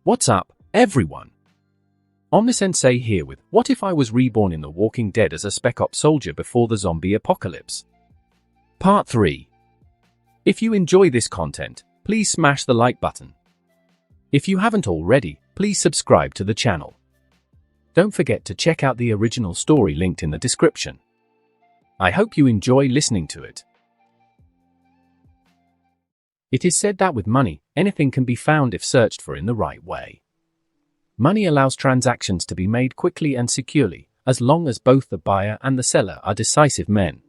What's up, everyone? Omnisensei here with What If I Was Reborn in The Walking Dead as a Spec Op soldier before the zombie apocalypse? Part 3. If you enjoy this content, please smash the like button. If you haven't already, please subscribe to the channel. Don't forget to check out the original story linked in the description. I hope you enjoy listening to it. It is said that with money, anything can be found if searched for in the right way. Money allows transactions to be made quickly and securely, as long as both the buyer and the seller are decisive men.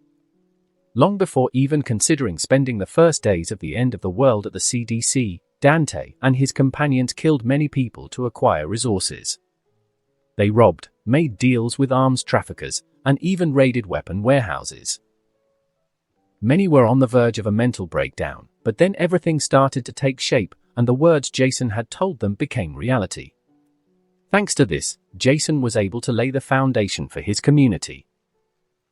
Long before even considering spending the first days of the end of the world at the CDC, Dante and his companions killed many people to acquire resources. They robbed, made deals with arms traffickers, and even raided weapon warehouses. Many were on the verge of a mental breakdown, but then everything started to take shape, and the words Jason had told them became reality. Thanks to this, Jason was able to lay the foundation for his community.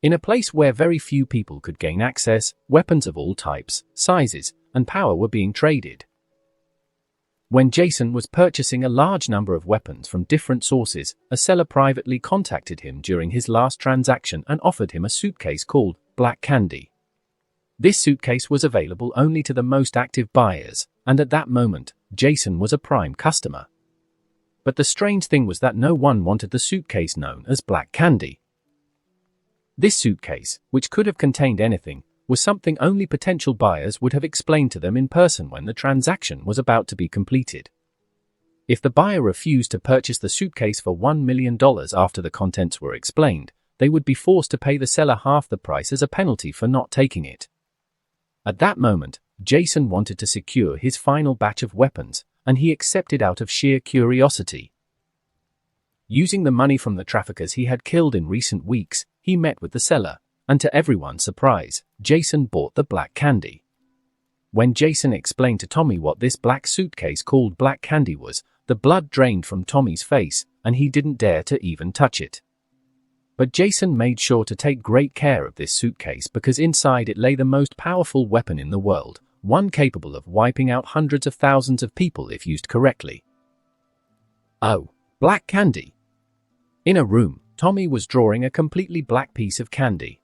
In a place where very few people could gain access, weapons of all types, sizes, and power were being traded. When Jason was purchasing a large number of weapons from different sources, a seller privately contacted him during his last transaction and offered him a suitcase called Black Candy. This suitcase was available only to the most active buyers, and at that moment, Jason was a prime customer. But the strange thing was that no one wanted the suitcase known as Black Candy. This suitcase, which could have contained anything, was something only potential buyers would have explained to them in person when the transaction was about to be completed. If the buyer refused to purchase the suitcase for $1 million after the contents were explained, they would be forced to pay the seller half the price as a penalty for not taking it. At that moment, Jason wanted to secure his final batch of weapons, and he accepted out of sheer curiosity. Using the money from the traffickers he had killed in recent weeks, he met with the seller, and to everyone's surprise, Jason bought the Black Candy. When Jason explained to Tommy what this black suitcase called Black Candy was, the blood drained from Tommy's face, and he didn't dare to even touch it. But Jason made sure to take great care of this suitcase because inside it lay the most powerful weapon in the world, one capable of wiping out hundreds of thousands of people if used correctly. Oh, Black Candy. In a room, Tommy was drawing a completely black piece of candy.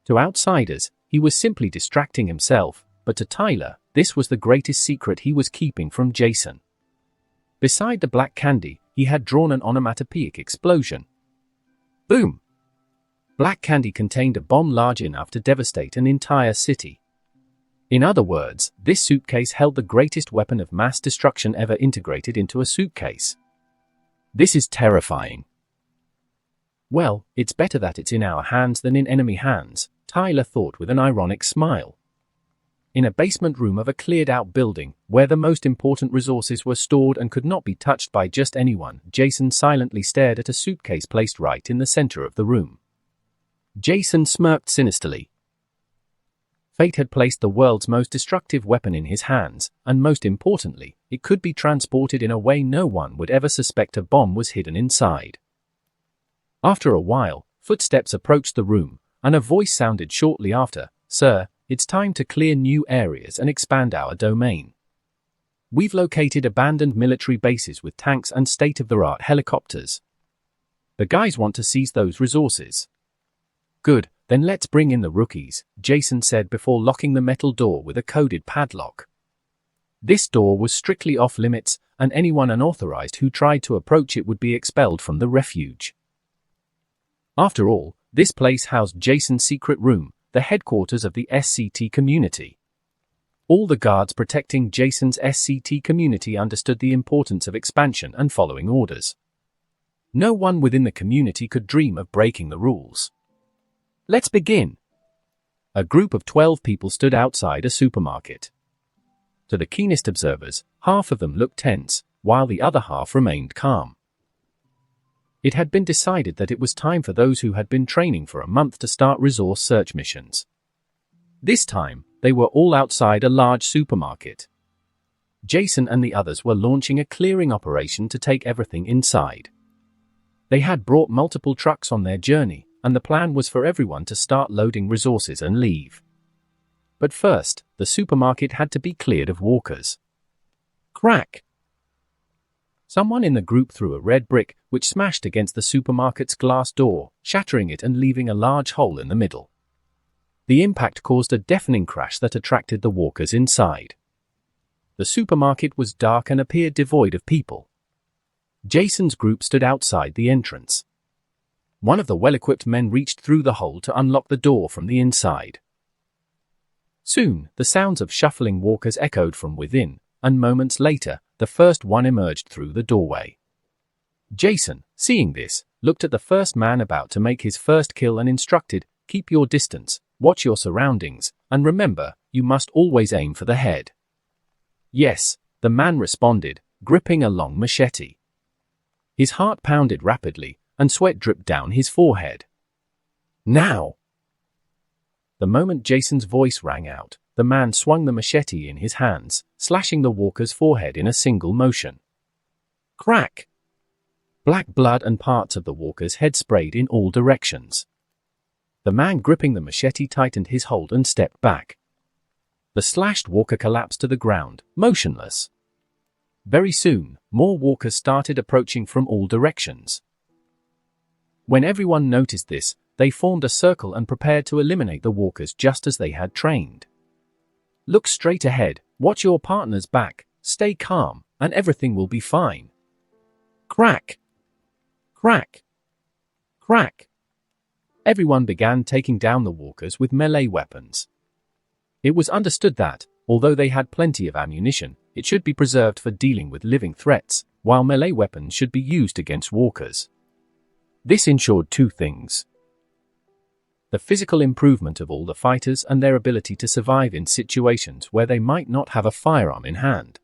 To outsiders, he was simply distracting himself, but to Tyler, this was the greatest secret he was keeping from Jason. Beside the Black Candy, he had drawn an onomatopoeic explosion. Boom! Black Candy contained a bomb large enough to devastate an entire city. In other words, this suitcase held the greatest weapon of mass destruction ever integrated into a suitcase. This is terrifying. Well, it's better that it's in our hands than in enemy hands, Tyler thought with an ironic smile. In a basement room of a cleared-out building, where the most important resources were stored and could not be touched by just anyone, Jason silently stared at a suitcase placed right in the center of the room. Jason smirked sinisterly. Fate had placed the world's most destructive weapon in his hands, and most importantly, it could be transported in a way no one would ever suspect a bomb was hidden inside. After a while, footsteps approached the room, and a voice sounded shortly after, "Sir, it's time to clear new areas and expand our domain. We've located abandoned military bases with tanks and state-of-the-art helicopters. The guys want to seize those resources." "Good, then let's bring in the rookies," Jason said before locking the metal door with a coded padlock. This door was strictly off-limits, and anyone unauthorized who tried to approach it would be expelled from the refuge. After all, this place housed Jason's secret room, the headquarters of the SCT community. All the guards protecting Jason's SCT community understood the importance of expansion and following orders. No one within the community could dream of breaking the rules. Let's begin. A group of 12 people stood outside a supermarket. To the keenest observers, half of them looked tense, while the other half remained calm. It had been decided that it was time for those who had been training for a month to start resource search missions. This time, they were all outside a large supermarket. Jason and the others were launching a clearing operation to take everything inside. They had brought multiple trucks on their journey, and the plan was for everyone to start loading resources and leave. But first, the supermarket had to be cleared of walkers. Crack! Someone in the group threw a red brick, which smashed against the supermarket's glass door, shattering it and leaving a large hole in the middle. The impact caused a deafening crash that attracted the walkers inside. The supermarket was dark and appeared devoid of people. Jason's group stood outside the entrance. One of the well-equipped men reached through the hole to unlock the door from the inside. Soon, the sounds of shuffling walkers echoed from within, and moments later, the first one emerged through the doorway. Jason, seeing this, looked at the first man about to make his first kill and instructed, "Keep your distance, watch your surroundings, and remember, you must always aim for the head." "Yes," the man responded, gripping a long machete. His heart pounded rapidly, and sweat dripped down his forehead. "Now!" The moment Jason's voice rang out, the man swung the machete in his hands, slashing the walker's forehead in a single motion. Crack! Black blood and parts of the walker's head sprayed in all directions. The man gripping the machete tightened his hold and stepped back. The slashed walker collapsed to the ground, motionless. Very soon, more walkers started approaching from all directions. When everyone noticed this, they formed a circle and prepared to eliminate the walkers just as they had trained. "Look straight ahead, watch your partner's back, stay calm, and everything will be fine." Crack! Crack! Crack! Everyone began taking down the walkers with melee weapons. It was understood that, although they had plenty of ammunition, it should be preserved for dealing with living threats, while melee weapons should be used against walkers. This ensured two things: the physical improvement of all the fighters and their ability to survive in situations where they might not have a firearm in hand.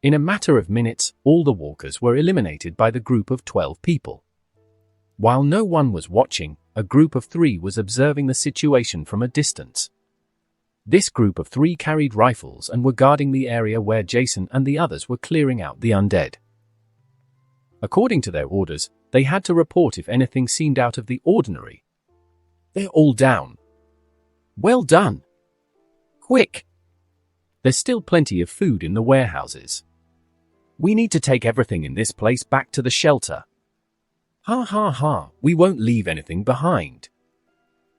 In a matter of minutes, all the walkers were eliminated by the group of 12 people. While no one was watching, a group of 3 was observing the situation from a distance. This group of 3 carried rifles and were guarding the area where Jason and the others were clearing out the undead. According to their orders, they had to report if anything seemed out of the ordinary. "They're all down." "Well done." "Quick. There's still plenty of food in the warehouses. We need to take everything in this place back to the shelter." "Ha ha ha, we won't leave anything behind."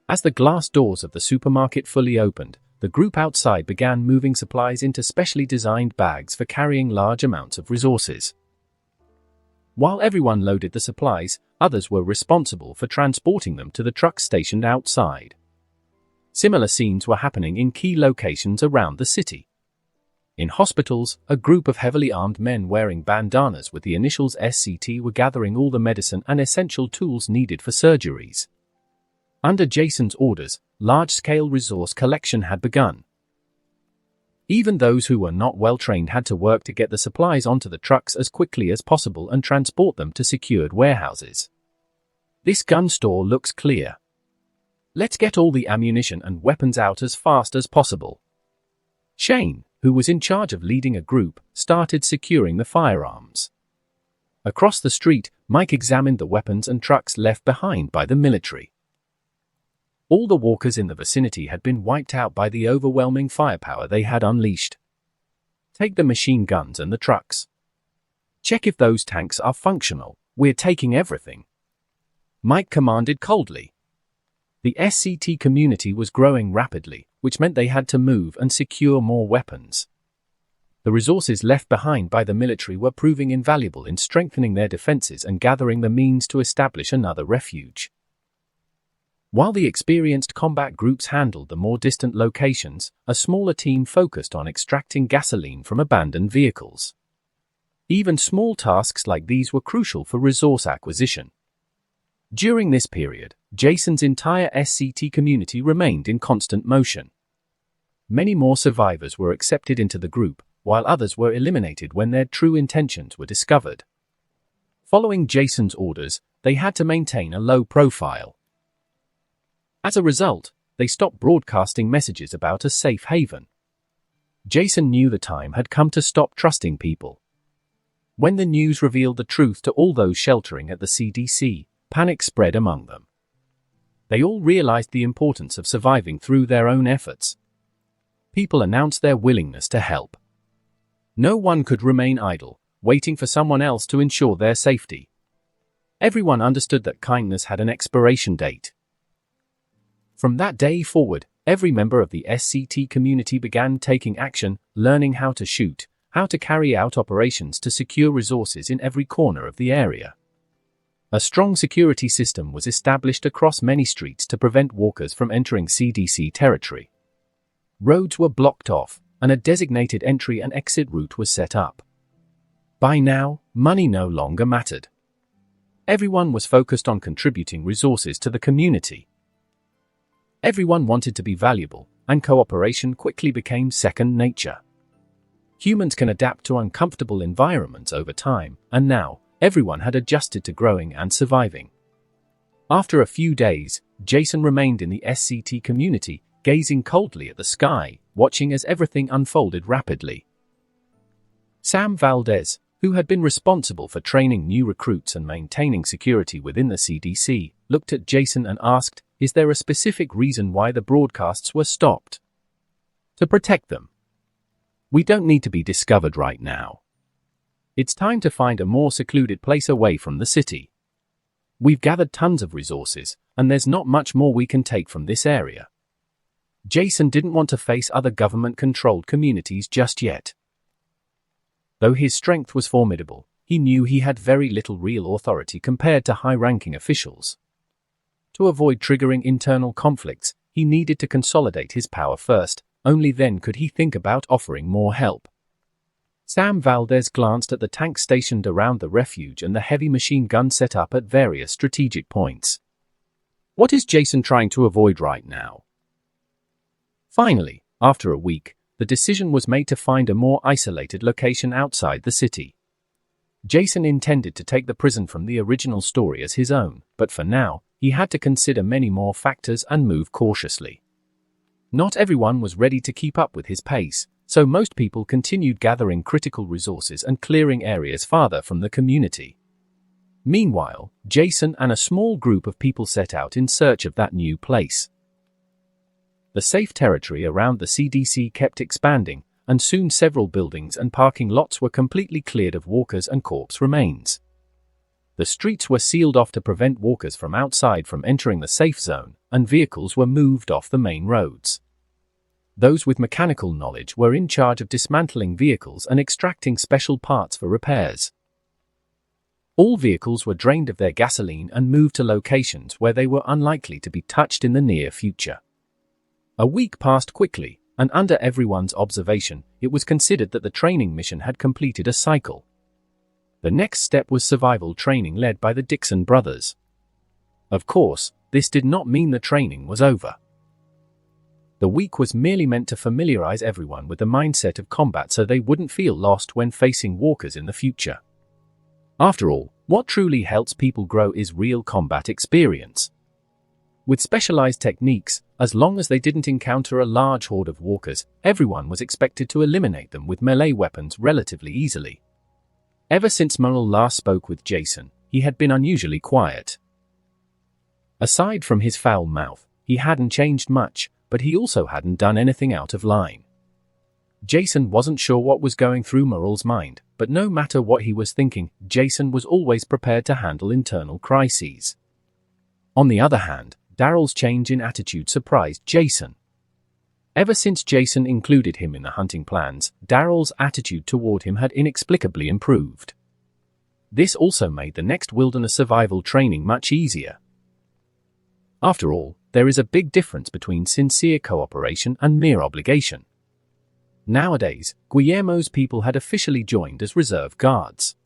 As the glass doors of the supermarket fully opened, the group outside began moving supplies into specially designed bags for carrying large amounts of resources. While everyone loaded the supplies, others were responsible for transporting them to the trucks stationed outside. Similar scenes were happening in key locations around the city. In hospitals, a group of heavily armed men wearing bandanas with the initials SCT were gathering all the medicine and essential tools needed for surgeries. Under Jason's orders, large-scale resource collection had begun. Even those who were not well-trained had to work to get the supplies onto the trucks as quickly as possible and transport them to secured warehouses. "This gun store looks clear. Let's get all the ammunition and weapons out as fast as possible." Shane, who was in charge of leading a group, started securing the firearms. Across the street, Mike examined the weapons and trucks left behind by the military. All the walkers in the vicinity had been wiped out by the overwhelming firepower they had unleashed. "Take the machine guns and the trucks. Check if those tanks are functional. We're taking everything," Mike commanded coldly. The SCT community was growing rapidly, which meant they had to move and secure more weapons. The resources left behind by the military were proving invaluable in strengthening their defenses and gathering the means to establish another refuge. While the experienced combat groups handled the more distant locations, a smaller team focused on extracting gasoline from abandoned vehicles. Even small tasks like these were crucial for resource acquisition. During this period, Jason's entire SCT community remained in constant motion. Many more survivors were accepted into the group, while others were eliminated when their true intentions were discovered. Following Jason's orders, they had to maintain a low profile. As a result, they stopped broadcasting messages about a safe haven. Jason knew the time had come to stop trusting people. When the news revealed the truth to all those sheltering at the CDC, panic spread among them. They all realized the importance of surviving through their own efforts. People announced their willingness to help. No one could remain idle, waiting for someone else to ensure their safety. Everyone understood that kindness had an expiration date. From that day forward, every member of the SCT community began taking action, learning how to shoot, how to carry out operations to secure resources in every corner of the area. A strong security system was established across many streets to prevent walkers from entering CDC territory. Roads were blocked off, and a designated entry and exit route was set up. By now, money no longer mattered. Everyone was focused on contributing resources to the community. Everyone wanted to be valuable, and cooperation quickly became second nature. Humans can adapt to uncomfortable environments over time, and now, everyone had adjusted to growing and surviving. After a few days, Jason remained in the SCT community, gazing coldly at the sky, watching as everything unfolded rapidly. Sam Valdez, who had been responsible for training new recruits and maintaining security within the CDC, looked at Jason and asked, "Is there a specific reason why the broadcasts were stopped?" "To protect them. We don't need to be discovered right now. It's time to find a more secluded place away from the city. We've gathered tons of resources, and there's not much more we can take from this area." Jason didn't want to face other government-controlled communities just yet. Though his strength was formidable, he knew he had very little real authority compared to high-ranking officials. To avoid triggering internal conflicts, he needed to consolidate his power first, only then could he think about offering more help. Sam Valdez glanced at the tanks stationed around the refuge and the heavy machine gun set up at various strategic points. What is Jason trying to avoid right now? Finally, after a week, the decision was made to find a more isolated location outside the city. Jason intended to take the prison from the original story as his own, but for now, he had to consider many more factors and move cautiously. Not everyone was ready to keep up with his pace, so most people continued gathering critical resources and clearing areas farther from the community. Meanwhile, Jason and a small group of people set out in search of that new place. The safe territory around the CDC kept expanding, and soon several buildings and parking lots were completely cleared of walkers and corpse remains. The streets were sealed off to prevent walkers from outside from entering the safe zone, and vehicles were moved off the main roads. Those with mechanical knowledge were in charge of dismantling vehicles and extracting special parts for repairs. All vehicles were drained of their gasoline and moved to locations where they were unlikely to be touched in the near future. A week passed quickly, and under everyone's observation, it was considered that the training mission had completed a cycle. The next step was survival training led by the Dixon brothers. Of course, this did not mean the training was over. The week was merely meant to familiarize everyone with the mindset of combat so they wouldn't feel lost when facing walkers in the future. After all, what truly helps people grow is real combat experience. With specialized techniques, as long as they didn't encounter a large horde of walkers, everyone was expected to eliminate them with melee weapons relatively easily. Ever since Merle last spoke with Jason, he had been unusually quiet. Aside from his foul mouth, he hadn't changed much, but he also hadn't done anything out of line. Jason wasn't sure what was going through Merle's mind, but no matter what he was thinking, Jason was always prepared to handle internal crises. On the other hand, Daryl's change in attitude surprised Jason. Ever since Jason included him in the hunting plans, Daryl's attitude toward him had inexplicably improved. This also made the next wilderness survival training much easier. After all, there is a big difference between sincere cooperation and mere obligation. Nowadays, Guillermo's people had officially joined as reserve guards.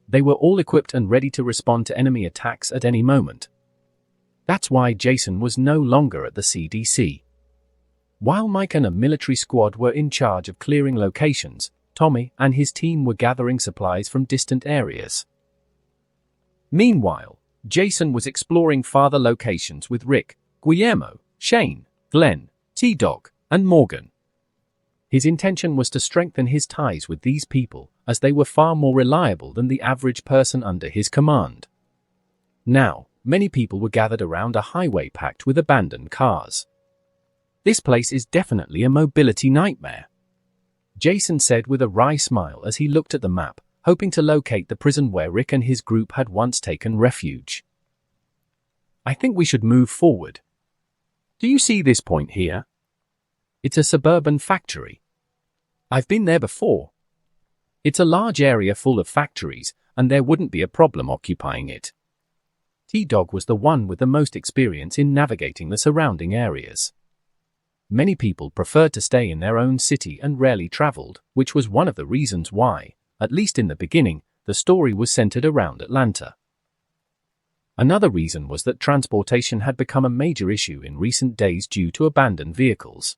They were all equipped and ready to respond to enemy attacks at any moment. That's why Jason was no longer at the CDC. While Mike and a military squad were in charge of clearing locations, Tommy and his team were gathering supplies from distant areas. Meanwhile, Jason was exploring farther locations with Rick, Guillermo, Shane, Glenn, T-Dog, and Morgan. His intention was to strengthen his ties with these people, as they were far more reliable than the average person under his command. Now, many people were gathered around a highway packed with abandoned cars. This place is definitely a mobility nightmare, Jason said with a wry smile as he looked at the map, hoping to locate the prison where Rick and his group had once taken refuge. I think we should move forward. Do you see this point here? It's a suburban factory. I've been there before. It's a large area full of factories, and there wouldn't be a problem occupying it. T-Dog was the one with the most experience in navigating the surrounding areas. Many people preferred to stay in their own city and rarely traveled, which was one of the reasons why, at least in the beginning, the story was centered around Atlanta. Another reason was that transportation had become a major issue in recent days due to abandoned vehicles.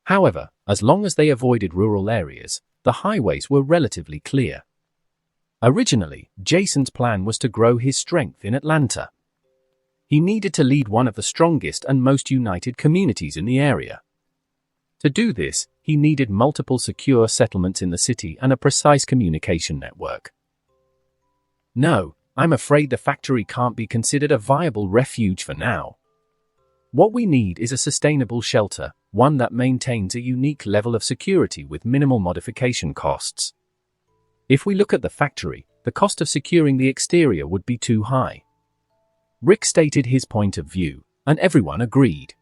However, as long as they avoided rural areas, the highways were relatively clear. Originally, Jason's plan was to grow his strength in Atlanta. He needed to lead one of the strongest and most united communities in the area. To do this, he needed multiple secure settlements in the city and a precise communication network. No, I'm afraid the factory can't be considered a viable refuge for now. What we need is a sustainable shelter, one that maintains a unique level of security with minimal modification costs. If we look at the factory, the cost of securing the exterior would be too high. Rick stated his point of view, and everyone agreed.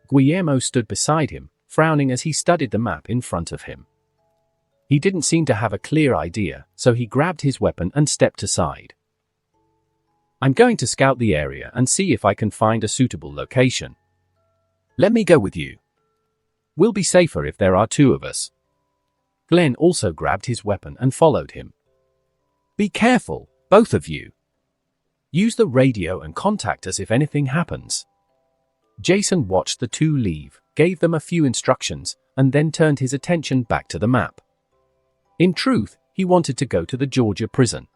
Guillermo stood beside him, frowning as he studied the map in front of him. He didn't seem to have a clear idea, so he grabbed his weapon and stepped aside. I'm going to scout the area and see if I can find a suitable location. Let me go with you. We'll be safer if there are two of us. Glenn also grabbed his weapon and followed him. Be careful, both of you. Use the radio and contact us if anything happens. Jason watched the two leave, gave them a few instructions, and then turned his attention back to the map. In truth, he wanted to go to the Georgia prison.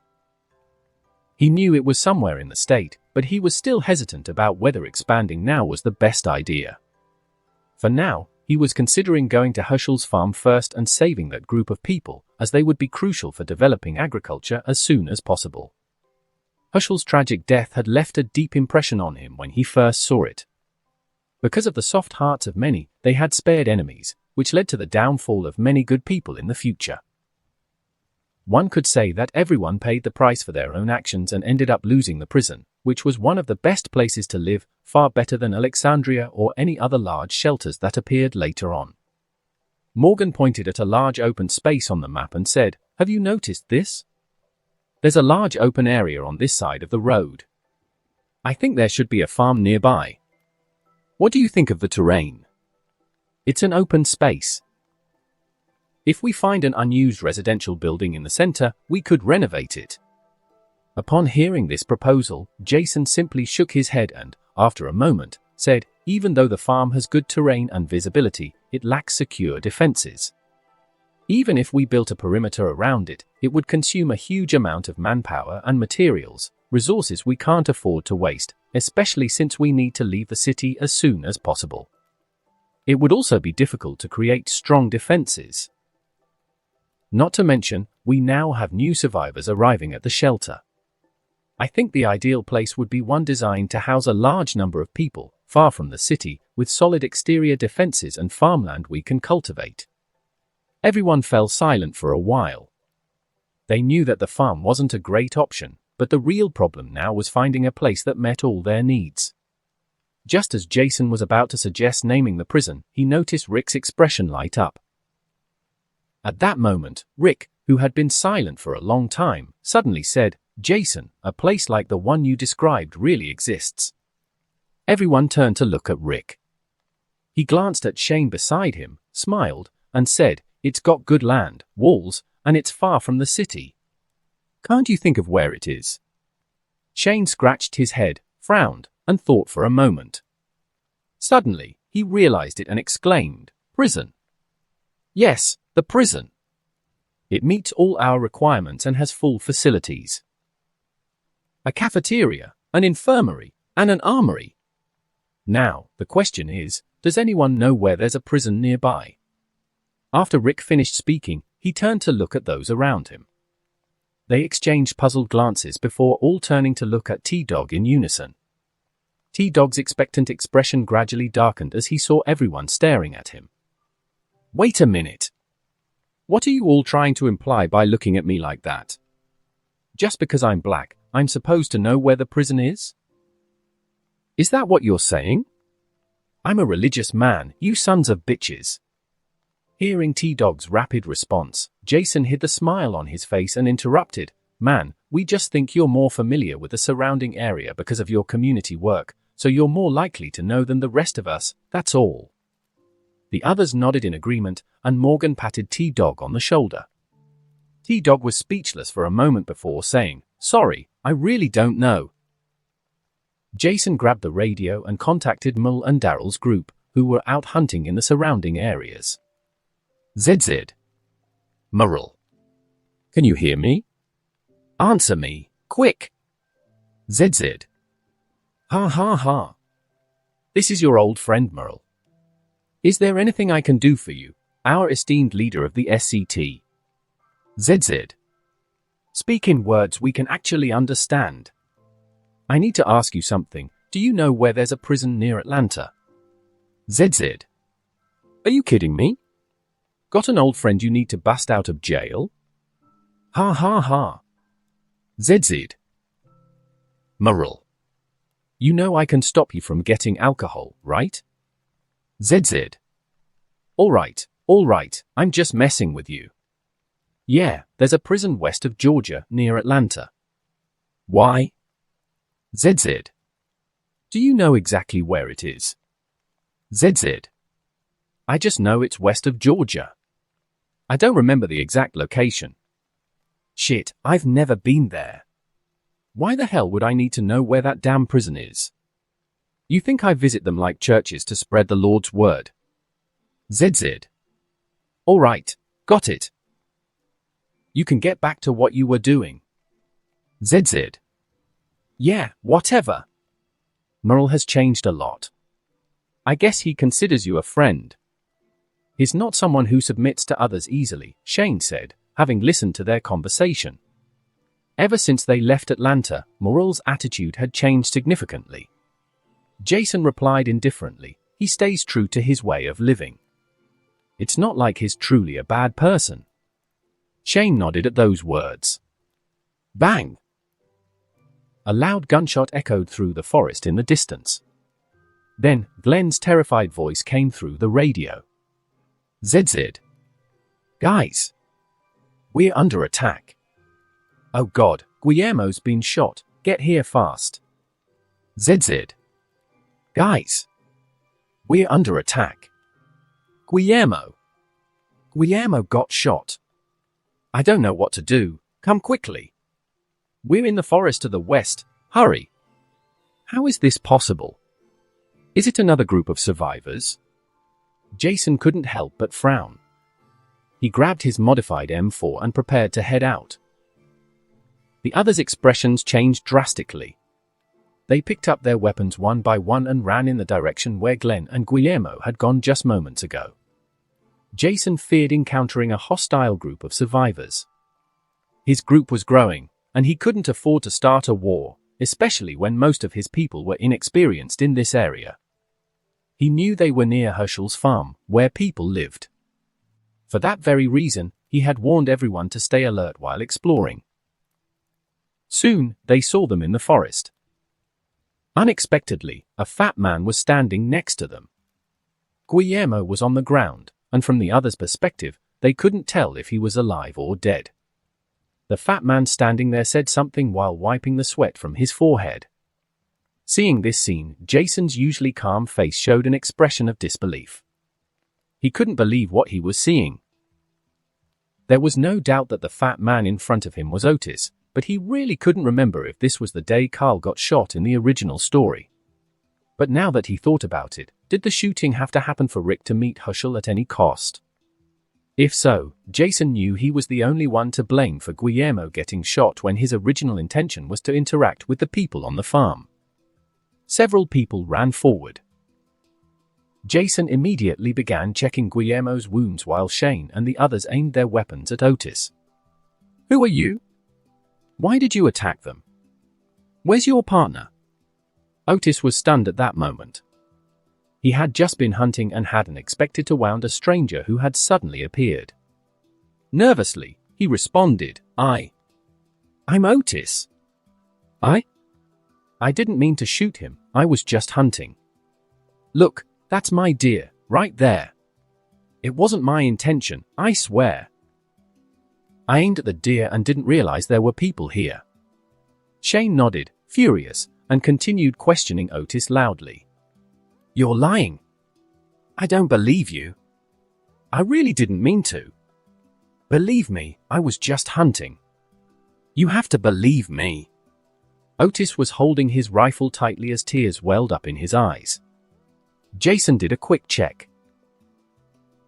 He knew it was somewhere in the state, but he was still hesitant about whether expanding now was the best idea. For now, he was considering going to Herschel's farm first and saving that group of people, as they would be crucial for developing agriculture as soon as possible. Herschel's tragic death had left a deep impression on him when he first saw it. Because of the soft hearts of many, they had spared enemies, which led to the downfall of many good people in the future. One could say that everyone paid the price for their own actions and ended up losing the prison, which was one of the best places to live, far better than Alexandria or any other large shelters that appeared later on. Morgan pointed at a large open space on the map and said, "Have you noticed this? There's a large open area on this side of the road. I think there should be a farm nearby. What do you think of the terrain? It's an open space. If we find an unused residential building in the center, we could renovate it." Upon hearing this proposal, Jason simply shook his head and, after a moment, said, "Even though the farm has good terrain and visibility, it lacks secure defenses. Even if we built a perimeter around it, it would consume a huge amount of manpower and materials, resources we can't afford to waste, especially since we need to leave the city as soon as possible. It would also be difficult to create strong defenses. Not to mention, we now have new survivors arriving at the shelter. I think the ideal place would be one designed to house a large number of people, far from the city, with solid exterior defenses and farmland we can cultivate." Everyone fell silent for a while. They knew that the farm wasn't a great option, but the real problem now was finding a place that met all their needs. Just as Jason was about to suggest naming the prison, he noticed Rick's expression light up. At that moment, Rick, who had been silent for a long time, suddenly said, "Jason, a place like the one you described really exists." Everyone turned to look at Rick. He glanced at Shane beside him, smiled, and said, "It's got good land, walls, and it's far from the city. Can't you think of where it is?" Shane scratched his head, frowned, and thought for a moment. Suddenly, he realized it and exclaimed, "Prison! Yes, the prison. It meets all our requirements and has full facilities. A cafeteria, an infirmary, and an armory. Now, the question is, does anyone know where there's a prison nearby?" After Rick finished speaking, he turned to look at those around him. They exchanged puzzled glances before all turning to look at T-Dog in unison. T-Dog's expectant expression gradually darkened as he saw everyone staring at him. "Wait a minute. What are you all trying to imply by looking at me like that? Just because I'm black, I'm supposed to know where the prison is? Is that what you're saying? I'm a religious man, you sons of bitches. Hearing T-Dog's rapid response, Jason hid the smile on his face and interrupted. Man, we just think you're more familiar with the surrounding area because of your community work, so you're more likely to know than the rest of us, that's all. The others nodded in agreement, and Morgan patted T-Dog on the shoulder. T-Dog was speechless for a moment before saying, "Sorry, I really don't know." Jason grabbed the radio and contacted Mul and Daryl's group, who were out hunting in the surrounding areas. ZZ. Murrell. Can you hear me? Answer me, quick. ZZ. Ha ha ha. This is your old friend Murrell. Is there anything I can do for you, our esteemed leader of the SCT? ZZ. Speak in words we can actually understand. I need to ask you something. Do you know where there's a prison near Atlanta? ZZ. Are you kidding me? Got an old friend you need to bust out of jail? Ha ha ha. ZZ. Murrell. You know I can stop you from getting alcohol, right? ZZ. All right, I'm just messing with you. Yeah, there's a prison west of Georgia, near Atlanta. Why? ZZ. Do you know exactly where it is? ZZ. I just know it's west of Georgia. I don't remember the exact location. Shit, I've never been there. Why the hell would I need to know where that damn prison is? You think I visit them like churches to spread the Lord's word? ZZ. All right, got it. You can get back to what you were doing. ZZ. Yeah, whatever. Murrell has changed a lot. I guess he considers you a friend. He's not someone who submits to others easily, Shane said, having listened to their conversation. Ever since they left Atlanta, Murrell's attitude had changed significantly. Jason replied indifferently, he stays true to his way of living. It's not like he's truly a bad person. Shane nodded at those words. Bang! A loud gunshot echoed through the forest in the distance. Then, Glenn's terrified voice came through the radio. ZZ. Guys! We're under attack. Oh God, Guillermo's been shot, get here fast. ZZ. Guys! We're under attack. Guillermo got shot. I don't know what to do, come quickly. We're in the forest to the west, hurry. How is this possible? Is it another group of survivors? Jason couldn't help but frown. He grabbed his modified M4 and prepared to head out. The others' expressions changed drastically. They picked up their weapons one by one and ran in the direction where Glenn and Guillermo had gone just moments ago. Jason feared encountering a hostile group of survivors. His group was growing, and he couldn't afford to start a war, especially when most of his people were inexperienced in this area. He knew they were near Herschel's farm, where people lived. For that very reason, he had warned everyone to stay alert while exploring. Soon, they saw them in the forest. Unexpectedly, a fat man was standing next to them. Guillermo was on the ground, and from the others' perspective, they couldn't tell if he was alive or dead. The fat man standing there said something while wiping the sweat from his forehead. Seeing this scene, Jason's usually calm face showed an expression of disbelief. He couldn't believe what he was seeing. There was no doubt that the fat man in front of him was Otis, but he really couldn't remember if this was the day Carl got shot in the original story. But now that he thought about it, did the shooting have to happen for Rick to meet Herschel at any cost? If so, Jason knew he was the only one to blame for Guillermo getting shot when his original intention was to interact with the people on the farm. Several people ran forward. Jason immediately began checking Guillermo's wounds while Shane and the others aimed their weapons at Otis. Who are you? Why did you attack them? Where's your partner? Otis was stunned at that moment. He had just been hunting and hadn't expected to wound a stranger who had suddenly appeared. Nervously, he responded, I'm Otis. I didn't mean to shoot him, I was just hunting. Look, that's my deer, right there. It wasn't my intention, I swear. I aimed at the deer and didn't realize there were people here. Shane nodded, furious, and continued questioning Otis loudly. You're lying. I don't believe you. I really didn't mean to. Believe me, I was just hunting. You have to believe me. Otis was holding his rifle tightly as tears welled up in his eyes. Jason did a quick check.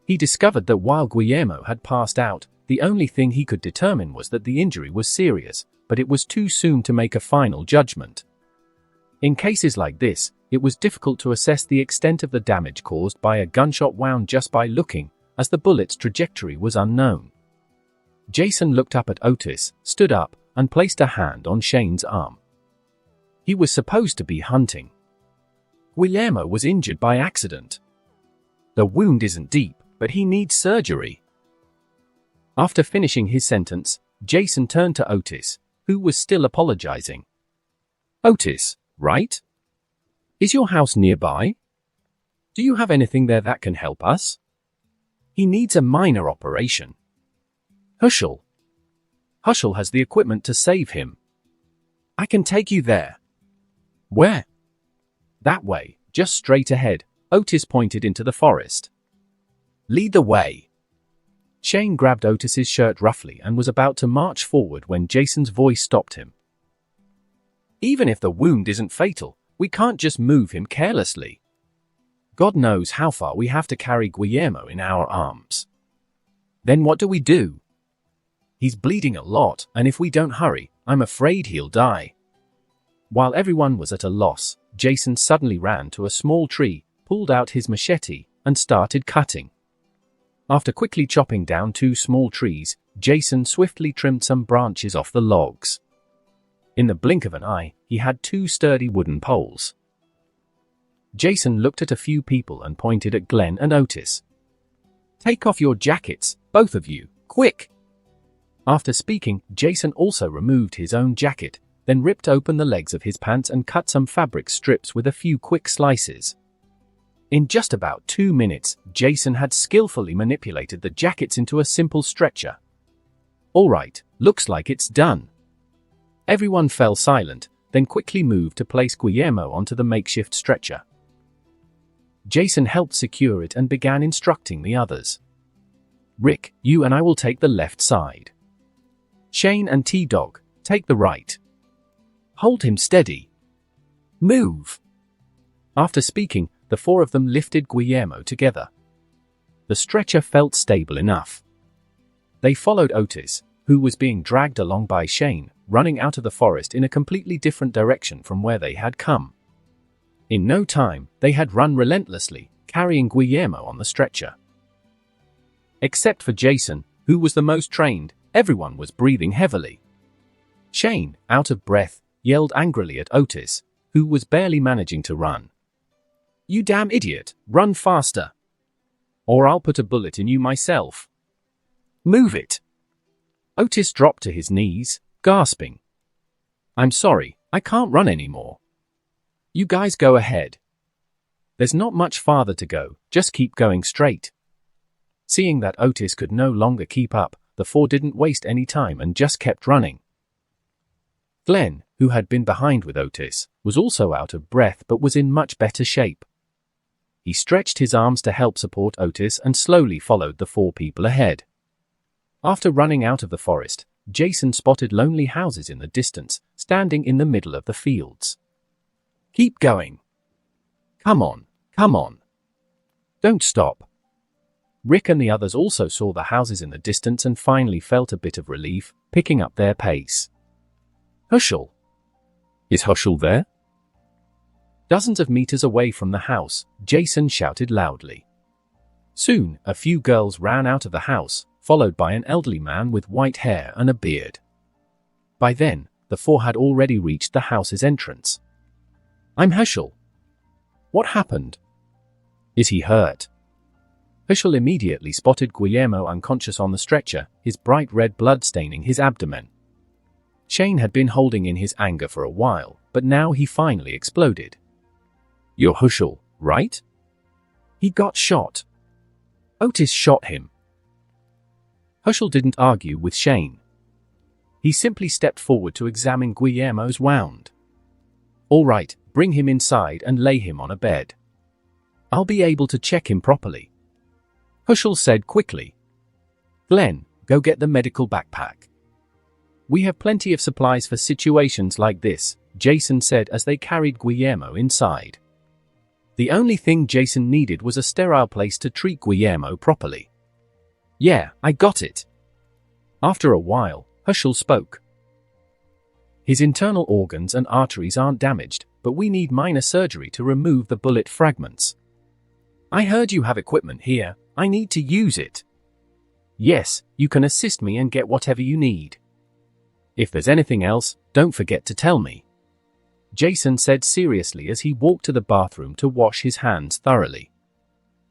He discovered that while Guillermo had passed out, the only thing he could determine was that the injury was serious, but it was too soon to make a final judgment. In cases like this, it was difficult to assess the extent of the damage caused by a gunshot wound just by looking, as the bullet's trajectory was unknown. Jason looked up at Otis, stood up, and placed a hand on Shane's arm. He was supposed to be hunting. Guillermo was injured by accident. The wound isn't deep, but he needs surgery. After finishing his sentence, Jason turned to Otis, who was still apologizing. Otis, right? Is your house nearby? Do you have anything there that can help us? He needs a minor operation. Hushel has the equipment to save him. I can take you there. Where? That way, just straight ahead. Otis pointed into the forest. Lead the way. Shane grabbed Otis's shirt roughly and was about to march forward when Jason's voice stopped him. Even if the wound isn't fatal, we can't just move him carelessly. God knows how far we have to carry Guillermo in our arms. Then what do we do? He's bleeding a lot, and if we don't hurry, I'm afraid he'll die. While everyone was at a loss, Jason suddenly ran to a small tree, pulled out his machete, and started cutting. After quickly chopping down 2 small trees, Jason swiftly trimmed some branches off the logs. In the blink of an eye, he had 2 sturdy wooden poles. Jason looked at a few people and pointed at Glenn and Otis. Take off your jackets, both of you, quick! After speaking, Jason also removed his own jacket, then ripped open the legs of his pants and cut some fabric strips with a few quick slices. In just about 2 minutes, Jason had skillfully manipulated the jackets into a simple stretcher. All right, looks like it's done. Everyone fell silent, then quickly moved to place Guillermo onto the makeshift stretcher. Jason helped secure it and began instructing the others. Rick, you and I will take the left side. Shane and T-Dog, take the right. Hold him steady. Move. After speaking, the 4 of them lifted Guillermo together. The stretcher felt stable enough. They followed Otis, who was being dragged along by Shane, running out of the forest in a completely different direction from where they had come. In no time, they had run relentlessly, carrying Guillermo on the stretcher. Except for Jason, who was the most trained, everyone was breathing heavily. Shane, out of breath, yelled angrily at Otis, who was barely managing to run. You damn idiot, run faster! Or I'll put a bullet in you myself. Move it! Otis dropped to his knees, gasping. I'm sorry, I can't run anymore. You guys go ahead. There's not much farther to go, just keep going straight. Seeing that Otis could no longer keep up, the 4 didn't waste any time and just kept running. Glenn, who had been behind with Otis, was also out of breath but was in much better shape. He stretched his arms to help support Otis and slowly followed the 4 people ahead. After running out of the forest, Jason spotted lonely houses in the distance, standing in the middle of the fields. Keep going. Come on, come on. Don't stop. Rick and the others also saw the houses in the distance and finally felt a bit of relief, picking up their pace. Hushel. Is Hushel there? Dozens of meters away from the house, Jason shouted loudly. Soon, a few girls ran out of the house, followed by an elderly man with white hair and a beard. By then, the 4 had already reached the house's entrance. I'm Hushel. What happened? Is he hurt? Herschel immediately spotted Guillermo unconscious on the stretcher, his bright red blood staining his abdomen. Shane had been holding in his anger for a while, but now he finally exploded. "You're Herschel, right? He got shot. Otis shot him." Herschel didn't argue with Shane. He simply stepped forward to examine Guillermo's wound. "All right, bring him inside and lay him on a bed. I'll be able to check him properly," Herschel said quickly. "Glenn, go get the medical backpack. We have plenty of supplies for situations like this," Jason said as they carried Guillermo inside. The only thing Jason needed was a sterile place to treat Guillermo properly. "Yeah, I got it." After a while, Herschel spoke. "His internal organs and arteries aren't damaged, but we need minor surgery to remove the bullet fragments. I heard you have equipment here. I need to use it." "Yes, you can assist me and get whatever you need. If there's anything else, don't forget to tell me," Jason said seriously as he walked to the bathroom to wash his hands thoroughly.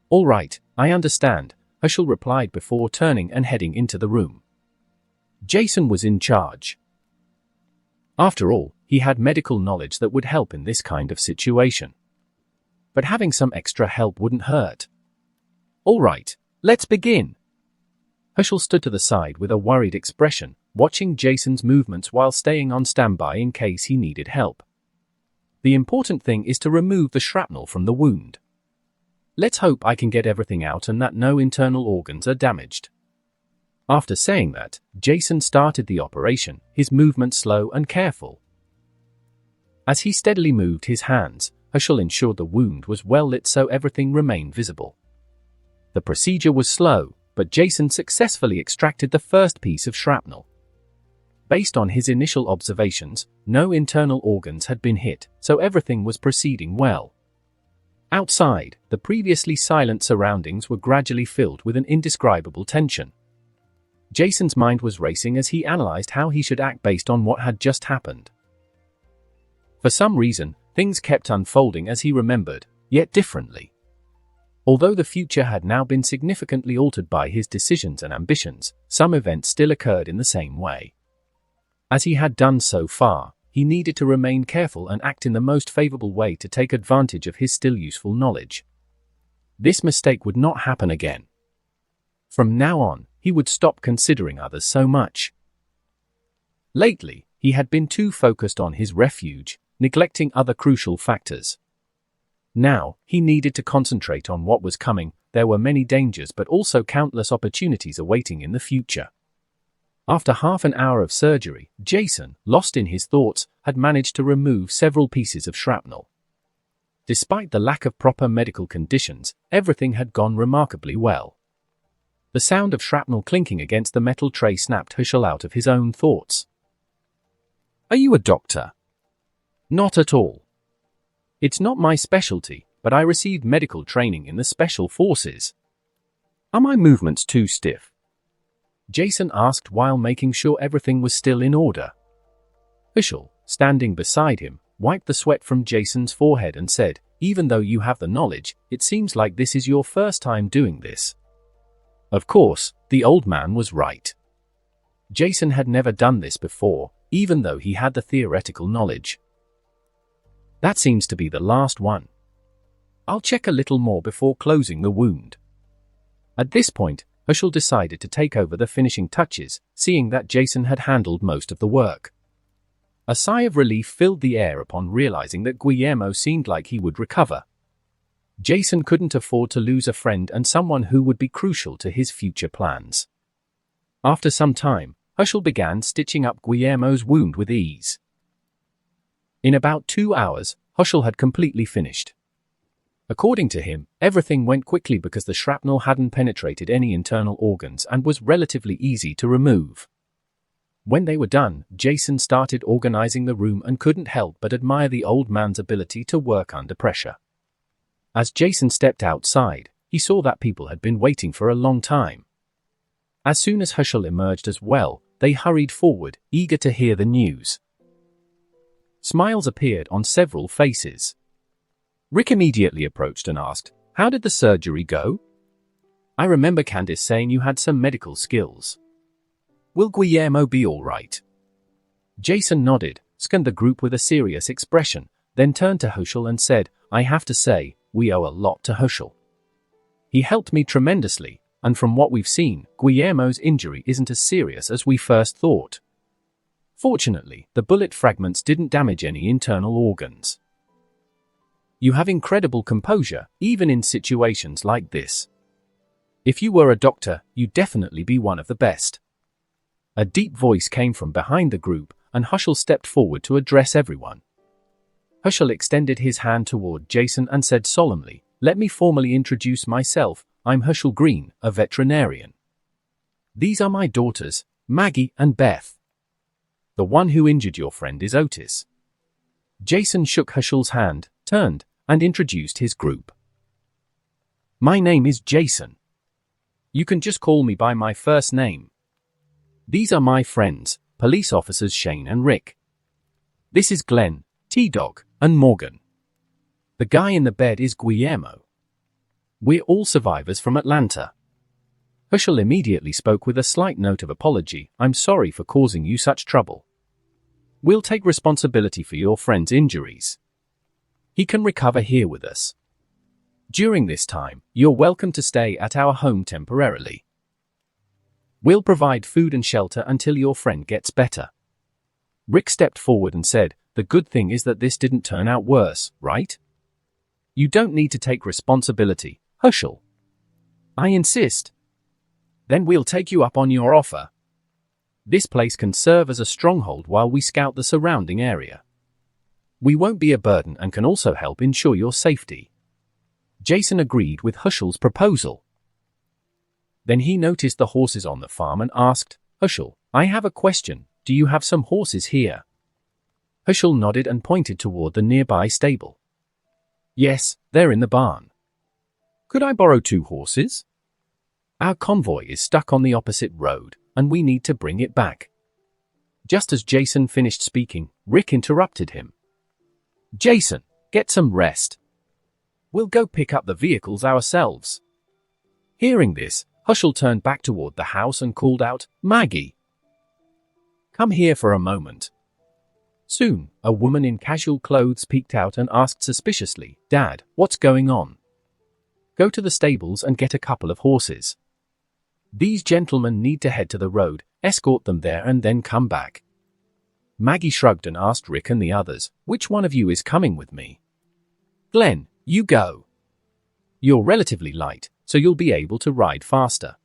"All right, I understand," Herschel replied before turning and heading into the room. Jason was in charge. After all, he had medical knowledge that would help in this kind of situation. But having some extra help wouldn't hurt. "All right, let's begin." Herschel stood to the side with a worried expression, watching Jason's movements while staying on standby in case he needed help. "The important thing is to remove the shrapnel from the wound. Let's hope I can get everything out and that no internal organs are damaged." After saying that, Jason started the operation, his movements slow and careful. As he steadily moved his hands, Herschel ensured the wound was well lit so everything remained visible. The procedure was slow, but Jason successfully extracted the first piece of shrapnel. Based on his initial observations, no internal organs had been hit, so everything was proceeding well. Outside, the previously silent surroundings were gradually filled with an indescribable tension. Jason's mind was racing as he analyzed how he should act based on what had just happened. For some reason, things kept unfolding as he remembered, yet differently. Although the future had now been significantly altered by his decisions and ambitions, some events still occurred in the same way. As he had done so far, he needed to remain careful and act in the most favorable way to take advantage of his still useful knowledge. This mistake would not happen again. From now on, he would stop considering others so much. Lately, he had been too focused on his refuge, neglecting other crucial factors. Now, he needed to concentrate on what was coming. There were many dangers but also countless opportunities awaiting in the future. After half an hour of surgery, Jason, lost in his thoughts, had managed to remove several pieces of shrapnel. Despite the lack of proper medical conditions, everything had gone remarkably well. The sound of shrapnel clinking against the metal tray snapped Herschel out of his own thoughts. "Are you a doctor?" "Not at all. It's not my specialty, but I received medical training in the Special Forces." "Are my movements too stiff?" Jason asked while making sure everything was still in order. Herschel, standing beside him, wiped the sweat from Jason's forehead and said, "Even though you have the knowledge, it seems like this is your first time doing this." Of course, the old man was right. Jason had never done this before, even though he had the theoretical knowledge. "That seems to be the last one. I'll check a little more before closing the wound." At this point, Herschel decided to take over the finishing touches, seeing that Jason had handled most of the work. A sigh of relief filled the air upon realizing that Guillermo seemed like he would recover. Jason couldn't afford to lose a friend and someone who would be crucial to his future plans. After some time, Herschel began stitching up Guillermo's wound with ease. In about 2 hours, Herschel had completely finished. According to him, everything went quickly because the shrapnel hadn't penetrated any internal organs and was relatively easy to remove. When they were done, Jason started organizing the room and couldn't help but admire the old man's ability to work under pressure. As Jason stepped outside, he saw that people had been waiting for a long time. As soon as Herschel emerged as well, they hurried forward, eager to hear the news. Smiles appeared on several faces. Rick immediately approached and asked, "How did the surgery go?" I remember Candice saying you had some medical skills. Will Guillermo be all right? Jason nodded, scanned the group with a serious expression, then turned to Herschel and said, I have to say, we owe a lot to Herschel. He helped me tremendously, and from what we've seen, Guillermo's injury isn't as serious as we first thought. Fortunately, the bullet fragments didn't damage any internal organs. You have incredible composure, even in situations like this. If you were a doctor, you'd definitely be one of the best. A deep voice came from behind the group, and Herschel stepped forward to address everyone. Herschel extended his hand toward Jason and said solemnly, Let me formally introduce myself. I'm Herschel Green, a veterinarian. These are my daughters, Maggie and Beth. The one who injured your friend is Otis. Jason shook Herschel's hand, turned, and introduced his group. My name is Jason. You can just call me by my first name. These are my friends, police officers Shane and Rick. This is Glenn, T-Dog, and Morgan. The guy in the bed is Guillermo. We're all survivors from Atlanta. Herschel immediately spoke with a slight note of apology. I'm sorry for causing you such trouble. We'll take responsibility for your friend's injuries. He can recover here with us. During this time, you're welcome to stay at our home temporarily. We'll provide food and shelter until your friend gets better. Rick stepped forward and said, The good thing is that this didn't turn out worse, right? You don't need to take responsibility, Herschel. I insist. Then we'll take you up on your offer. This place can serve as a stronghold while we scout the surrounding area. We won't be a burden and can also help ensure your safety. Jason agreed with Herschel's proposal. Then he noticed the horses on the farm and asked, Herschel, I have a question. Do you have some horses here? Herschel nodded and pointed toward the nearby stable. Yes, they're in the barn. Could I borrow 2 horses? Our convoy is stuck on the opposite road, and we need to bring it back. Just as Jason finished speaking, Rick interrupted him. Jason, get some rest. We'll go pick up the vehicles ourselves. Hearing this, Herschel turned back toward the house and called out, Maggie. Come here for a moment. Soon, a woman in casual clothes peeked out and asked suspiciously, Dad, what's going on? Go to the stables and get a couple of horses. These gentlemen need to head to the road, escort them there and then come back. Maggie shrugged and asked Rick and the others, which one of you is coming with me? Glenn, you go. You're relatively light, so you'll be able to ride faster.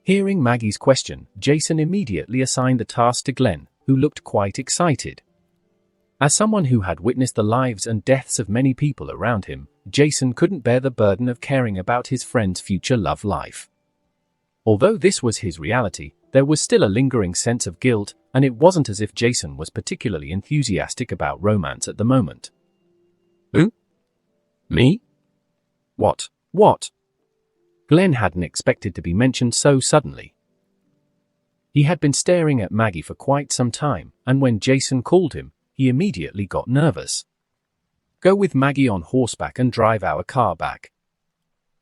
Hearing Maggie's question, Jason immediately assigned the task to Glenn, who looked quite excited. As someone who had witnessed the lives and deaths of many people around him, Jason couldn't bear the burden of caring about his friend's future love life. Although this was his reality, there was still a lingering sense of guilt, and it wasn't as if Jason was particularly enthusiastic about romance at the moment. Who? Me? What? Glenn hadn't expected to be mentioned so suddenly. He had been staring at Maggie for quite some time, and when Jason called him, he immediately got nervous. Go with Maggie on horseback and drive our car back.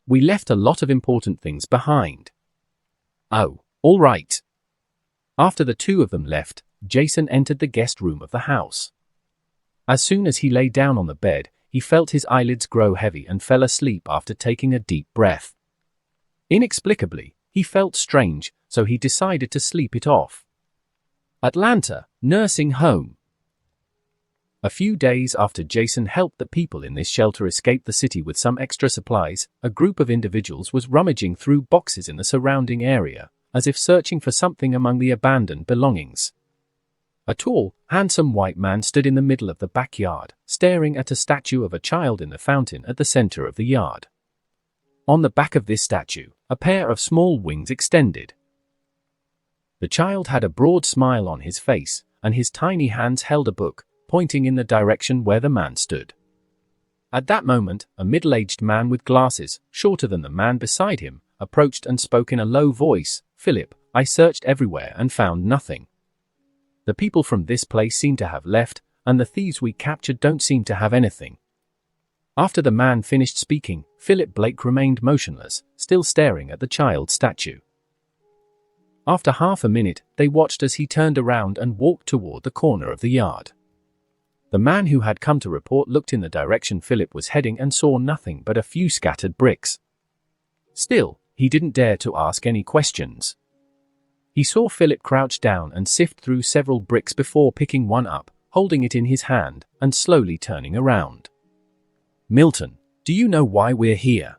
We left a lot of important things behind. Oh, all right. After the two of them left, Jason entered the guest room of the house. As soon as he lay down on the bed, he felt his eyelids grow heavy and fell asleep after taking a deep breath. Inexplicably, he felt strange, so he decided to sleep it off. Atlanta, nursing home. A few days after Jason helped the people in this shelter escape the city with some extra supplies, a group of individuals was rummaging through boxes in the surrounding area, as if searching for something among the abandoned belongings. A tall, handsome white man stood in the middle of the backyard, staring at a statue of a child in the fountain at the center of the yard. On the back of this statue, a pair of small wings extended. The child had a broad smile on his face, and his tiny hands held a book, pointing in the direction where the man stood. At that moment, a middle-aged man with glasses, shorter than the man beside him, approached and spoke in a low voice, Philip, I searched everywhere and found nothing. The people from this place seem to have left, and the thieves we captured don't seem to have anything. After the man finished speaking, Philip Blake remained motionless, still staring at the child statue. After half a minute, they watched as he turned around and walked toward the corner of the yard. The man who had come to report looked in the direction Philip was heading and saw nothing but a few scattered bricks. Still, he didn't dare to ask any questions. He saw Philip crouch down and sift through several bricks before picking one up, holding it in his hand, and slowly turning around. "Milton, do you know why we're here?"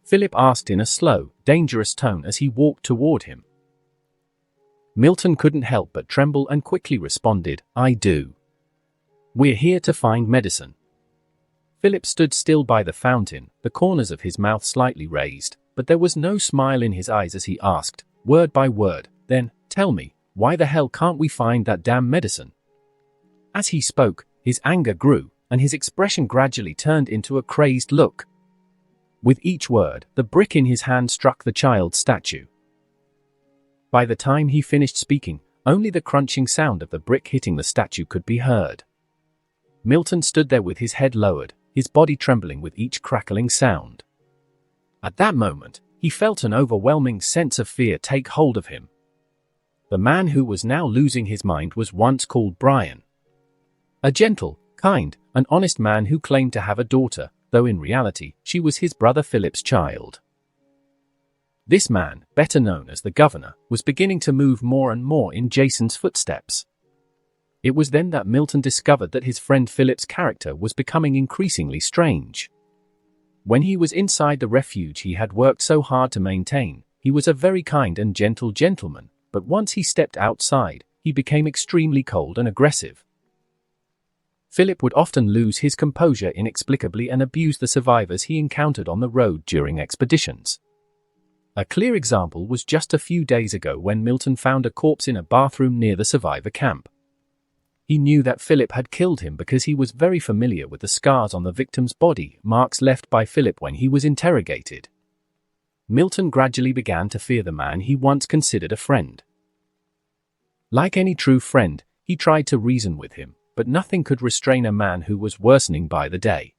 Philip asked in a slow, dangerous tone as he walked toward him. Milton couldn't help but tremble and quickly responded, "I do. We're here to find medicine." Philip stood still by the fountain, the corners of his mouth slightly raised, but there was no smile in his eyes as he asked, word by word, "Then, tell me, why the hell can't we find that damn medicine?" As he spoke, his anger grew, and his expression gradually turned into a crazed look. With each word, the brick in his hand struck the child's statue. By the time he finished speaking, only the crunching sound of the brick hitting the statue could be heard. Milton stood there with his head lowered, his body trembling with each crackling sound. At that moment, he felt an overwhelming sense of fear take hold of him. The man who was now losing his mind was once called Brian. A gentle, kind, and honest man who claimed to have a daughter, though in reality, she was his brother Philip's child. This man, better known as the governor, was beginning to move more and more in Jason's footsteps. It was then that Milton discovered that his friend Philip's character was becoming increasingly strange. When he was inside the refuge he had worked so hard to maintain, he was a very kind and gentle gentleman, but once he stepped outside, he became extremely cold and aggressive. Philip would often lose his composure inexplicably and abuse the survivors he encountered on the road during expeditions. A clear example was just a few days ago when Milton found a corpse in a bathroom near the survivor camp. He knew that Philip had killed him because he was very familiar with the scars on the victim's body, marks left by Philip when he was interrogated. Milton gradually began to fear the man he once considered a friend. Like any true friend, he tried to reason with him, but nothing could restrain a man who was worsening by the day.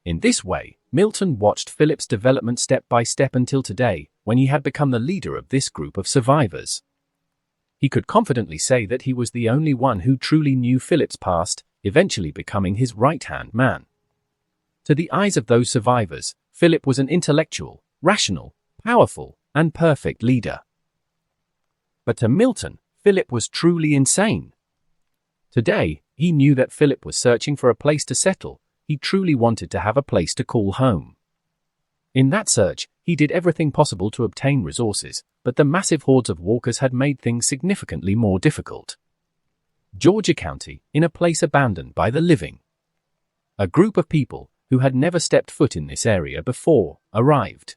In this way, Milton watched Philip's development step by step until today, when he had become the leader of this group of survivors. He could confidently say that he was the only one who truly knew Philip's past, eventually becoming his right-hand man. To the eyes of those survivors, Philip was an intellectual, rational, powerful, and perfect leader. But to Milton, Philip was truly insane. Today, he knew that Philip was searching for a place to settle. He truly wanted to have a place to call home. In that search, he did everything possible to obtain resources, but the massive hordes of walkers had made things significantly more difficult. Georgia County, in a place abandoned by the living. A group of people, who had never stepped foot in this area before, arrived.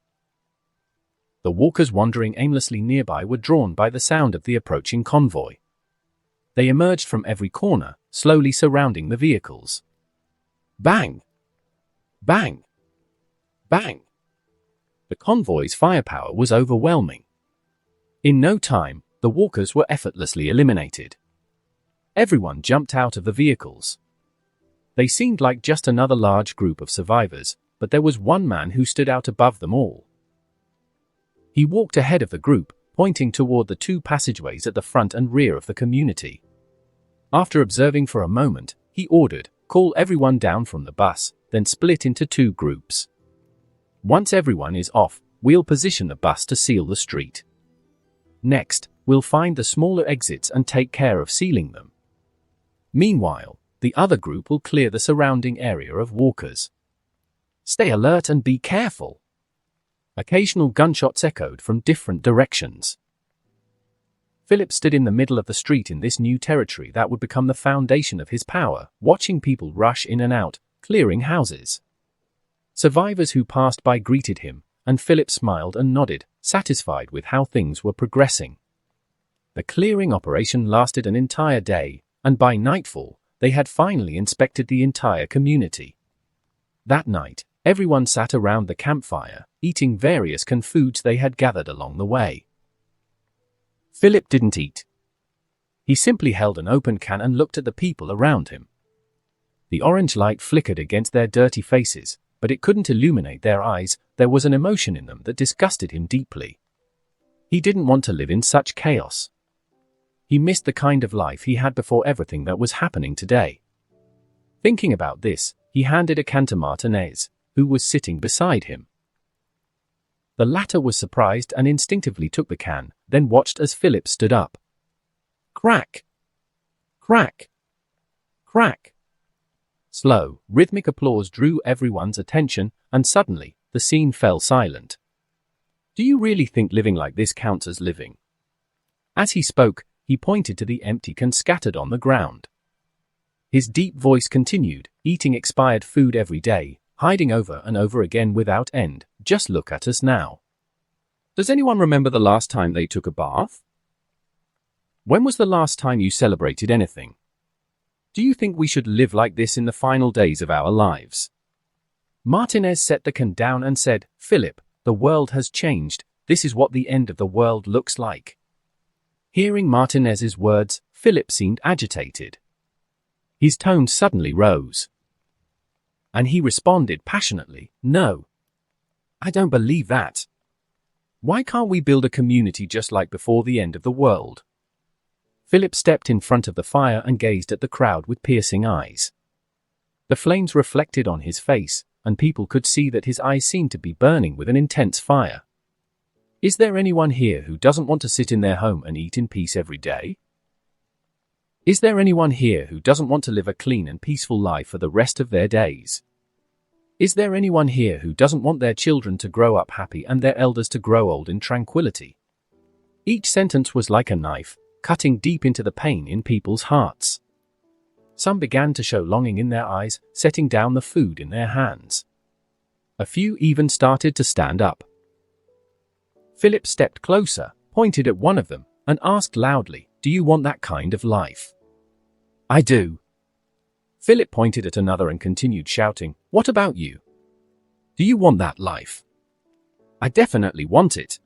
The walkers wandering aimlessly nearby were drawn by the sound of the approaching convoy. They emerged from every corner, slowly surrounding the vehicles. Bang! Bang! Bang! The convoy's firepower was overwhelming. In no time, the walkers were effortlessly eliminated. Everyone jumped out of the vehicles. They seemed like just another large group of survivors, but there was one man who stood out above them all. He walked ahead of the group, pointing toward the two passageways at the front and rear of the community. After observing for a moment, he ordered, "Call everyone down from the bus, then split into two groups. Once everyone is off, we'll position the bus to seal the street. Next, we'll find the smaller exits and take care of sealing them. Meanwhile, the other group will clear the surrounding area of walkers. Stay alert and be careful." Occasional gunshots echoed from different directions. Philip stood in the middle of the street in this new territory that would become the foundation of his power, watching people rush in and out, clearing houses. Survivors who passed by greeted him, and Philip smiled and nodded, satisfied with how things were progressing. The clearing operation lasted an entire day, and by nightfall, they had finally inspected the entire community. That night, everyone sat around the campfire, eating various canned foods they had gathered along the way. Philip didn't eat. He simply held an open can and looked at the people around him. The orange light flickered against their dirty faces, but it couldn't illuminate their eyes. There was an emotion in them that disgusted him deeply. He didn't want to live in such chaos. He missed the kind of life he had before everything that was happening today. Thinking about this, he handed a can to Martinez, who was sitting beside him. The latter was surprised and instinctively took the can, then watched as Philip stood up. Crack! Crack! Crack! Slow, rhythmic applause drew everyone's attention, and suddenly, the scene fell silent. Do you really think living like this counts as living? As he spoke, he pointed to the empty can scattered on the ground. His deep voice continued, eating expired food every day, hiding over and over again without end. Just look at us now. Does anyone remember the last time they took a bath? When was the last time you celebrated anything? Do you think we should live like this in the final days of our lives? Martinez set the can down and said, Philip, the world has changed. This is what the end of the world looks like. Hearing Martinez's words, Philip seemed agitated. His tone suddenly rose. And he responded passionately, No. I don't believe that. Why can't we build a community just like before the end of the world? Philip stepped in front of the fire and gazed at the crowd with piercing eyes. The flames reflected on his face, and people could see that his eyes seemed to be burning with an intense fire. Is there anyone here who doesn't want to sit in their home and eat in peace every day? Is there anyone here who doesn't want to live a clean and peaceful life for the rest of their days? Is there anyone here who doesn't want their children to grow up happy and their elders to grow old in tranquility? Each sentence was like a knife, cutting deep into the pain in people's hearts. Some began to show longing in their eyes, setting down the food in their hands. A few even started to stand up. Philip stepped closer, pointed at one of them, and asked loudly, Do you want that kind of life? I do. Philip pointed at another and continued shouting, What about you? Do you want that life? I definitely want it.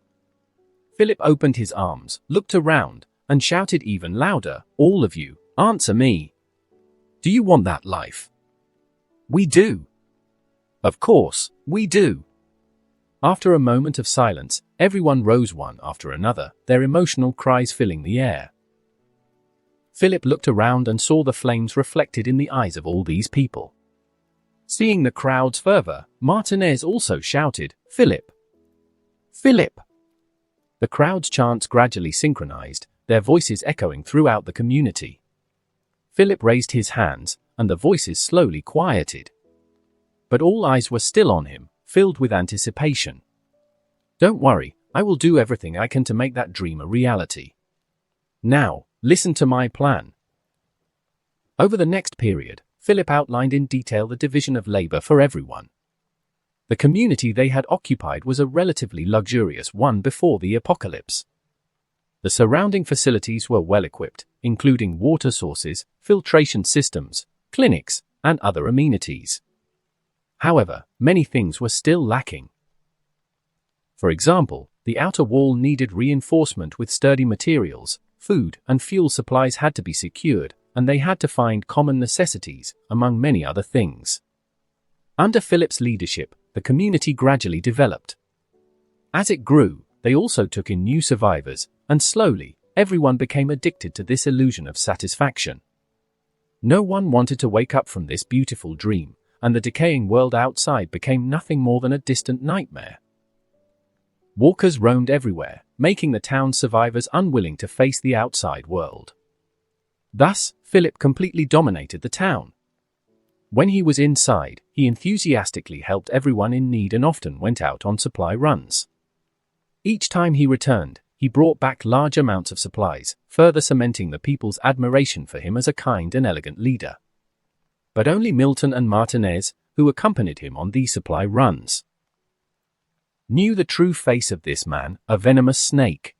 Philip opened his arms, looked around, and shouted even louder, All of you, answer me. Do you want that life? We do. Of course, we do. After a moment of silence, everyone rose one after another, their emotional cries filling the air. Philip looked around and saw the flames reflected in the eyes of all these people. Seeing the crowd's fervor, Martinez also shouted, Philip! Philip! The crowd's chants gradually synchronized, their voices echoing throughout the community. Philip raised his hands, and the voices slowly quieted. But all eyes were still on him, filled with anticipation. Don't worry, I will do everything I can to make that dream a reality. Now, listen to my plan. Over the next period, Philip outlined in detail the division of labor for everyone. The community they had occupied was a relatively luxurious one before the apocalypse. The surrounding facilities were well equipped, including water sources, filtration systems, clinics, and other amenities. However, many things were still lacking. For example, the outer wall needed reinforcement with sturdy materials, food and fuel supplies had to be secured, and they had to find common necessities, among many other things. Under Philip's leadership, the community gradually developed. As it grew, they also took in new survivors, and slowly, everyone became addicted to this illusion of satisfaction. No one wanted to wake up from this beautiful dream, and the decaying world outside became nothing more than a distant nightmare. Walkers roamed everywhere, making the town's survivors unwilling to face the outside world. Thus, Philip completely dominated the town. When he was inside, he enthusiastically helped everyone in need and often went out on supply runs. Each time he returned, he brought back large amounts of supplies, further cementing the people's admiration for him as a kind and elegant leader. But only Milton and Martinez, who accompanied him on these supply runs, knew the true face of this man, a venomous snake.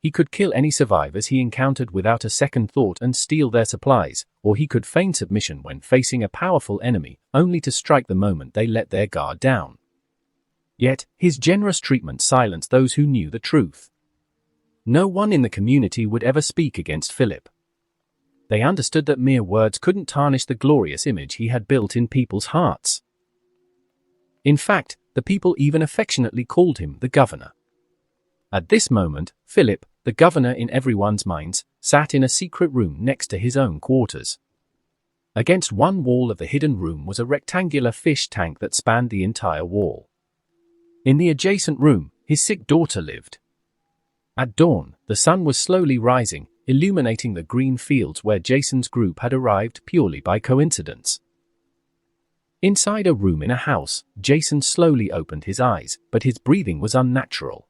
He could kill any survivors he encountered without a second thought and steal their supplies, or he could feign submission when facing a powerful enemy, only to strike the moment they let their guard down. Yet, his generous treatment silenced those who knew the truth. No one in the community would ever speak against Philip. They understood that mere words couldn't tarnish the glorious image he had built in people's hearts. In fact, the people even affectionately called him the governor. At this moment, Philip, the governor in everyone's minds, sat in a secret room next to his own quarters. Against one wall of the hidden room was a rectangular fish tank that spanned the entire wall. In the adjacent room, his sick daughter lived. At dawn, the sun was slowly rising, illuminating the green fields where Jason's group had arrived purely by coincidence. Inside a room in a house, Jason slowly opened his eyes, but his breathing was unnatural.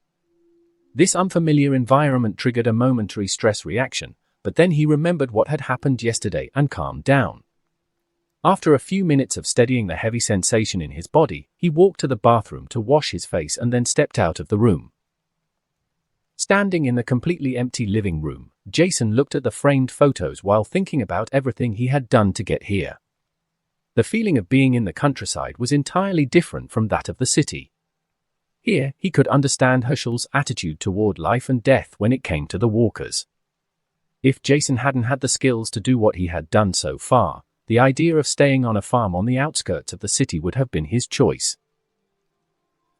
This unfamiliar environment triggered a momentary stress reaction, but then he remembered what had happened yesterday and calmed down. After a few minutes of steadying the heavy sensation in his body, he walked to the bathroom to wash his face and then stepped out of the room. Standing in the completely empty living room, Jason looked at the framed photos while thinking about everything he had done to get here. The feeling of being in the countryside was entirely different from that of the city. Here, he could understand Herschel's attitude toward life and death when it came to the walkers. If Jason hadn't had the skills to do what he had done so far, the idea of staying on a farm on the outskirts of the city would have been his choice.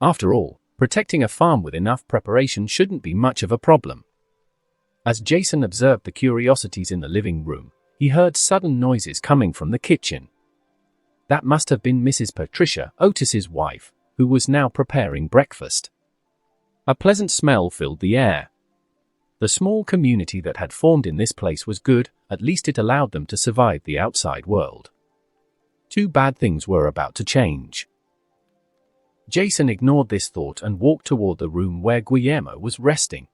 After all, protecting a farm with enough preparation shouldn't be much of a problem. As Jason observed the curiosities in the living room, he heard sudden noises coming from the kitchen. That must have been Mrs. Patricia, Otis's wife, who was now preparing breakfast. A pleasant smell filled the air. The small community that had formed in this place was good, at least it allowed them to survive the outside world. Two bad things were about to change. Jason ignored this thought and walked toward the room where Guillermo was resting.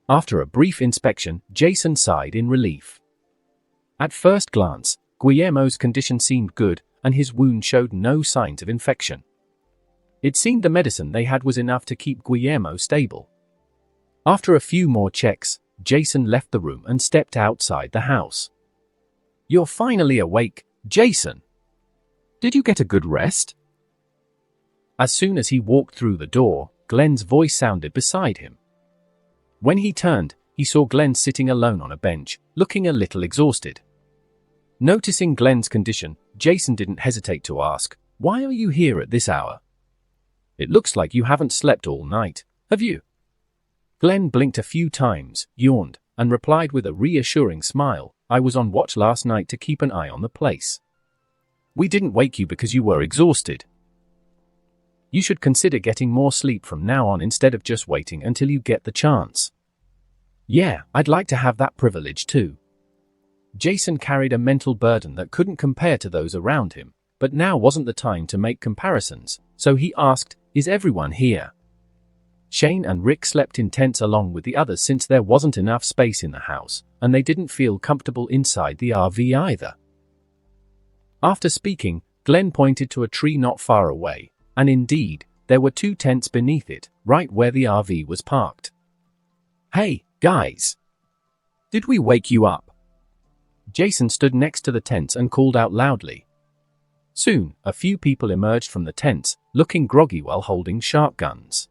After a brief inspection, Jason sighed in relief. At first glance, Guillermo's condition seemed good, and his wound showed no signs of infection. It seemed the medicine they had was enough to keep Guillermo stable. After a few more checks, Jason left the room and stepped outside the house. "You're finally awake, Jason. Did you get a good rest?" As soon as he walked through the door, Glenn's voice sounded beside him. When he turned, he saw Glenn sitting alone on a bench, looking a little exhausted. Noticing Glenn's condition, Jason didn't hesitate to ask, "Why are you here at this hour? It looks like you haven't slept all night, have you?" Glenn blinked a few times, yawned, and replied with a reassuring smile, "I was on watch last night to keep an eye on the place. We didn't wake you because you were exhausted. You should consider getting more sleep from now on instead of just waiting until you get the chance." "Yeah, I'd like to have that privilege too." Jason carried a mental burden that couldn't compare to those around him, but now wasn't the time to make comparisons, so he asked, "Is everyone here?" Shane and Rick slept in tents along with the others since there wasn't enough space in the house, and they didn't feel comfortable inside the RV either. After speaking, Glenn pointed to a tree not far away, and indeed, there were two tents beneath it, right where the RV was parked. "Hey, guys! Did we wake you up?" Jason stood next to the tents and called out loudly. Soon, a few people emerged from the tents, looking groggy while holding shotguns.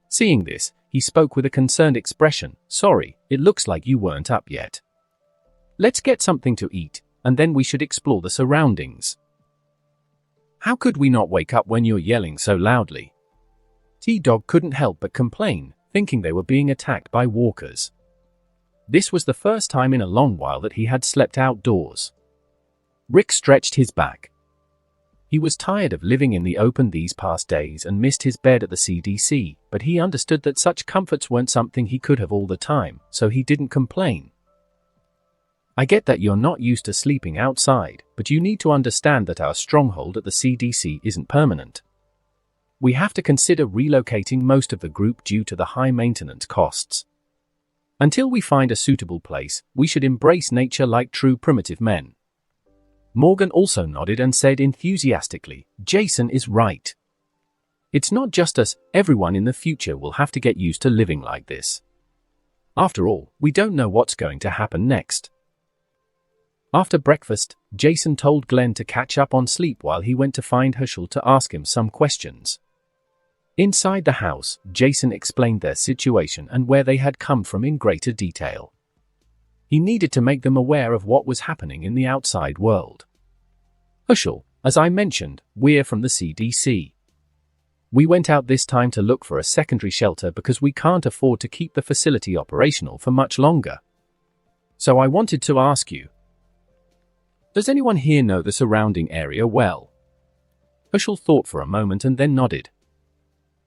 Seeing this, he spoke with a concerned expression, "Sorry, it looks like you weren't up yet. Let's get something to eat, and then we should explore the surroundings." "How could we not wake up when you're yelling so loudly?" T-Dog couldn't help but complain, thinking they were being attacked by walkers. This was the first time in a long while that he had slept outdoors. Rick stretched his back. He was tired of living in the open these past days and missed his bed at the CDC, but he understood that such comforts weren't something he could have all the time, so he didn't complain. "I get that you're not used to sleeping outside, but you need to understand that our stronghold at the CDC isn't permanent. We have to consider relocating most of the group due to the high maintenance costs. Until we find a suitable place, we should embrace nature like true primitive men." Morgan also nodded and said enthusiastically, "Jason is right. It's not just us, everyone in the future will have to get used to living like this. After all, we don't know what's going to happen next." After breakfast, Jason told Glenn to catch up on sleep while he went to find Herschel to ask him some questions. Inside the house, Jason explained their situation and where they had come from in greater detail. He needed to make them aware of what was happening in the outside world. Ushul, as I mentioned, we're from the CDC. We went out this time to look for a secondary shelter because we can't afford to keep the facility operational for much longer. So I wanted to ask you, does anyone here know the surrounding area well? Ushul thought for a moment and then nodded.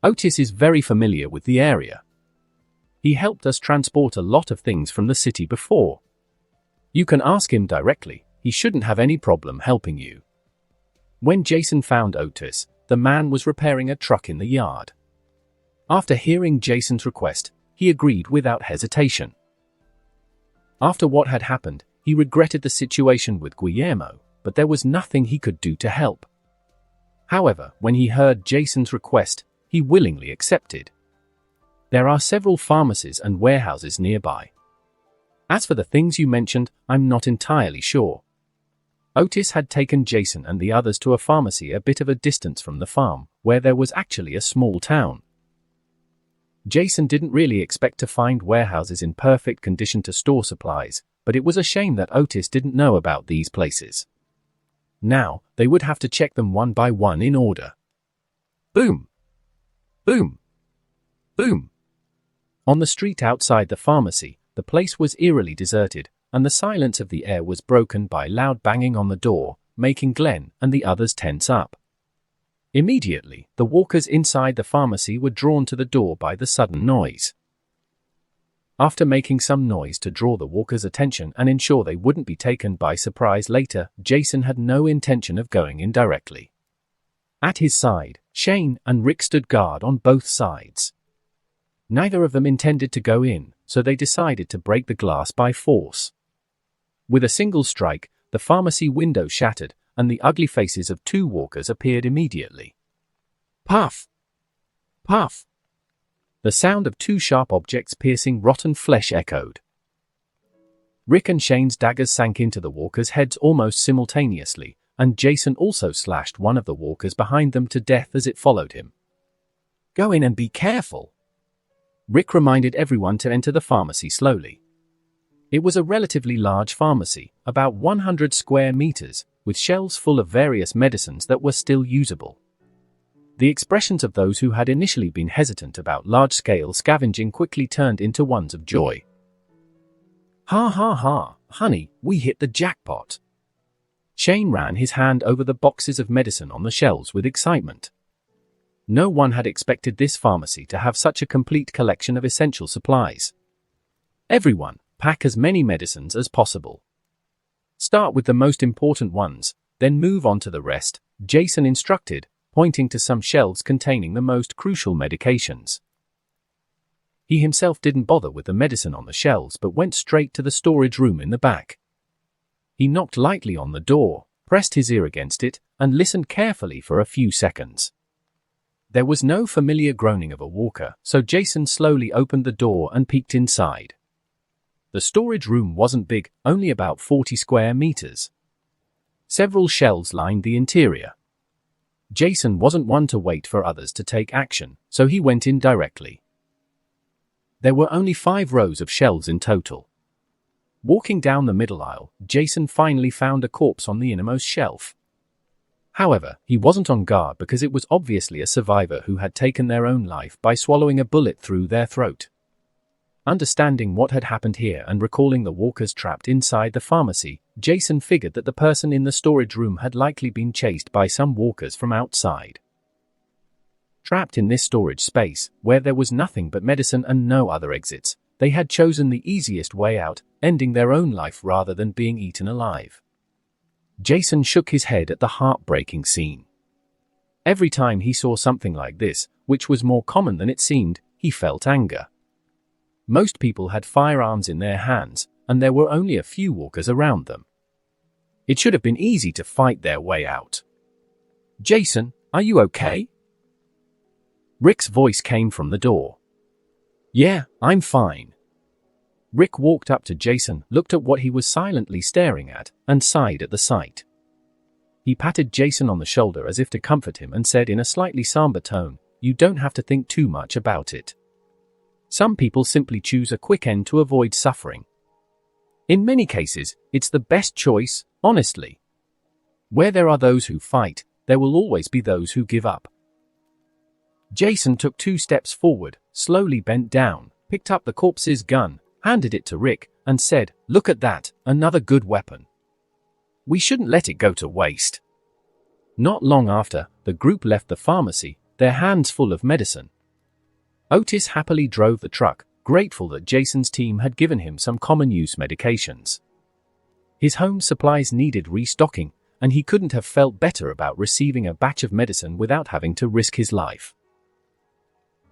Otis is very familiar with the area. He helped us transport a lot of things from the city before. You can ask him directly, he shouldn't have any problem helping you. When Jason found Otis, the man was repairing a truck in the yard. After hearing Jason's request, he agreed without hesitation. After what had happened, he regretted the situation with Guillermo, but there was nothing he could do to help. However, when he heard Jason's request, he willingly accepted. There are several pharmacies and warehouses nearby. As for the things you mentioned, I'm not entirely sure. Otis had taken Jason and the others to a pharmacy a bit of a distance from the farm, where there was actually a small town. Jason didn't really expect to find warehouses in perfect condition to store supplies, but it was a shame that Otis didn't know about these places. Now, they would have to check them one by one in order. Boom! Boom! Boom! On the street outside the pharmacy, the place was eerily deserted, and the silence of the air was broken by loud banging on the door, making Glenn and the others tense up. Immediately, the walkers inside the pharmacy were drawn to the door by the sudden noise. After making some noise to draw the walkers' attention and ensure they wouldn't be taken by surprise later, Jason had no intention of going in directly. At his side, Shane and Rick stood guard on both sides. Neither of them intended to go in, so they decided to break the glass by force. With a single strike, the pharmacy window shattered, and the ugly faces of two walkers appeared immediately. Puff! Puff! The sound of two sharp objects piercing rotten flesh echoed. Rick and Shane's daggers sank into the walkers' heads almost simultaneously, and Jason also slashed one of the walkers behind them to death as it followed him. Go in and be careful. Rick reminded everyone to enter the pharmacy slowly. It was a relatively large pharmacy, about 100 square meters, with shelves full of various medicines that were still usable. The expressions of those who had initially been hesitant about large-scale scavenging quickly turned into ones of joy. Ha ha ha, honey, we hit the jackpot. Shane ran his hand over the boxes of medicine on the shelves with excitement. No one had expected this pharmacy to have such a complete collection of essential supplies. Everyone, pack as many medicines as possible. Start with the most important ones, then move on to the rest, Jason instructed, pointing to some shelves containing the most crucial medications. He himself didn't bother with the medicine on the shelves but went straight to the storage room in the back. He knocked lightly on the door, pressed his ear against it, and listened carefully for a few seconds. There was no familiar groaning of a walker, so Jason slowly opened the door and peeked inside. The storage room wasn't big, only about 40 square meters. Several shelves lined the interior. Jason wasn't one to wait for others to take action, so he went in directly. There were only 5 rows of shelves in total. Walking down the middle aisle, Jason finally found a corpse on the innermost shelf. However, he wasn't on guard because it was obviously a survivor who had taken their own life by swallowing a bullet through their throat. Understanding what had happened here and recalling the walkers trapped inside the pharmacy, Jason figured that the person in the storage room had likely been chased by some walkers from outside. Trapped in this storage space, where there was nothing but medicine and no other exits, they had chosen the easiest way out, ending their own life rather than being eaten alive. Jason shook his head at the heartbreaking scene. Every time he saw something like this, which was more common than it seemed, he felt anger. Most people had firearms in their hands, and there were only a few walkers around them. It should have been easy to fight their way out. Jason, are you okay? Rick's voice came from the door. Yeah, I'm fine. Rick walked up to Jason, looked at what he was silently staring at, and sighed at the sight. He patted Jason on the shoulder as if to comfort him and said in a slightly somber tone, "You don't have to think too much about it. Some people simply choose a quick end to avoid suffering." In many cases, it's the best choice, honestly. Where there are those who fight, there will always be those who give up. Jason took 2 steps forward, slowly bent down, picked up the corpse's gun, handed it to Rick, and said, "Look at that, another good weapon. We shouldn't let it go to waste." Not long after, the group left the pharmacy, their hands full of medicine. Otis happily drove the truck, grateful that Jason's team had given him some common-use medications. His home supplies needed restocking, and he couldn't have felt better about receiving a batch of medicine without having to risk his life.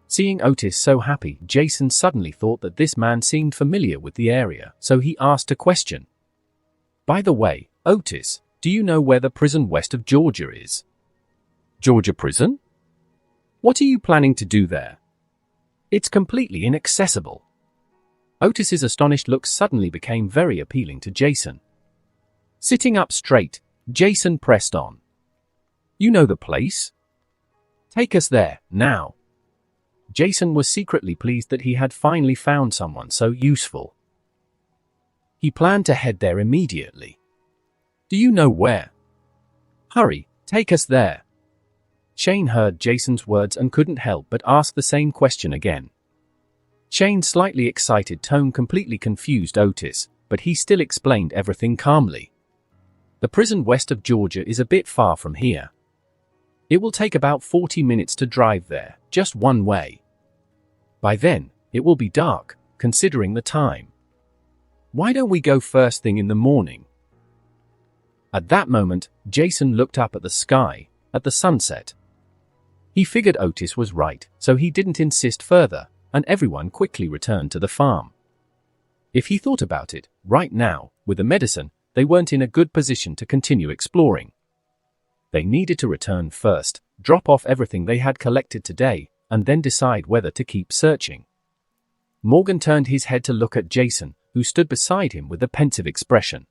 Seeing Otis so happy, Jason suddenly thought that this man seemed familiar with the area, so he asked a question. "By the way, Otis, do you know where the prison west of Georgia is?" "Georgia prison? What are you planning to do there?" "It's completely inaccessible." Otis's astonished look suddenly became very appealing to Jason. Sitting up straight, Jason pressed on. "You know the place? Take us there, now." Jason was secretly pleased that he had finally found someone so useful. He planned to head there immediately. "Do you know where?" "Hurry, take us there." Shane heard Jason's words and couldn't help but ask the same question again. Shane's slightly excited tone completely confused Otis, but he still explained everything calmly. "The prison west of Georgia is a bit far from here. It will take about 40 minutes to drive there, just one way. By then, it will be dark, considering the time. Why don't we go first thing in the morning?" At that moment, Jason looked up at the sky, at the sunset. He figured Otis was right, so he didn't insist further, and everyone quickly returned to the farm. If he thought about it, right now, with the medicine, they weren't in a good position to continue exploring. They needed to return first, drop off everything they had collected today, and then decide whether to keep searching. Morgan turned his head to look at Jason, who stood beside him with a pensive expression.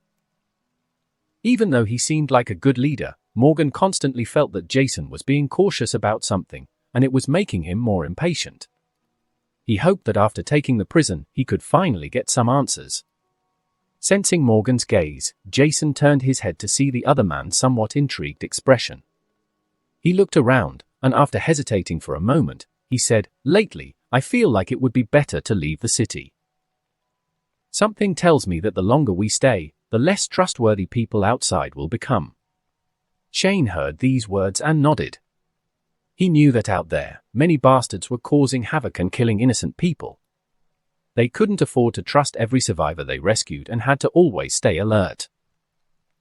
Even though he seemed like a good leader, Morgan constantly felt that Jason was being cautious about something, and it was making him more impatient. He hoped that after taking the prison, he could finally get some answers. Sensing Morgan's gaze, Jason turned his head to see the other man's somewhat intrigued expression. He looked around, and after hesitating for a moment, he said, "Lately, I feel like it would be better to leave the city. Something tells me that the longer we stay, the less trustworthy people outside will become." Shane heard these words and nodded. He knew that out there, many bastards were causing havoc and killing innocent people. They couldn't afford to trust every survivor they rescued and had to always stay alert.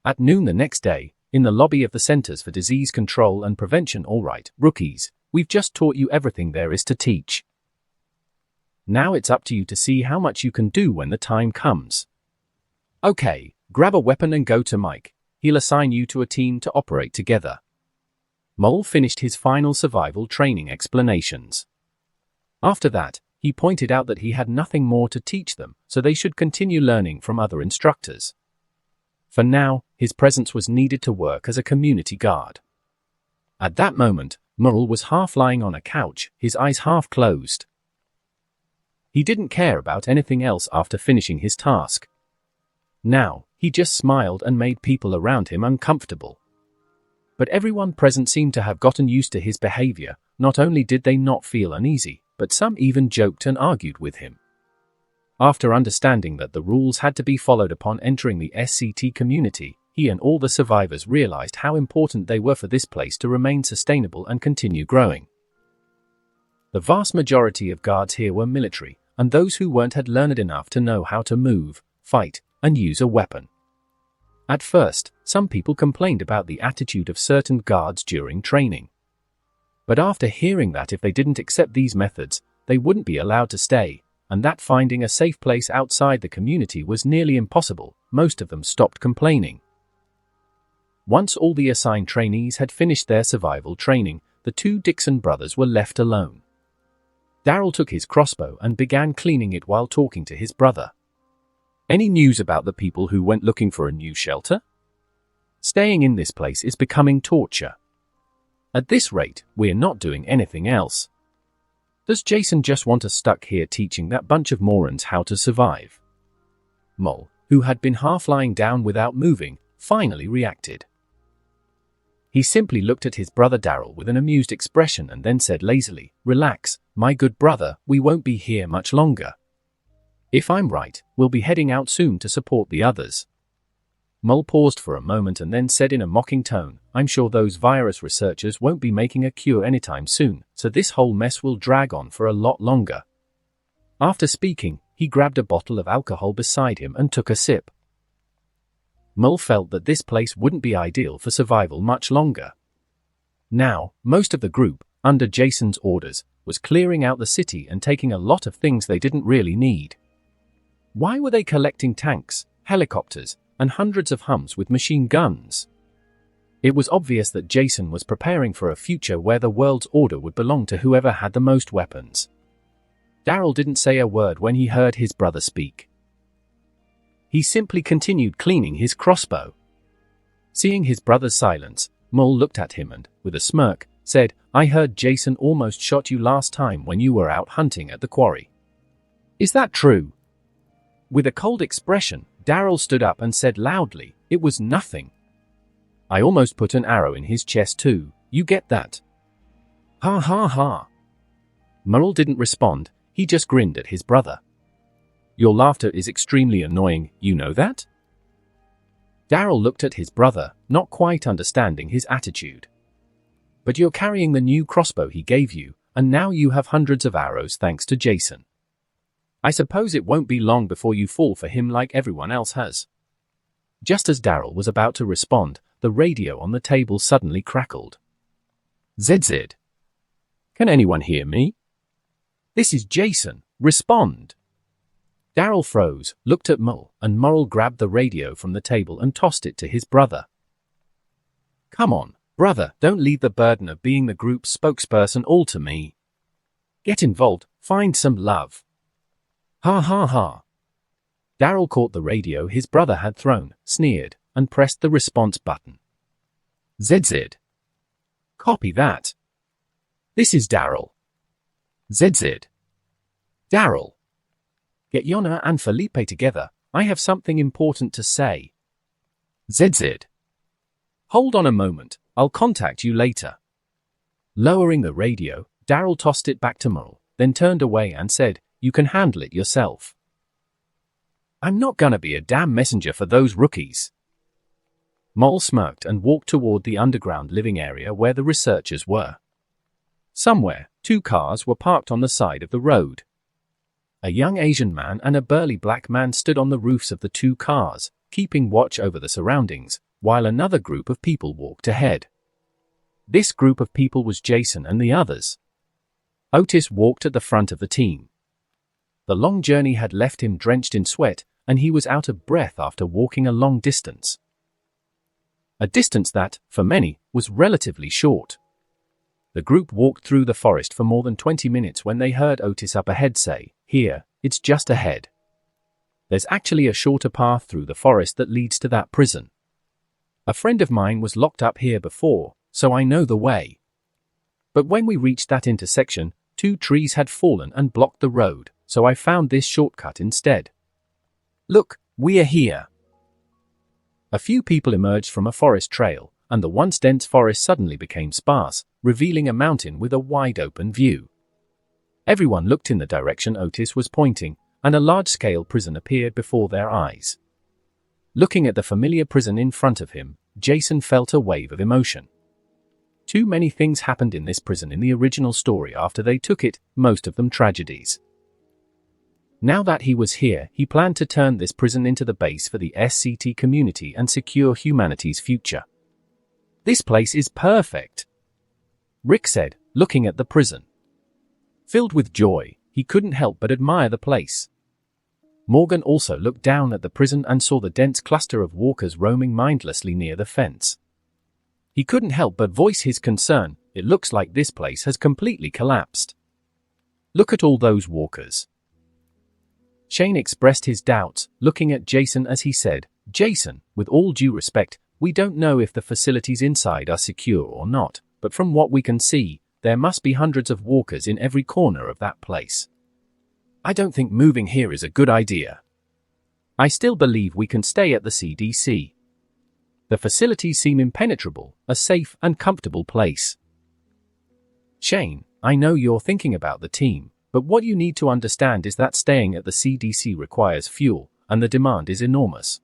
At noon the next day, in the lobby of the Centers for Disease Control and Prevention, "All right, rookies, we've just taught you everything there is to teach. Now it's up to you to see how much you can do when the time comes. Okay, grab a weapon and go to Mike. He'll assign you to a team to operate together." Mole finished his final survival training explanations. After that, he pointed out that he had nothing more to teach them, so they should continue learning from other instructors. For now, his presence was needed to work as a community guard. At that moment, Murrell was half lying on a couch, his eyes half closed. He didn't care about anything else after finishing his task. Now, he just smiled and made people around him uncomfortable. But everyone present seemed to have gotten used to his behavior. Not only did they not feel uneasy, but some even joked and argued with him. After understanding that the rules had to be followed upon entering the SCT community, he and all the survivors realized how important they were for this place to remain sustainable and continue growing. The vast majority of guards here were military, and those who weren't had learned enough to know how to move, fight, and use a weapon. At first, some people complained about the attitude of certain guards during training. But after hearing that if they didn't accept these methods, they wouldn't be allowed to stay, and that finding a safe place outside the community was nearly impossible, most of them stopped complaining. Once all the assigned trainees had finished their survival training, the 2 Dixon brothers were left alone. Daryl took his crossbow and began cleaning it while talking to his brother. "Any news about the people who went looking for a new shelter? Staying in this place is becoming torture. At this rate, we're not doing anything else. Does Jason just want us stuck here teaching that bunch of morons how to survive?" "Mole, who had been half lying down without moving, finally reacted. He simply looked at his brother Daryl with an amused expression and then said lazily, "Relax, my good brother, we won't be here much longer. If I'm right, we'll be heading out soon to support the others." Mole paused for a moment and then said in a mocking tone, "I'm sure those virus researchers won't be making a cure anytime soon, so this whole mess will drag on for a lot longer." After speaking, he grabbed a bottle of alcohol beside him and took a sip. Mole felt that this place wouldn't be ideal for survival much longer. Now, most of the group, under Jason's orders, was clearing out the city and taking a lot of things they didn't really need. Why were they collecting tanks, helicopters, and hundreds of Hums with machine guns? It was obvious that Jason was preparing for a future where the world's order would belong to whoever had the most weapons. Daryl didn't say a word when he heard his brother speak. He simply continued cleaning his crossbow. Seeing his brother's silence, Mole looked at him and, with a smirk, said, "I heard Jason almost shot you last time when you were out hunting at the quarry. Is that true?" With a cold expression, Daryl stood up and said loudly, "It was nothing. I almost put an arrow in his chest too, you get that?" "Ha ha ha." Mole didn't respond, he just grinned at his brother. "Your laughter is extremely annoying, you know that?" Daryl looked at his brother, not quite understanding his attitude. "But you're carrying the new crossbow he gave you, and now you have hundreds of arrows thanks to Jason. I suppose it won't be long before you fall for him like everyone else has." Just as Daryl was about to respond, the radio on the table suddenly crackled. "ZZ. Can anyone hear me? This is Jason, respond." Daryl froze, looked at Mole, and Mole grabbed the radio from the table and tossed it to his brother. "Come on, brother, don't leave the burden of being the group's spokesperson all to me. Get involved, find some love." Ha ha ha. Daryl caught the radio his brother had thrown, sneered, and pressed the response button. "ZZ. Copy that. This is Daryl. ZZ. Daryl. Get Yona and Felipe together, I have something important to say. ZZ. Hold on a moment, I'll contact you later." Lowering the radio, Daryl tossed it back to Mole, then turned away and said, "You can handle it yourself. I'm not gonna be a damn messenger for those rookies." Mole smirked and walked toward the underground living area where the researchers were. Somewhere, 2 cars were parked on the side of the road. A young Asian man and a burly black man stood on the roofs of the 2 cars, keeping watch over the surroundings, while another group of people walked ahead. This group of people was Jason and the others. Otis walked at the front of the team. The long journey had left him drenched in sweat, and he was out of breath after walking a long distance. A distance that, for many, was relatively short. The group walked through the forest for more than 20 minutes when they heard Otis up ahead say, "Here, it's just ahead. There's actually a shorter path through the forest that leads to that prison. A friend of mine was locked up here before, so I know the way." But when we reached that intersection, 2 trees had fallen and blocked the road, so I found this shortcut instead. Look, we're here. A few people emerged from a forest trail, and the once dense forest suddenly became sparse, revealing a mountain with a wide-open view. Everyone looked in the direction Otis was pointing, and a large-scale prison appeared before their eyes. Looking at the familiar prison in front of him, Jason felt a wave of emotion. Too many things happened in this prison in the original story after they took it, most of them tragedies. Now that he was here, he planned to turn this prison into the base for the SCT community and secure humanity's future. "This place is perfect," Rick said, looking at the prison. Filled with joy, he couldn't help but admire the place. Morgan also looked down at the prison and saw the dense cluster of walkers roaming mindlessly near the fence. He couldn't help but voice his concern. "It looks like this place has completely collapsed. Look at all those walkers." Shane expressed his doubts, looking at Jason as he said, "Jason, with all due respect, we don't know if the facilities inside are secure or not, but from what we can see, there must be hundreds of walkers in every corner of that place. I don't think moving here is a good idea." I still believe we can stay at the CDC. The facilities seem impenetrable, a safe and comfortable place. Shane, I know you're thinking about the team, but what you need to understand is that staying at the CDC requires fuel, and the demand is enormous.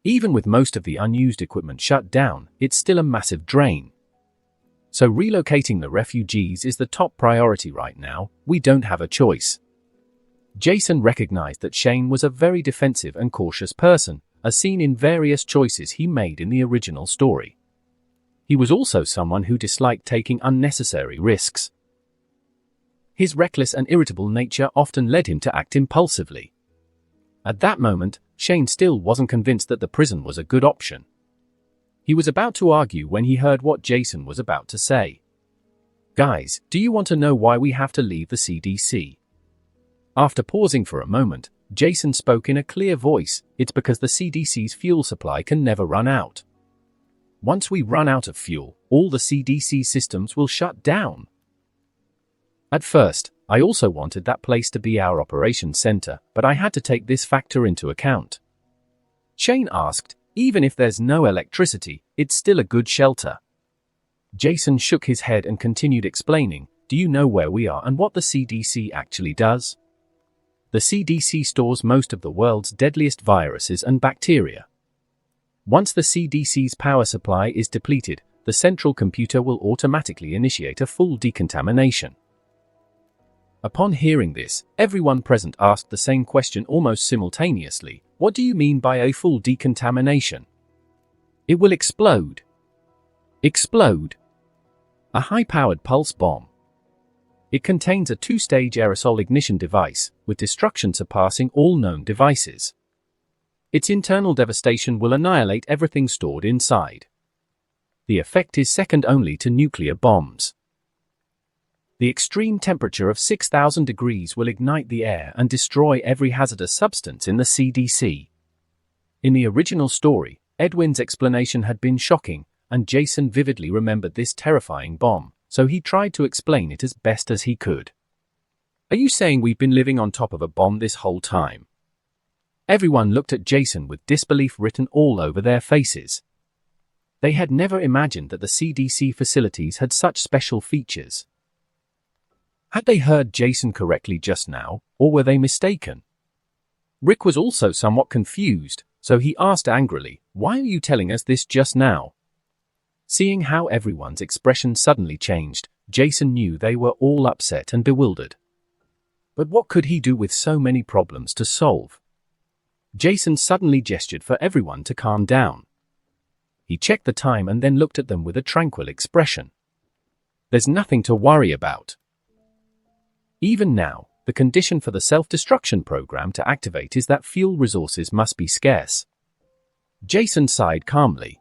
Even with most of the unused equipment shut down, it's still a massive drain. So relocating the refugees is the top priority right now. We don't have a choice. Jason recognized that Shane was a very defensive and cautious person, as seen in various choices he made in the original story. He was also someone who disliked taking unnecessary risks. His reckless and irritable nature often led him to act impulsively. At that moment, Shane still wasn't convinced that the prison was a good option. He was about to argue when he heard what Jason was about to say. "Guys, do you want to know why we have to leave the CDC?" After pausing for a moment, Jason spoke in a clear voice. "It's because the CDC's fuel supply can never run out. Once we run out of fuel, all the CDC systems will shut down." At first, I also wanted that place to be our operations center, but I had to take this factor into account. Shane asked, "Even if there's no electricity, it's still a good shelter." Jason shook his head and continued explaining, "Do you know where we are and what the CDC actually does? The CDC stores most of the world's deadliest viruses and bacteria. Once the CDC's power supply is depleted, the central computer will automatically initiate a full decontamination." Upon hearing this, everyone present asked the same question almost simultaneously. "What do you mean by a full decontamination?" "It will explode." Explode. A high-powered pulse bomb. It contains a two-stage aerosol ignition device, with destruction surpassing all known devices. Its internal devastation will annihilate everything stored inside. The effect is second only to nuclear bombs. The extreme temperature of 6,000 degrees will ignite the air and destroy every hazardous substance in the CDC. In the original story, Edwin's explanation had been shocking, and Jason vividly remembered this terrifying bomb, so he tried to explain it as best as he could. "Are you saying we've been living on top of a bomb this whole time?" Everyone looked at Jason with disbelief written all over their faces. They had never imagined that the CDC facilities had such special features. Had they heard Jason correctly just now, or were they mistaken? Rick was also somewhat confused, so he asked angrily, "Why are you telling us this just now?" Seeing how everyone's expression suddenly changed, Jason knew they were all upset and bewildered. But what could he do with so many problems to solve? Jason suddenly gestured for everyone to calm down. He checked the time and then looked at them with a tranquil expression. "There's nothing to worry about. Even now, the condition for the self-destruction program to activate is that fuel resources must be scarce." Jason sighed calmly.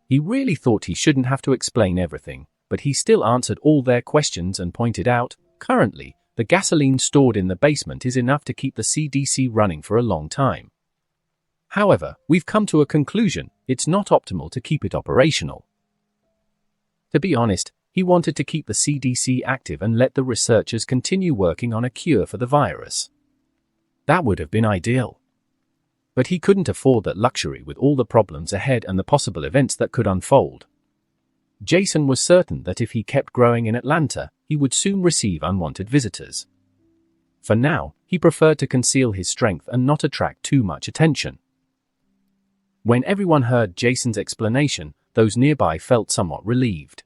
He really thought he shouldn't have to explain everything, but he still answered all their questions and pointed out, "Currently, the gasoline stored in the basement is enough to keep the CDC running for a long time. However, we've come to a conclusion: it's not optimal to keep it operational." To be honest, he wanted to keep the CDC active and let the researchers continue working on a cure for the virus. That would have been ideal. But he couldn't afford that luxury with all the problems ahead and the possible events that could unfold. Jason was certain that if he kept growing in Atlanta, he would soon receive unwanted visitors. For now, he preferred to conceal his strength and not attract too much attention. When everyone heard Jason's explanation, those nearby felt somewhat relieved.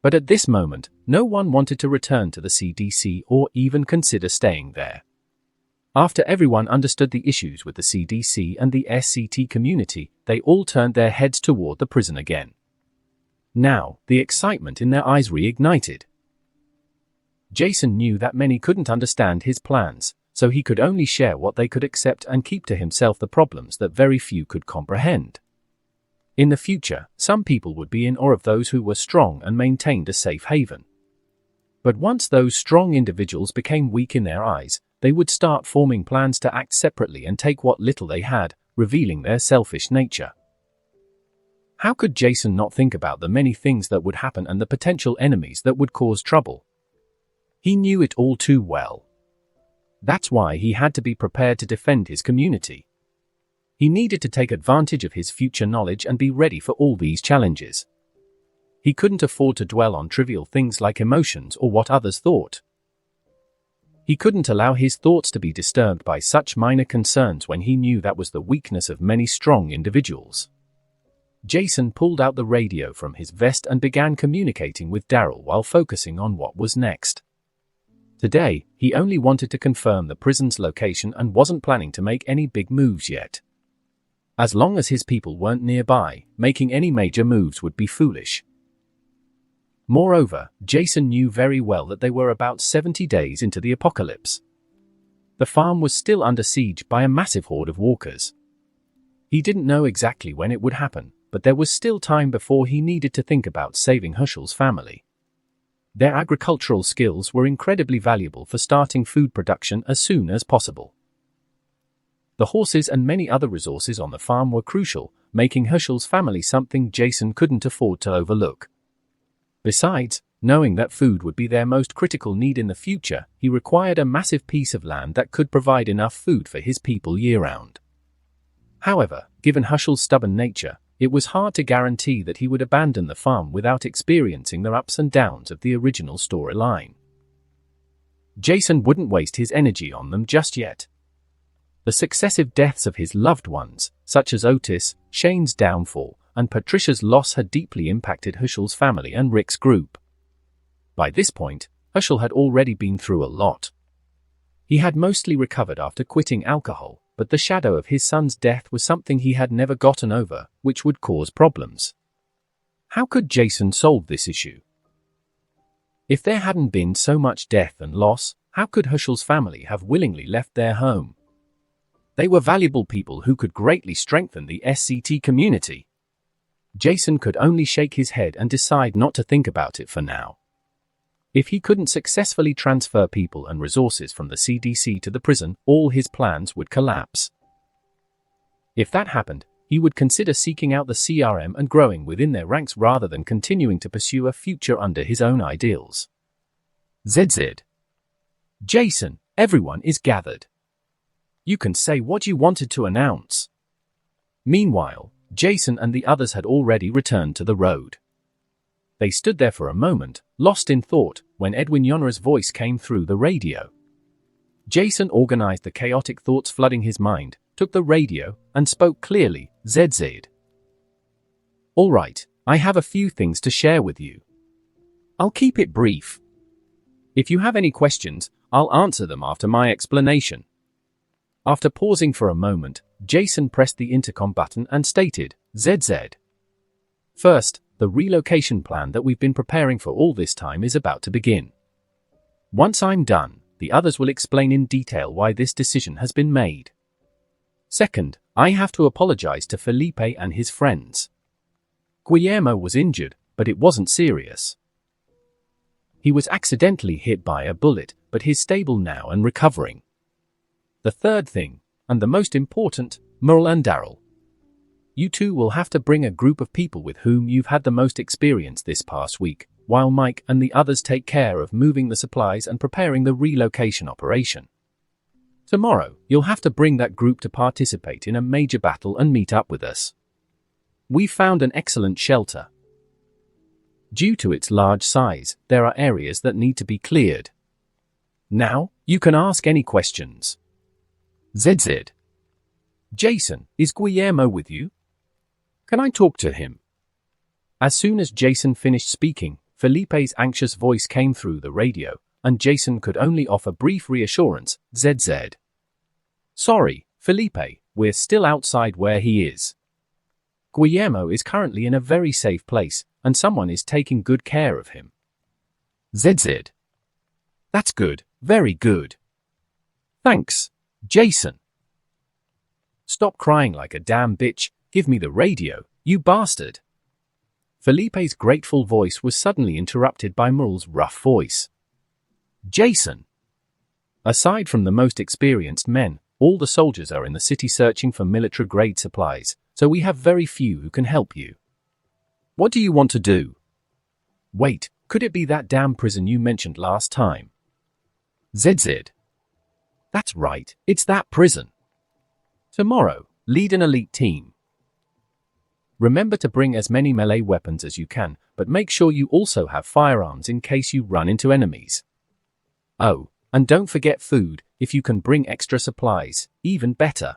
But at this moment, no one wanted to return to the CDC or even consider staying there. After everyone understood the issues with the CDC and the SCT community, they all turned their heads toward the prison again. Now, the excitement in their eyes reignited. Jason knew that many couldn't understand his plans, so he could only share what they could accept and keep to himself the problems that very few could comprehend. In the future, some people would be in awe of those who were strong and maintained a safe haven. But once those strong individuals became weak in their eyes, they would start forming plans to act separately and take what little they had, revealing their selfish nature. How could Jason not think about the many things that would happen and the potential enemies that would cause trouble? He knew it all too well. That's why he had to be prepared to defend his community. He needed to take advantage of his future knowledge and be ready for all these challenges. He couldn't afford to dwell on trivial things like emotions or what others thought. He couldn't allow his thoughts to be disturbed by such minor concerns when he knew that was the weakness of many strong individuals. Jason pulled out the radio from his vest and began communicating with Daryl while focusing on what was next. Today, he only wanted to confirm the prison's location and wasn't planning to make any big moves yet. As long as his people weren't nearby, making any major moves would be foolish. Moreover, Jason knew very well that they were about 70 days into the apocalypse. The farm was still under siege by a massive horde of walkers. He didn't know exactly when it would happen, but there was still time before he needed to think about saving Herschel's family. Their agricultural skills were incredibly valuable for starting food production as soon as possible. The horses and many other resources on the farm were crucial, making Herschel's family something Jason couldn't afford to overlook. Besides, knowing that food would be their most critical need in the future, he required a massive piece of land that could provide enough food for his people year-round. However, given Herschel's stubborn nature, it was hard to guarantee that he would abandon the farm without experiencing the ups and downs of the original storyline. Jason wouldn't waste his energy on them just yet. The successive deaths of his loved ones, such as Otis, Shane's downfall, and Patricia's loss had deeply impacted Herschel's family and Rick's group. By this point, Herschel had already been through a lot. He had mostly recovered after quitting alcohol, but the shadow of his son's death was something he had never gotten over, which would cause problems. How could Jason solve this issue? If there hadn't been so much death and loss, how could Herschel's family have willingly left their home? They were valuable people who could greatly strengthen the SCT community. Jason could only shake his head and decide not to think about it for now. If he couldn't successfully transfer people and resources from the CDC to the prison, all his plans would collapse. If that happened, he would consider seeking out the CRM and growing within their ranks rather than continuing to pursue a future under his own ideals. ZZ. Jason, everyone is gathered. You can say what you wanted to announce. Meanwhile, Jason and the others had already returned to the road. They stood there for a moment, lost in thought, when Edwin Yonra's voice came through the radio. Jason organized the chaotic thoughts flooding his mind, took the radio, and spoke clearly, ZZ. All right, I have a few things to share with you. I'll keep it brief. If you have any questions, I'll answer them after my explanation. After pausing for a moment, Jason pressed the intercom button and stated, ZZ. First, the relocation plan that we've been preparing for all this time is about to begin. Once I'm done, the others will explain in detail why this decision has been made. Second, I have to apologize to Felipe and his friends. Guillermo was injured, but it wasn't serious. He was accidentally hit by a bullet, but he's stable now and recovering. The third thing, and the most important, Merle and Daryl. You two will have to bring a group of people with whom you've had the most experience this past week, while Mike and the others take care of moving the supplies and preparing the relocation operation. Tomorrow, you'll have to bring that group to participate in a major battle and meet up with us. We've found an excellent shelter. Due to its large size, there are areas that need to be cleared. Now, you can ask any questions. ZZ. Jason, is Guillermo with you? Can I talk to him? As soon as Jason finished speaking, Felipe's anxious voice came through the radio, and Jason could only offer brief reassurance, ZZ. Sorry, Felipe, we're still outside where he is. Guillermo is currently in a very safe place, and someone is taking good care of him. ZZ. That's good, very good. Thanks, Jason. Stop crying like a damn bitch, give me the radio, you bastard. Felipe's grateful voice was suddenly interrupted by Merle's rough voice. Jason. Aside from the most experienced men, all the soldiers are in the city searching for military-grade supplies, so we have very few who can help you. What do you want to do? Wait, could it be that damn prison you mentioned last time? ZZ. That's right, it's that prison. Tomorrow, lead an elite team. Remember to bring as many melee weapons as you can, but make sure you also have firearms in case you run into enemies. Oh, and don't forget food. If you can bring extra supplies, even better.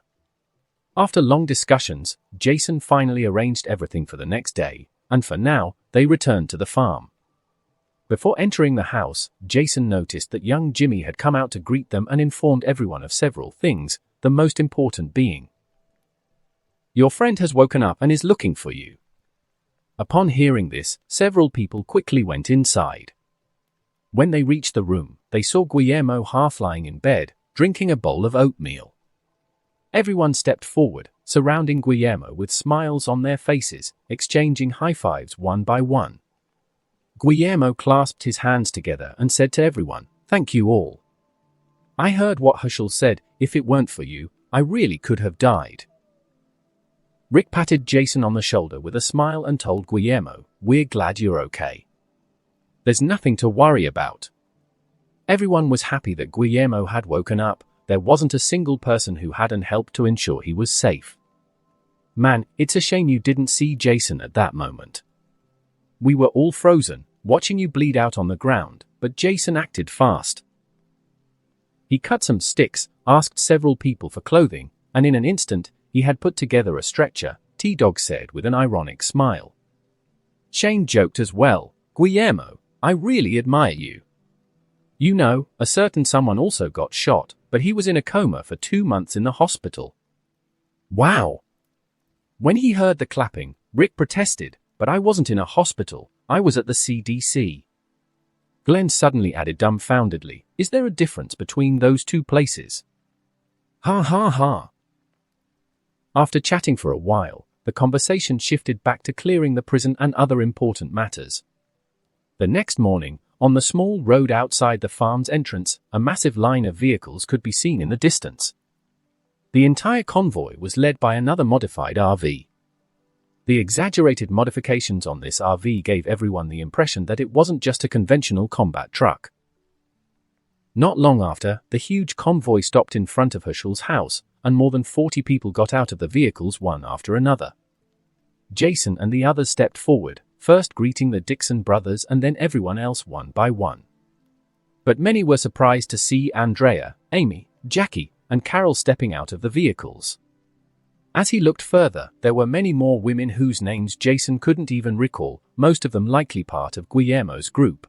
After long discussions, Jason finally arranged everything for the next day, and for now, they returned to the farm. Before entering the house, Jason noticed that young Jimmy had come out to greet them and informed everyone of several things, the most important being, "Your friend has woken up and is looking for you." Upon hearing this, several people quickly went inside. When they reached the room, they saw Guillermo half lying in bed, drinking a bowl of oatmeal. Everyone stepped forward, surrounding Guillermo with smiles on their faces, exchanging high fives one by one. Guillermo clasped his hands together and said to everyone, "Thank you all. I heard what Herschel said, if it weren't for you, I really could have died." Rick patted Jason on the shoulder with a smile and told Guillermo, "We're glad you're okay. There's nothing to worry about." Everyone was happy that Guillermo had woken up. There wasn't a single person who hadn't helped to ensure he was safe. Man, it's a shame you didn't see Jason at that moment. We were all frozen, watching you bleed out on the ground, but Jason acted fast. He cut some sticks, asked several people for clothing, and in an instant, he had put together a stretcher, T-Dog said with an ironic smile. Shane joked as well, "Guillermo, I really admire you. You know, a certain someone also got shot, but he was in a coma for 2 months in the hospital." Wow! When he heard the clapping, Rick protested, "But I wasn't in a hospital, I was at the CDC. Glenn suddenly added dumbfoundedly, "Is there a difference between those two places?" Ha ha ha. After chatting for a while, the conversation shifted back to clearing the prison and other important matters. The next morning, on the small road outside the farm's entrance, a massive line of vehicles could be seen in the distance. The entire convoy was led by another modified RV. The exaggerated modifications on this RV gave everyone the impression that it wasn't just a conventional combat truck. Not long after, the huge convoy stopped in front of Herschel's house, and more than 40 people got out of the vehicles one after another. Jason and the others stepped forward, first greeting the Dixon brothers and then everyone else one by one. But many were surprised to see Andrea, Amy, Jackie, and Carol stepping out of the vehicles. As he looked further, there were many more women whose names Jason couldn't even recall, most of them likely part of Guillermo's group.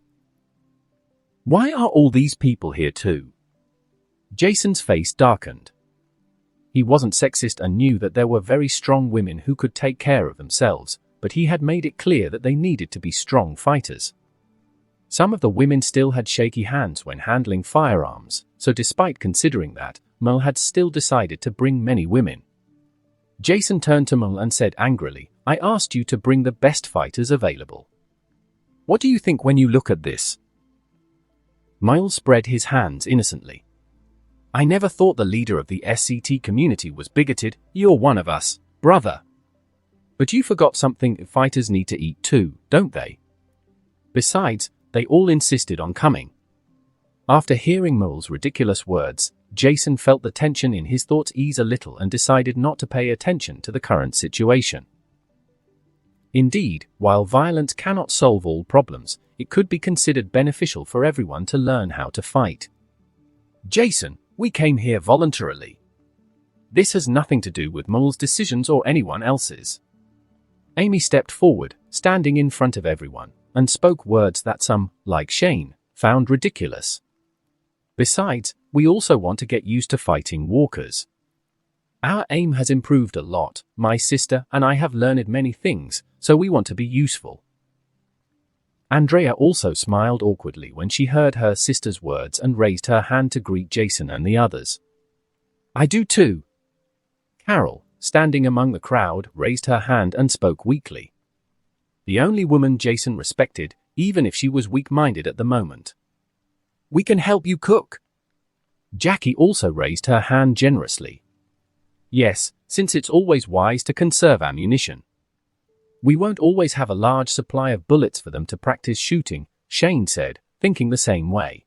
Why are all these people here too? Jason's face darkened. He wasn't sexist and knew that there were very strong women who could take care of themselves, but he had made it clear that they needed to be strong fighters. Some of the women still had shaky hands when handling firearms, so despite considering that, Mel had still decided to bring many women. Jason turned to Mel and said angrily, "I asked you to bring the best fighters available. What do you think when you look at this?" Miles spread his hands innocently. "I never thought the leader of the SCT community was bigoted. You're one of us, brother. But you forgot something, fighters need to eat too, don't they? Besides, they all insisted on coming." After hearing Mole's ridiculous words, Jason felt the tension in his thoughts ease a little and decided not to pay attention to the current situation. Indeed, while violence cannot solve all problems, it could be considered beneficial for everyone to learn how to fight. "Jason, we came here voluntarily. This has nothing to do with Mole's decisions or anyone else's." Amy stepped forward, standing in front of everyone, and spoke words that some, like Shane, found ridiculous. "Besides, we also want to get used to fighting walkers. Our aim has improved a lot, my sister and I have learned many things, so we want to be useful." Andrea also smiled awkwardly when she heard her sister's words and raised her hand to greet Jason and the others. "I do too." Carol, standing among the crowd, raised her hand and spoke weakly. The only woman Jason respected, even if she was weak-minded at the moment. "We can help you cook." Jackie also raised her hand generously. "Yes, since it's always wise to conserve ammunition. We won't always have a large supply of bullets for them to practice shooting," Shane said, thinking the same way.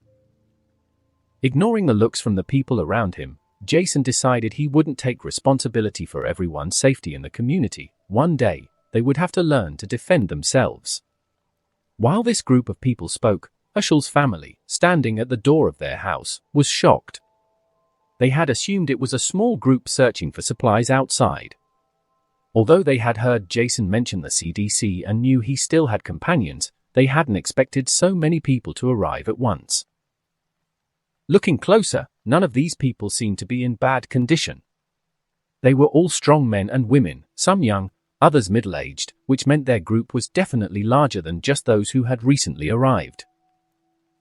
Ignoring the looks from the people around him, Jason decided he wouldn't take responsibility for everyone's safety in the community. One day, they would have to learn to defend themselves. While this group of people spoke, Herschel's family, standing at the door of their house, was shocked. They had assumed it was a small group searching for supplies outside. Although they had heard Jason mention the CDC and knew he still had companions, they hadn't expected so many people to arrive at once. Looking closer, none of these people seemed to be in bad condition. They were all strong men and women, some young, others middle-aged, which meant their group was definitely larger than just those who had recently arrived.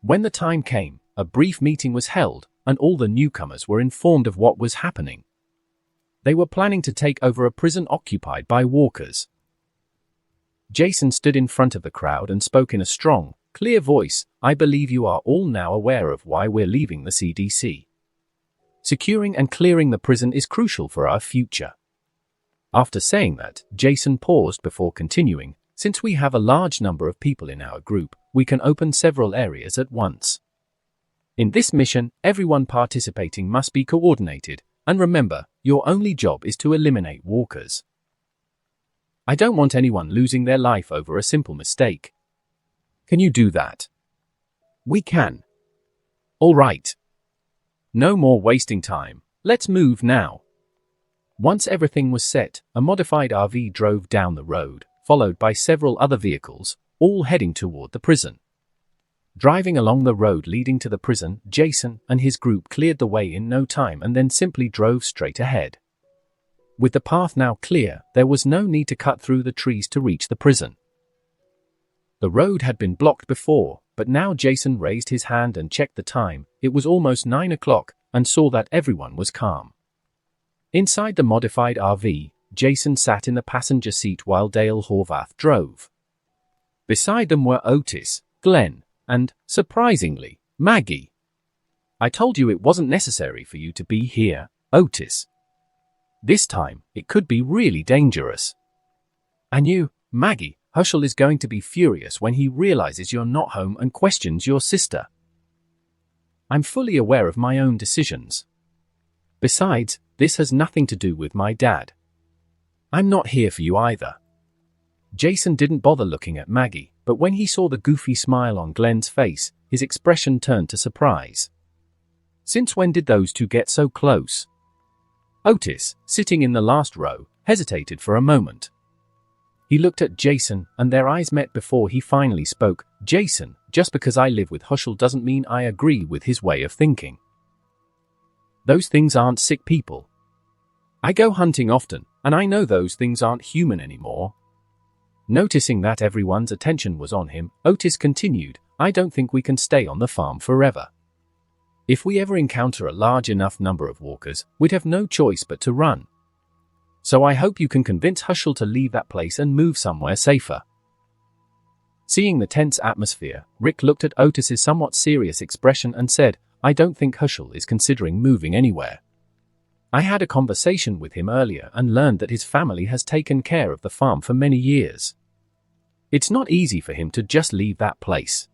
When the time came, a brief meeting was held, and all the newcomers were informed of what was happening. They were planning to take over a prison occupied by walkers. Jason stood in front of the crowd and spoke in a strong, clear voice. I believe you are all now aware of why we're leaving the CDC. Securing and clearing the prison is crucial for our future. After saying that, Jason paused before continuing. Since we have a large number of people in our group, we can open several areas at once. In this mission, everyone participating must be coordinated, and remember, your only job is to eliminate walkers. I don't want anyone losing their life over a simple mistake. Can you do that? We can. All right. No more wasting time. Let's move now. Once everything was set, a modified RV drove down the road, followed by several other vehicles, all heading toward the prison. Driving along the road leading to the prison, Jason and his group cleared the way in no time and then simply drove straight ahead. With the path now clear, there was no need to cut through the trees to reach the prison. The road had been blocked before, but now Jason raised his hand and checked the time. It was almost 9 o'clock, and saw that everyone was calm. Inside the modified RV, Jason sat in the passenger seat while Dale Horvath drove. Beside them were Otis, Glenn, and, surprisingly, Maggie. I told you it wasn't necessary for you to be here, Otis. This time, it could be really dangerous. And you, Maggie, Herschel is going to be furious when he realizes you're not home and questions your sister. I'm fully aware of my own decisions. Besides, this has nothing to do with my dad. I'm not here for you either. Jason didn't bother looking at Maggie, but when he saw the goofy smile on Glenn's face, his expression turned to surprise. Since when did those two get so close? Otis, sitting in the last row, hesitated for a moment. He looked at Jason, and their eyes met before he finally spoke. Jason, just because I live with Herschel doesn't mean I agree with his way of thinking. Those things aren't sick people. I go hunting often, and I know those things aren't human anymore. Noticing that everyone's attention was on him, Otis continued, I don't think we can stay on the farm forever. If we ever encounter a large enough number of walkers, we'd have no choice but to run. So I hope you can convince Herschel to leave that place and move somewhere safer. Seeing the tense atmosphere, Rick looked at Otis's somewhat serious expression and said, I don't think Herschel is considering moving anywhere. I had a conversation with him earlier and learned that his family has taken care of the farm for many years. It's not easy for him to just leave that place.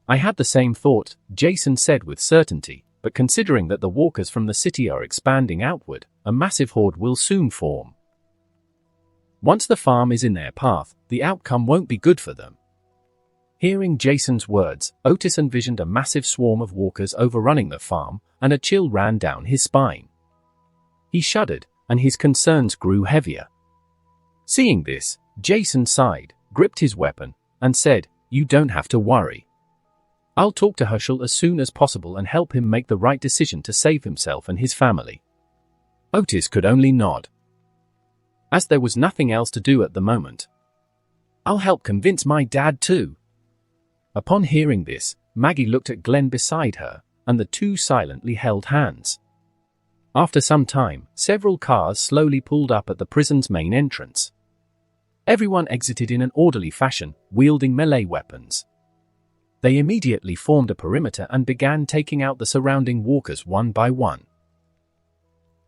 I had the same thought, Jason said with certainty, but considering that the walkers from the city are expanding outward, a massive horde will soon form. Once the farm is in their path, the outcome won't be good for them. Hearing Jason's words, Otis envisioned a massive swarm of walkers overrunning the farm, and a chill ran down his spine. He shuddered, and his concerns grew heavier. Seeing this, Jason sighed, gripped his weapon, and said, You don't have to worry. I'll talk to Herschel as soon as possible and help him make the right decision to save himself and his family. Otis could only nod. As there was nothing else to do at the moment. I'll help convince my dad too. Upon hearing this, Maggie looked at Glenn beside her, and the two silently held hands. After some time, several cars slowly pulled up at the prison's main entrance. Everyone exited in an orderly fashion, wielding melee weapons. They immediately formed a perimeter and began taking out the surrounding walkers one by one.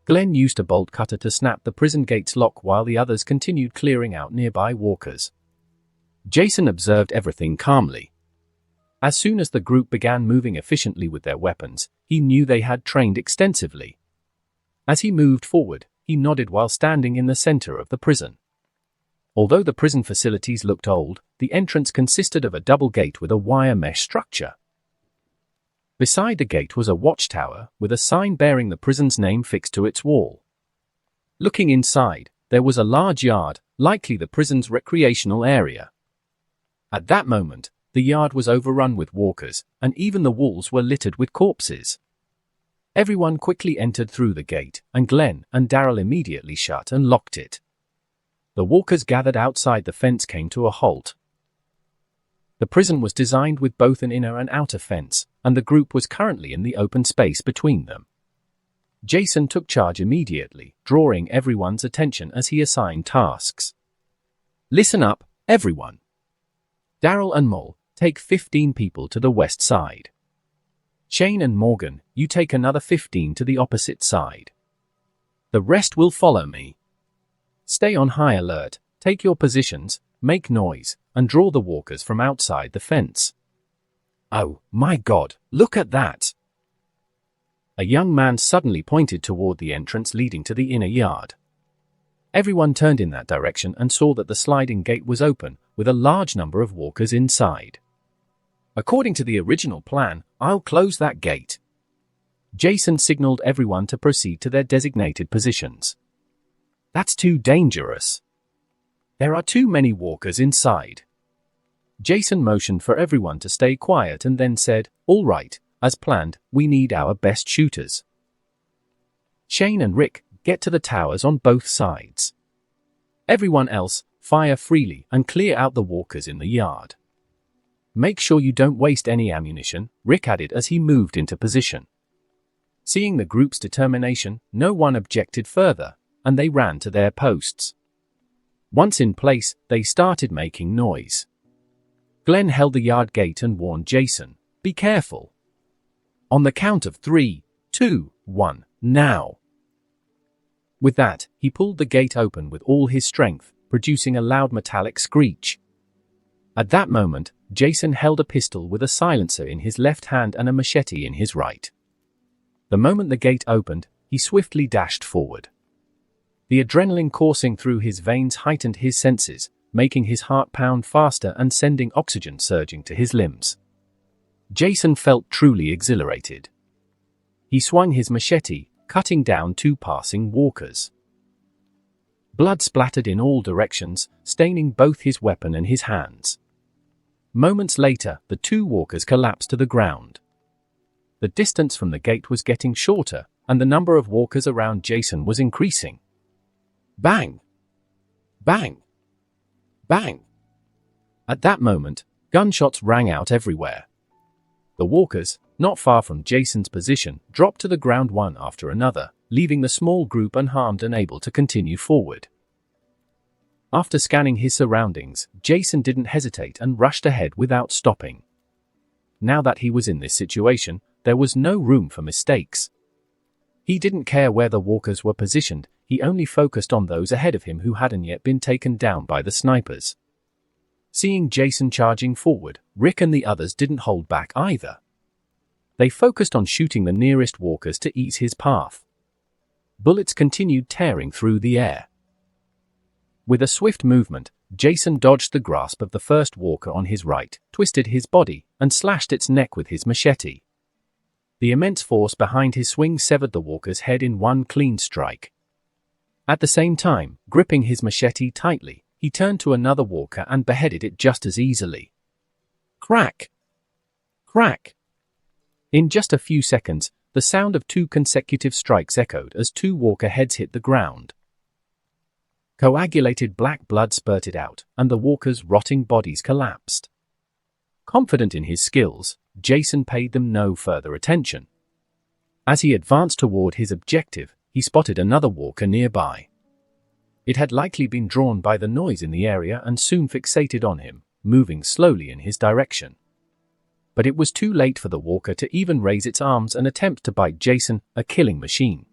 Glenn used a bolt cutter to snap the prison gate's lock while the others continued clearing out nearby walkers. Jason observed everything calmly. As soon as the group began moving efficiently with their weapons, he knew they had trained extensively. As he moved forward, he nodded while standing in the center of the prison. Although the prison facilities looked old, the entrance consisted of a double gate with a wire mesh structure. Beside the gate was a watchtower, with a sign bearing the prison's name fixed to its wall. Looking inside, there was a large yard, likely the prison's recreational area. At that moment, the yard was overrun with walkers, and even the walls were littered with corpses. Everyone quickly entered through the gate, and Glenn and Daryl immediately shut and locked it. The walkers gathered outside the fence came to a halt. The prison was designed with both an inner and outer fence, and the group was currently in the open space between them. Jason took charge immediately, drawing everyone's attention as he assigned tasks. Listen up, everyone. Daryl and Mole, take 15 people to the west side. Shane and Morgan, you take another 15 to the opposite side. The rest will follow me. Stay on high alert, take your positions, make noise, and draw the walkers from outside the fence. Oh, my God, look at that! A young man suddenly pointed toward the entrance leading to the inner yard. Everyone turned in that direction and saw that the sliding gate was open, with a large number of walkers inside. According to the original plan, I'll close that gate. Jason signaled everyone to proceed to their designated positions. That's too dangerous. There are too many walkers inside. Jason motioned for everyone to stay quiet and then said, all right, as planned, we need our best shooters. Shane and Rick, get to the towers on both sides. Everyone else, fire freely and clear out the walkers in the yard. Make sure you don't waste any ammunition, Rick added as he moved into position. Seeing the group's determination, no one objected further, and they ran to their posts. Once in place, they started making noise. Glenn held the yard gate and warned Jason, be careful. On the count of 3, 2, 1, now. With that, he pulled the gate open with all his strength, producing a loud metallic screech. At that moment, Jason held a pistol with a silencer in his left hand and a machete in his right. The moment the gate opened, he swiftly dashed forward. The adrenaline coursing through his veins heightened his senses, making his heart pound faster and sending oxygen surging to his limbs. Jason felt truly exhilarated. He swung his machete, cutting down 2 passing walkers. Blood splattered in all directions, staining both his weapon and his hands. Moments later, the 2 walkers collapsed to the ground. The distance from the gate was getting shorter, and the number of walkers around Jason was increasing. Bang! Bang! Bang! At that moment, gunshots rang out everywhere. The walkers, not far from Jason's position, dropped to the ground one after another, leaving the small group unharmed and able to continue forward. After scanning his surroundings, Jason didn't hesitate and rushed ahead without stopping. Now that he was in this situation, there was no room for mistakes. He didn't care where the walkers were positioned, he only focused on those ahead of him who hadn't yet been taken down by the snipers. Seeing Jason charging forward, Rick and the others didn't hold back either. They focused on shooting the nearest walkers to ease his path. Bullets continued tearing through the air. With a swift movement, Jason dodged the grasp of the first walker on his right, twisted his body, and slashed its neck with his machete. The immense force behind his swing severed the walker's head in one clean strike. At the same time, gripping his machete tightly, he turned to another walker and beheaded it just as easily. Crack! Crack! In just a few seconds, the sound of 2 consecutive strikes echoed as 2 walker heads hit the ground. Coagulated black blood spurted out, and the walkers' rotting bodies collapsed. Confident in his skills, Jason paid them no further attention. As he advanced toward his objective, he spotted another walker nearby. It had likely been drawn by the noise in the area and soon fixated on him, moving slowly in his direction. But it was too late for the walker to even raise its arms and attempt to bite Jason, a killing machine.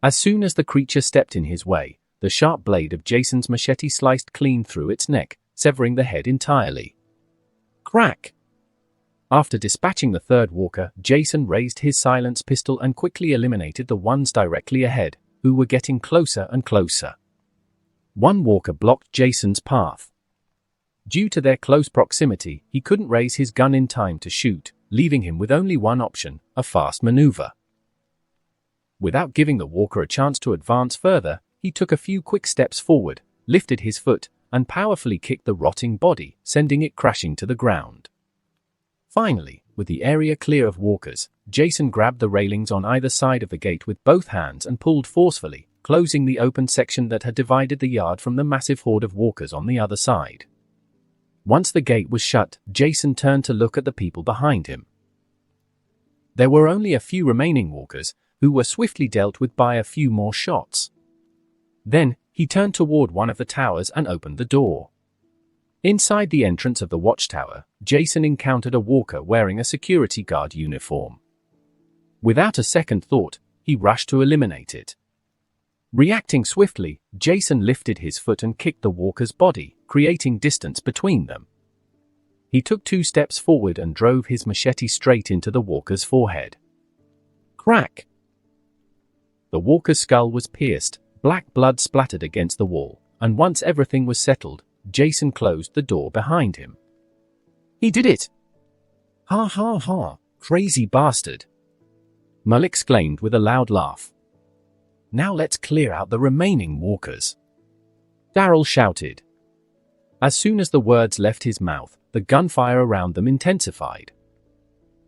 As soon as the creature stepped in his way, the sharp blade of Jason's machete sliced clean through its neck, severing the head entirely. Crack! After dispatching the third walker, Jason raised his silence pistol and quickly eliminated the ones directly ahead, who were getting closer and closer. One walker blocked Jason's path. Due to their close proximity, he couldn't raise his gun in time to shoot, leaving him with only one option, a fast maneuver. Without giving the walker a chance to advance further, he took a few quick steps forward, lifted his foot, and powerfully kicked the rotting body, sending it crashing to the ground. Finally, with the area clear of walkers, Jason grabbed the railings on either side of the gate with both hands and pulled forcefully, closing the open section that had divided the yard from the massive horde of walkers on the other side. Once the gate was shut, Jason turned to look at the people behind him. There were only a few remaining walkers, who were swiftly dealt with by a few more shots. Then, he turned toward one of the towers and opened the door. Inside the entrance of the watchtower, Jason encountered a walker wearing a security guard uniform. Without a second thought, he rushed to eliminate it. Reacting swiftly, Jason lifted his foot and kicked the walker's body, creating distance between them. He took 2 steps forward and drove his machete straight into the walker's forehead. Crack! The walker's skull was pierced, black blood splattered against the wall, and once everything was settled, Jason closed the door behind him. He did it! Ha ha ha, crazy bastard! Mull exclaimed with a loud laugh. Now let's clear out the remaining walkers. Daryl shouted. As soon as the words left his mouth, the gunfire around them intensified.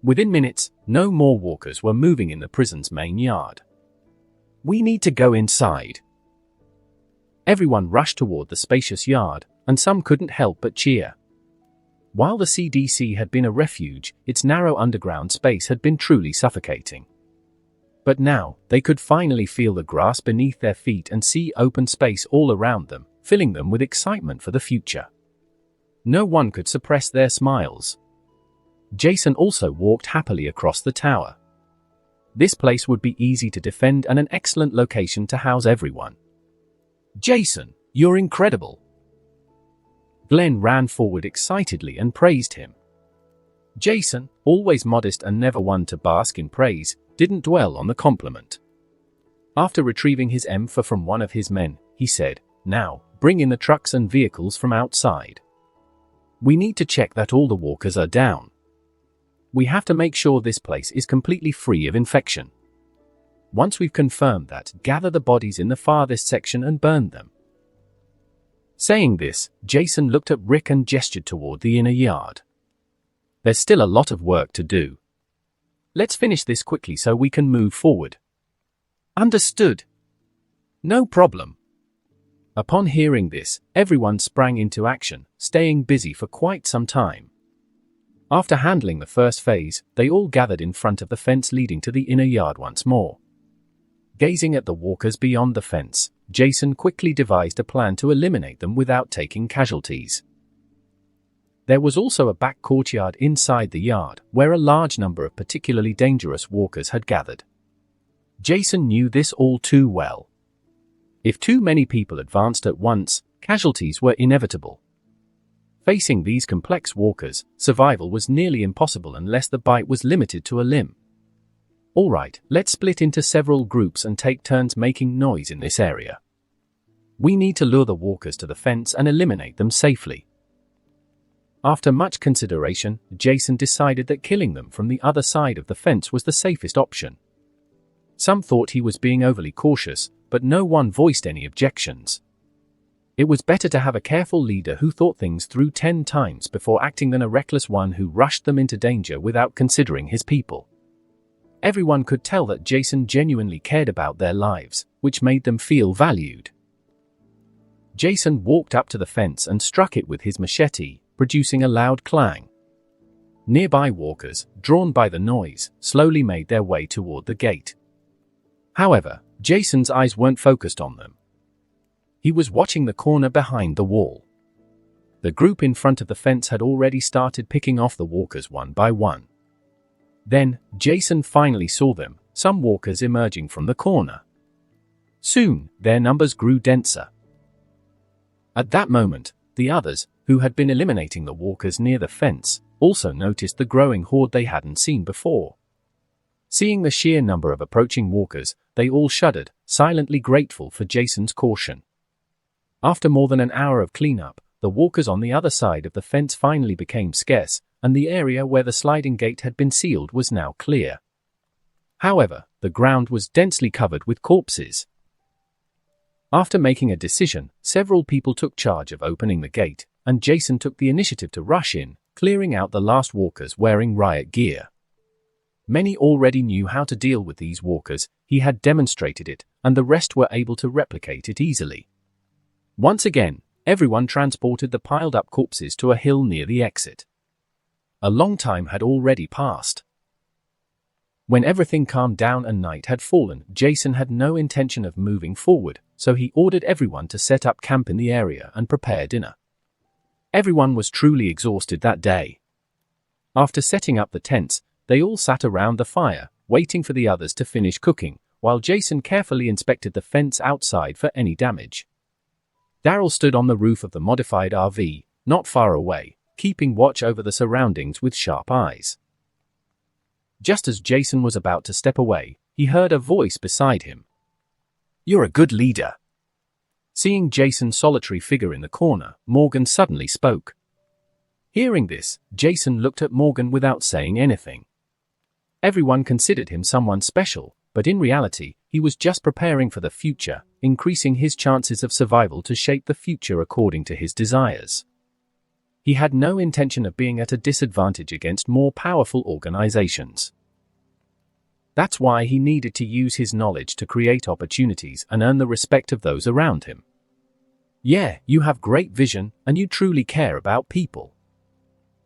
Within minutes, no more walkers were moving in the prison's main yard. We need to go inside. Everyone rushed toward the spacious yard, and some couldn't help but cheer. While the CDC had been a refuge, its narrow underground space had been truly suffocating. But now, they could finally feel the grass beneath their feet and see open space all around them, filling them with excitement for the future. No one could suppress their smiles. Jason also walked happily across the tower. This place would be easy to defend and an excellent location to house everyone. Jason, you're incredible! Glenn ran forward excitedly and praised him. Jason, always modest and never one to bask in praise, didn't dwell on the compliment. After retrieving his M4 from one of his men, he said, Now, bring in the trucks and vehicles from outside. We need to check that all the walkers are down. We have to make sure this place is completely free of infection. Once we've confirmed that, gather the bodies in the farthest section and burn them. Saying this, Jason looked at Rick and gestured toward the inner yard. There's still a lot of work to do. Let's finish this quickly so we can move forward. Understood. No problem. Upon hearing this, everyone sprang into action, staying busy for quite some time. After handling the first phase, they all gathered in front of the fence leading to the inner yard once more. Gazing at the walkers beyond the fence, Jason quickly devised a plan to eliminate them without taking casualties. There was also a back courtyard inside the yard, where a large number of particularly dangerous walkers had gathered. Jason knew this all too well. If too many people advanced at once, casualties were inevitable. Facing these complex walkers, survival was nearly impossible unless the bite was limited to a limb. Alright, let's split into several groups and take turns making noise in this area. We need to lure the walkers to the fence and eliminate them safely. After much consideration, Jason decided that killing them from the other side of the fence was the safest option. Some thought he was being overly cautious, but no one voiced any objections. It was better to have a careful leader who thought things through 10 times before acting than a reckless one who rushed them into danger without considering his people. Everyone could tell that Jason genuinely cared about their lives, which made them feel valued. Jason walked up to the fence and struck it with his machete, producing a loud clang. Nearby walkers, drawn by the noise, slowly made their way toward the gate. However, Jason's eyes weren't focused on them. He was watching the corner behind the wall. The group in front of the fence had already started picking off the walkers one by one. Then, Jason finally saw them, some walkers emerging from the corner. Soon, their numbers grew denser. At that moment, the others, who had been eliminating the walkers near the fence, also noticed the growing horde they hadn't seen before. Seeing the sheer number of approaching walkers, they all shuddered, silently grateful for Jason's caution. After more than an hour of cleanup, the walkers on the other side of the fence finally became scarce, and the area where the sliding gate had been sealed was now clear. However, the ground was densely covered with corpses. After making a decision, several people took charge of opening the gate, and Jason took the initiative to rush in, clearing out the last walkers wearing riot gear. Many already knew how to deal with these walkers, he had demonstrated it, and the rest were able to replicate it easily. Once again, everyone transported the piled-up corpses to a hill near the exit. A long time had already passed. When everything calmed down and night had fallen, Jason had no intention of moving forward, so he ordered everyone to set up camp in the area and prepare dinner. Everyone was truly exhausted that day. After setting up the tents, they all sat around the fire, waiting for the others to finish cooking, while Jason carefully inspected the fence outside for any damage. Daryl stood on the roof of the modified RV, not far away, keeping watch over the surroundings with sharp eyes. Just as Jason was about to step away, he heard a voice beside him. "You're a good leader." Seeing Jason's solitary figure in the corner, Morgan suddenly spoke. Hearing this, Jason looked at Morgan without saying anything. Everyone considered him someone special, but in reality, he was just preparing for the future, increasing his chances of survival to shape the future according to his desires. He had no intention of being at a disadvantage against more powerful organizations. That's why he needed to use his knowledge to create opportunities and earn the respect of those around him. "Yeah, you have great vision, and you truly care about people.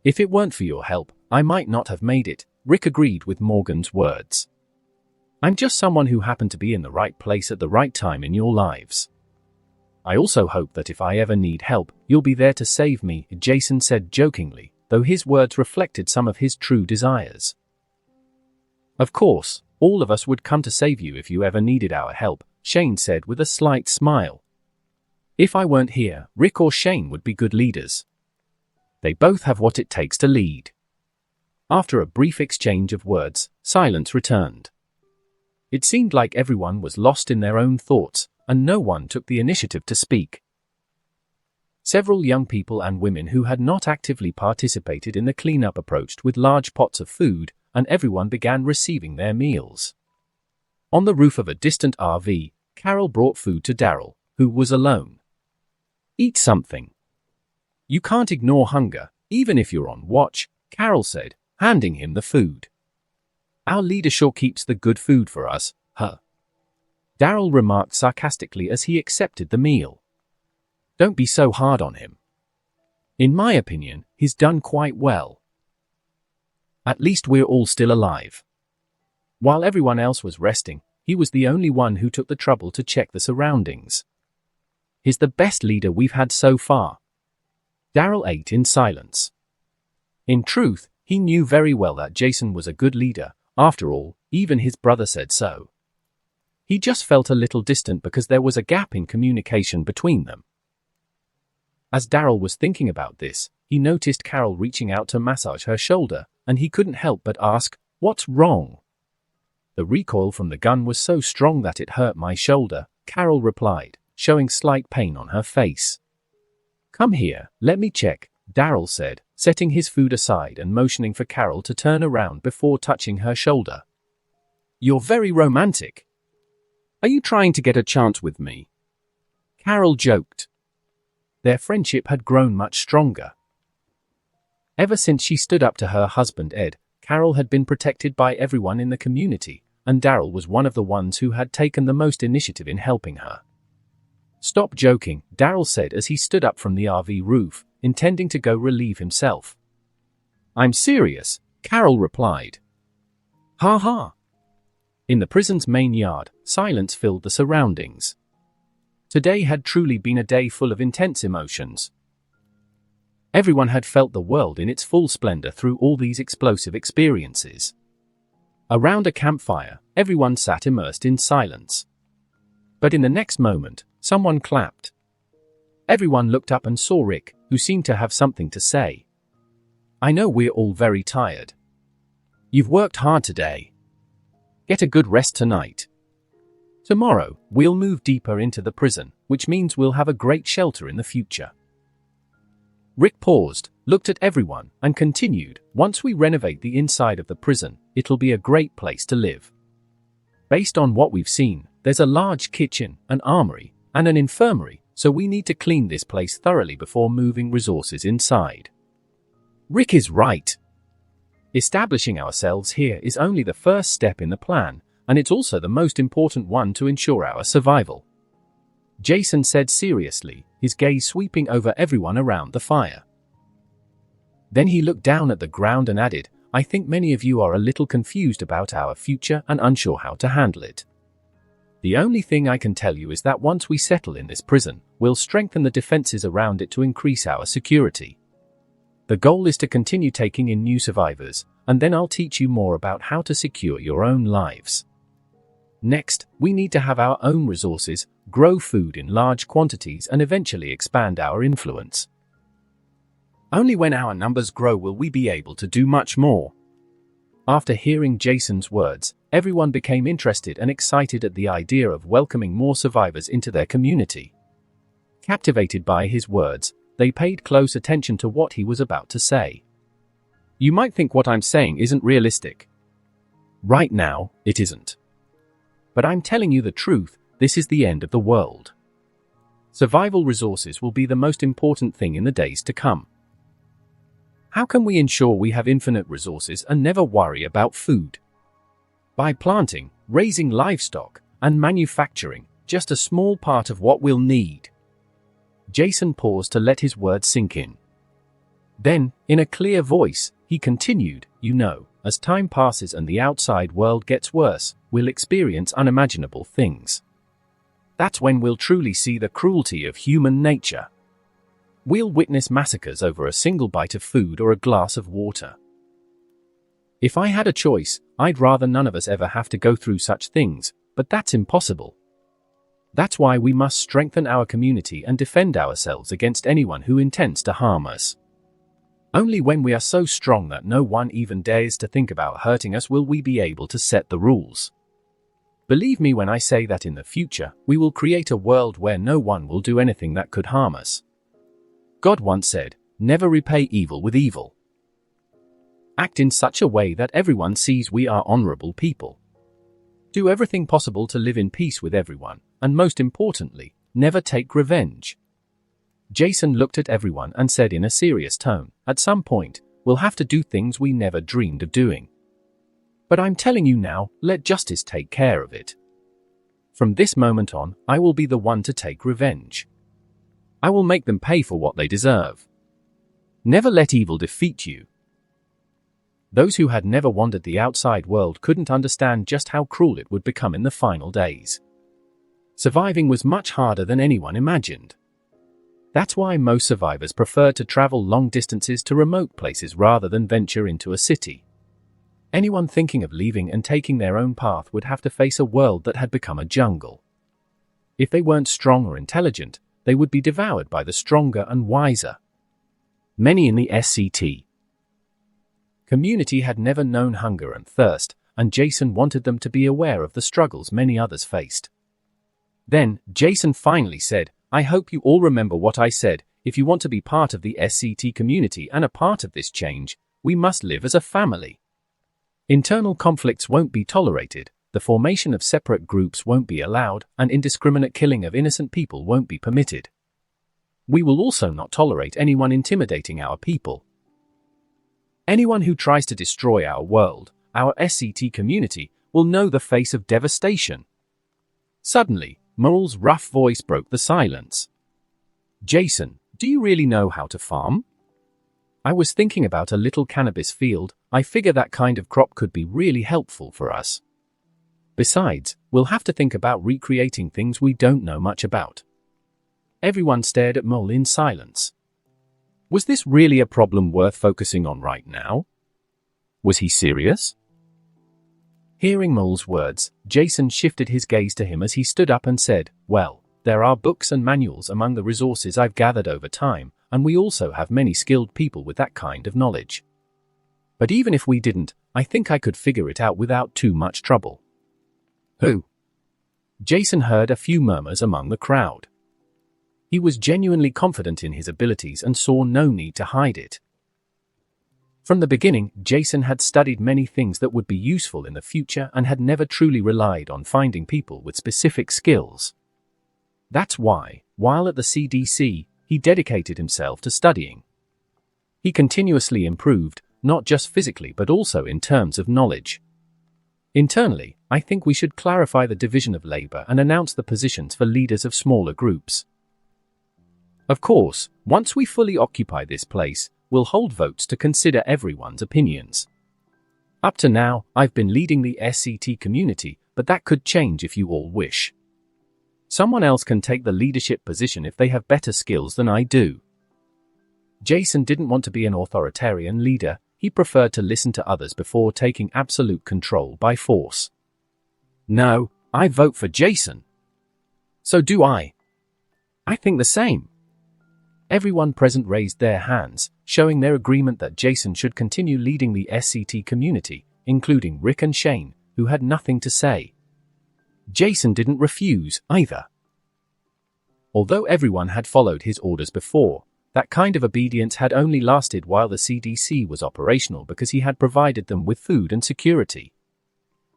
If it weren't for your help, I might not have made it," Rick agreed with Morgan's words. "I'm just someone who happened to be in the right place at the right time in your lives. I also hope that if I ever need help, you'll be there to save me," Jason said jokingly, though his words reflected some of his true desires. "Of course, all of us would come to save you if you ever needed our help," Shane said with a slight smile. "If I weren't here, Rick or Shane would be good leaders. They both have what it takes to lead." After a brief exchange of words, silence returned. It seemed like everyone was lost in their own thoughts, and no one took the initiative to speak. Several young people and women who had not actively participated in the cleanup approached with large pots of food, and everyone began receiving their meals. On the roof of a distant RV, Carol brought food to Daryl, who was alone. "Eat something. You can't ignore hunger, even if you're on watch," Carol said, handing him the food. "Our leader sure keeps the good food for us, huh?" Daryl remarked sarcastically as he accepted the meal. "Don't be so hard on him. In my opinion, he's done quite well. At least we're all still alive." While everyone else was resting, he was the only one who took the trouble to check the surroundings. "He's the best leader we've had so far." Daryl ate in silence. In truth, he knew very well that Jason was a good leader. After all, even his brother said so. He just felt a little distant because there was a gap in communication between them. As Daryl was thinking about this, he noticed Carol reaching out to massage her shoulder, and he couldn't help but ask, "What's wrong?" "The recoil from the gun was so strong that it hurt my shoulder," Carol replied, showing slight pain on her face. "Come here, let me check," Daryl said, setting his food aside and motioning for Carol to turn around before touching her shoulder. "You're very romantic. Are you trying to get a chance with me?" Carol joked. Their friendship had grown much stronger. Ever since she stood up to her husband Ed, Carol had been protected by everyone in the community, and Daryl was one of the ones who had taken the most initiative in helping her. "Stop joking," Daryl said as he stood up from the RV roof, intending to go relieve himself. "I'm serious," Carol replied. "Ha ha." In the prison's main yard, silence filled the surroundings. Today had truly been a day full of intense emotions. Everyone had felt the world in its full splendor through all these explosive experiences. Around a campfire, everyone sat immersed in silence. But in the next moment, someone clapped. Everyone looked up and saw Rick, who seemed to have something to say. I know we're all very tired. You've worked hard today. Get a good rest tonight. Tomorrow, we'll move deeper into the prison, which means we'll have a great shelter in the future. Rick paused, looked at everyone, and continued, once we renovate the inside of the prison, it'll be a great place to live. Based on what we've seen, there's a large kitchen, an armory, and an infirmary, so we need to clean this place thoroughly before moving resources inside. Rick is right. Establishing ourselves here is only the first step in the plan, and it's also the most important one to ensure our survival. Jason said seriously, his gaze sweeping over everyone around the fire. Then he looked down at the ground and added, I think many of you are a little confused about our future and unsure how to handle it. The only thing I can tell you is that once we settle in this prison, we'll strengthen the defenses around it to increase our security. The goal is to continue taking in new survivors, and then I'll teach you more about how to secure your own lives. Next, we need to have our own resources, grow food in large quantities, and eventually expand our influence. Only when our numbers grow will we be able to do much more. After hearing Jason's words, everyone became interested and excited at the idea of welcoming more survivors into their community. Captivated by his words, they paid close attention to what he was about to say. You might think what I'm saying isn't realistic. Right now, it isn't. But I'm telling you the truth, this is the end of the world. Survival resources will be the most important thing in the days to come. How can we ensure we have infinite resources and never worry about food? By planting, raising livestock, and manufacturing just a small part of what we'll need. Jason paused to let his words sink in. Then, in a clear voice, he continued, you know, as time passes and the outside world gets worse, we'll experience unimaginable things. That's when we'll truly see the cruelty of human nature. We'll witness massacres over a single bite of food or a glass of water. If I had a choice, I'd rather none of us ever have to go through such things, but that's impossible. That's why we must strengthen our community and defend ourselves against anyone who intends to harm us. Only when we are so strong that no one even dares to think about hurting us will we be able to set the rules. Believe me when I say that in the future, we will create a world where no one will do anything that could harm us. God once said, never repay evil with evil. Act in such a way that everyone sees we are honorable people. Do everything possible to live in peace with everyone, and most importantly, never take revenge. Jason looked at everyone and said in a serious tone, at some point, we'll have to do things we never dreamed of doing. But I'm telling you now, let justice take care of it. From this moment on, I will be the one to take revenge. I will make them pay for what they deserve. Never let evil defeat you. Those who had never wandered the outside world couldn't understand just how cruel it would become in the final days. Surviving was much harder than anyone imagined. That's why most survivors prefer to travel long distances to remote places rather than venture into a city. Anyone thinking of leaving and taking their own path would have to face a world that had become a jungle. If they weren't strong or intelligent, they would be devoured by the stronger and wiser. Many in the SCT community had never known hunger and thirst, and Jason wanted them to be aware of the struggles many others faced. Then, Jason finally said, I hope you all remember what I said, if you want to be part of the SCT community and a part of this change, we must live as a family. Internal conflicts won't be tolerated, the formation of separate groups won't be allowed, and indiscriminate killing of innocent people won't be permitted. We will also not tolerate anyone intimidating our people. Anyone who tries to destroy our world, our SCT community, will know the face of devastation. Suddenly, Mole's rough voice broke the silence. Jason, do you really know how to farm? I was thinking about a little cannabis field. I figure that kind of crop could be really helpful for us. Besides, we'll have to think about recreating things we don't know much about. Everyone stared at Mole in silence. Was this really a problem worth focusing on right now? Was he serious? Hearing Mole's words, Jason shifted his gaze to him as he stood up and said, well, there are books and manuals among the resources I've gathered over time, and we also have many skilled people with that kind of knowledge. But even if we didn't, I think I could figure it out without too much trouble. Who? Jason heard a few murmurs among the crowd. He was genuinely confident in his abilities and saw no need to hide it. From the beginning, Jason had studied many things that would be useful in the future and had never truly relied on finding people with specific skills. That's why, while at the CDC, he dedicated himself to studying. He continuously improved, not just physically but also in terms of knowledge. Internally, I think we should clarify the division of labor and announce the positions for leaders of smaller groups. Of course, once we fully occupy this place, we'll hold votes to consider everyone's opinions. Up to now, I've been leading the SCT community, but that could change if you all wish. Someone else can take the leadership position if they have better skills than I do. Jason didn't want to be an authoritarian leader. He preferred to listen to others before taking absolute control by force. No, I vote for Jason. So do I. I think the same. Everyone present raised their hands, showing their agreement that Jason should continue leading the SCT community, including Rick and Shane, who had nothing to say. Jason didn't refuse, either. Although everyone had followed his orders before, that kind of obedience had only lasted while the CDC was operational because he had provided them with food and security.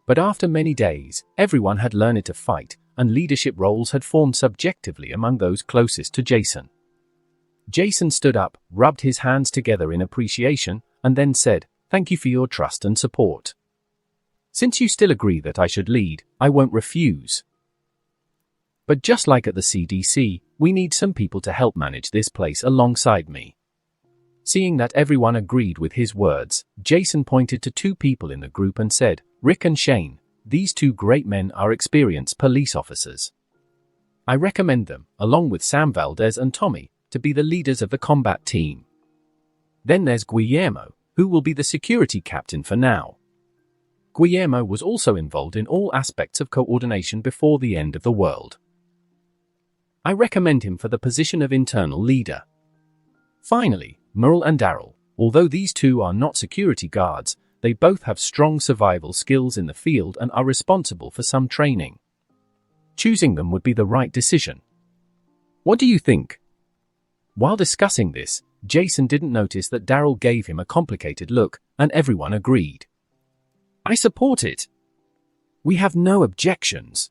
But after many days, everyone had learned to fight, and leadership roles had formed subjectively among those closest to Jason. Jason stood up, rubbed his hands together in appreciation, and then said, "Thank you for your trust and support. Since you still agree that I should lead, I won't refuse. But just like at the CDC, we need some people to help manage this place alongside me." Seeing that everyone agreed with his words, Jason pointed to two people in the group and said, "Rick and Shane, these two great men are experienced police officers. I recommend them, along with Sam Valdez and Tommy, to be the leaders of the combat team. Then there's Guillermo, who will be the security captain for now." Guillermo was also involved in all aspects of coordination before the end of the world. "I recommend him for the position of internal leader." Finally, Merle and Daryl, although these two are not security guards, they both have strong survival skills in the field and are responsible for some training. Choosing them would be the right decision. What do you think? While discussing this, Jason didn't notice that Daryl gave him a complicated look, and everyone agreed. "I support it. We have no objections."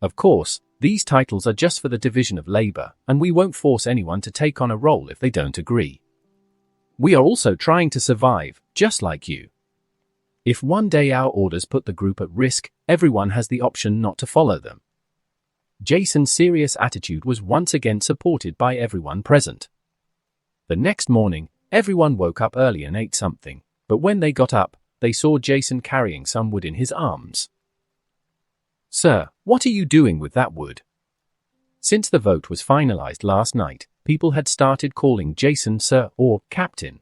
Of course, these titles are just for the division of labor, and we won't force anyone to take on a role if they don't agree. We are also trying to survive, just like you. If one day our orders put the group at risk, everyone has the option not to follow them. Jason's serious attitude was once again supported by everyone present. The next morning, everyone woke up early and ate something, but when they got up, they saw Jason carrying some wood in his arms. "Sir, what are you doing with that wood?" Since the vote was finalized last night, people had started calling Jason Sir or Captain.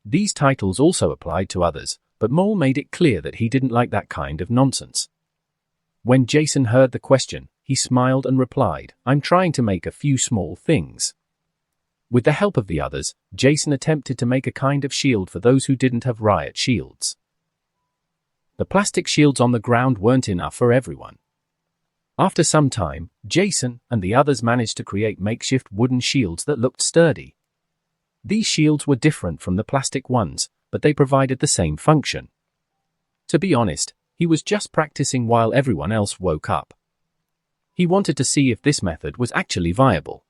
These titles also applied to others, but Mole made it clear that he didn't like that kind of nonsense. When Jason heard the question, he smiled and replied, "I'm trying to make a few small things." With the help of the others, Jason attempted to make a kind of shield for those who didn't have riot shields. The plastic shields on the ground weren't enough for everyone. After some time, Jason and the others managed to create makeshift wooden shields that looked sturdy. These shields were different from the plastic ones, but they provided the same function. To be honest, he was just practicing while everyone else woke up. He wanted to see if this method was actually viable.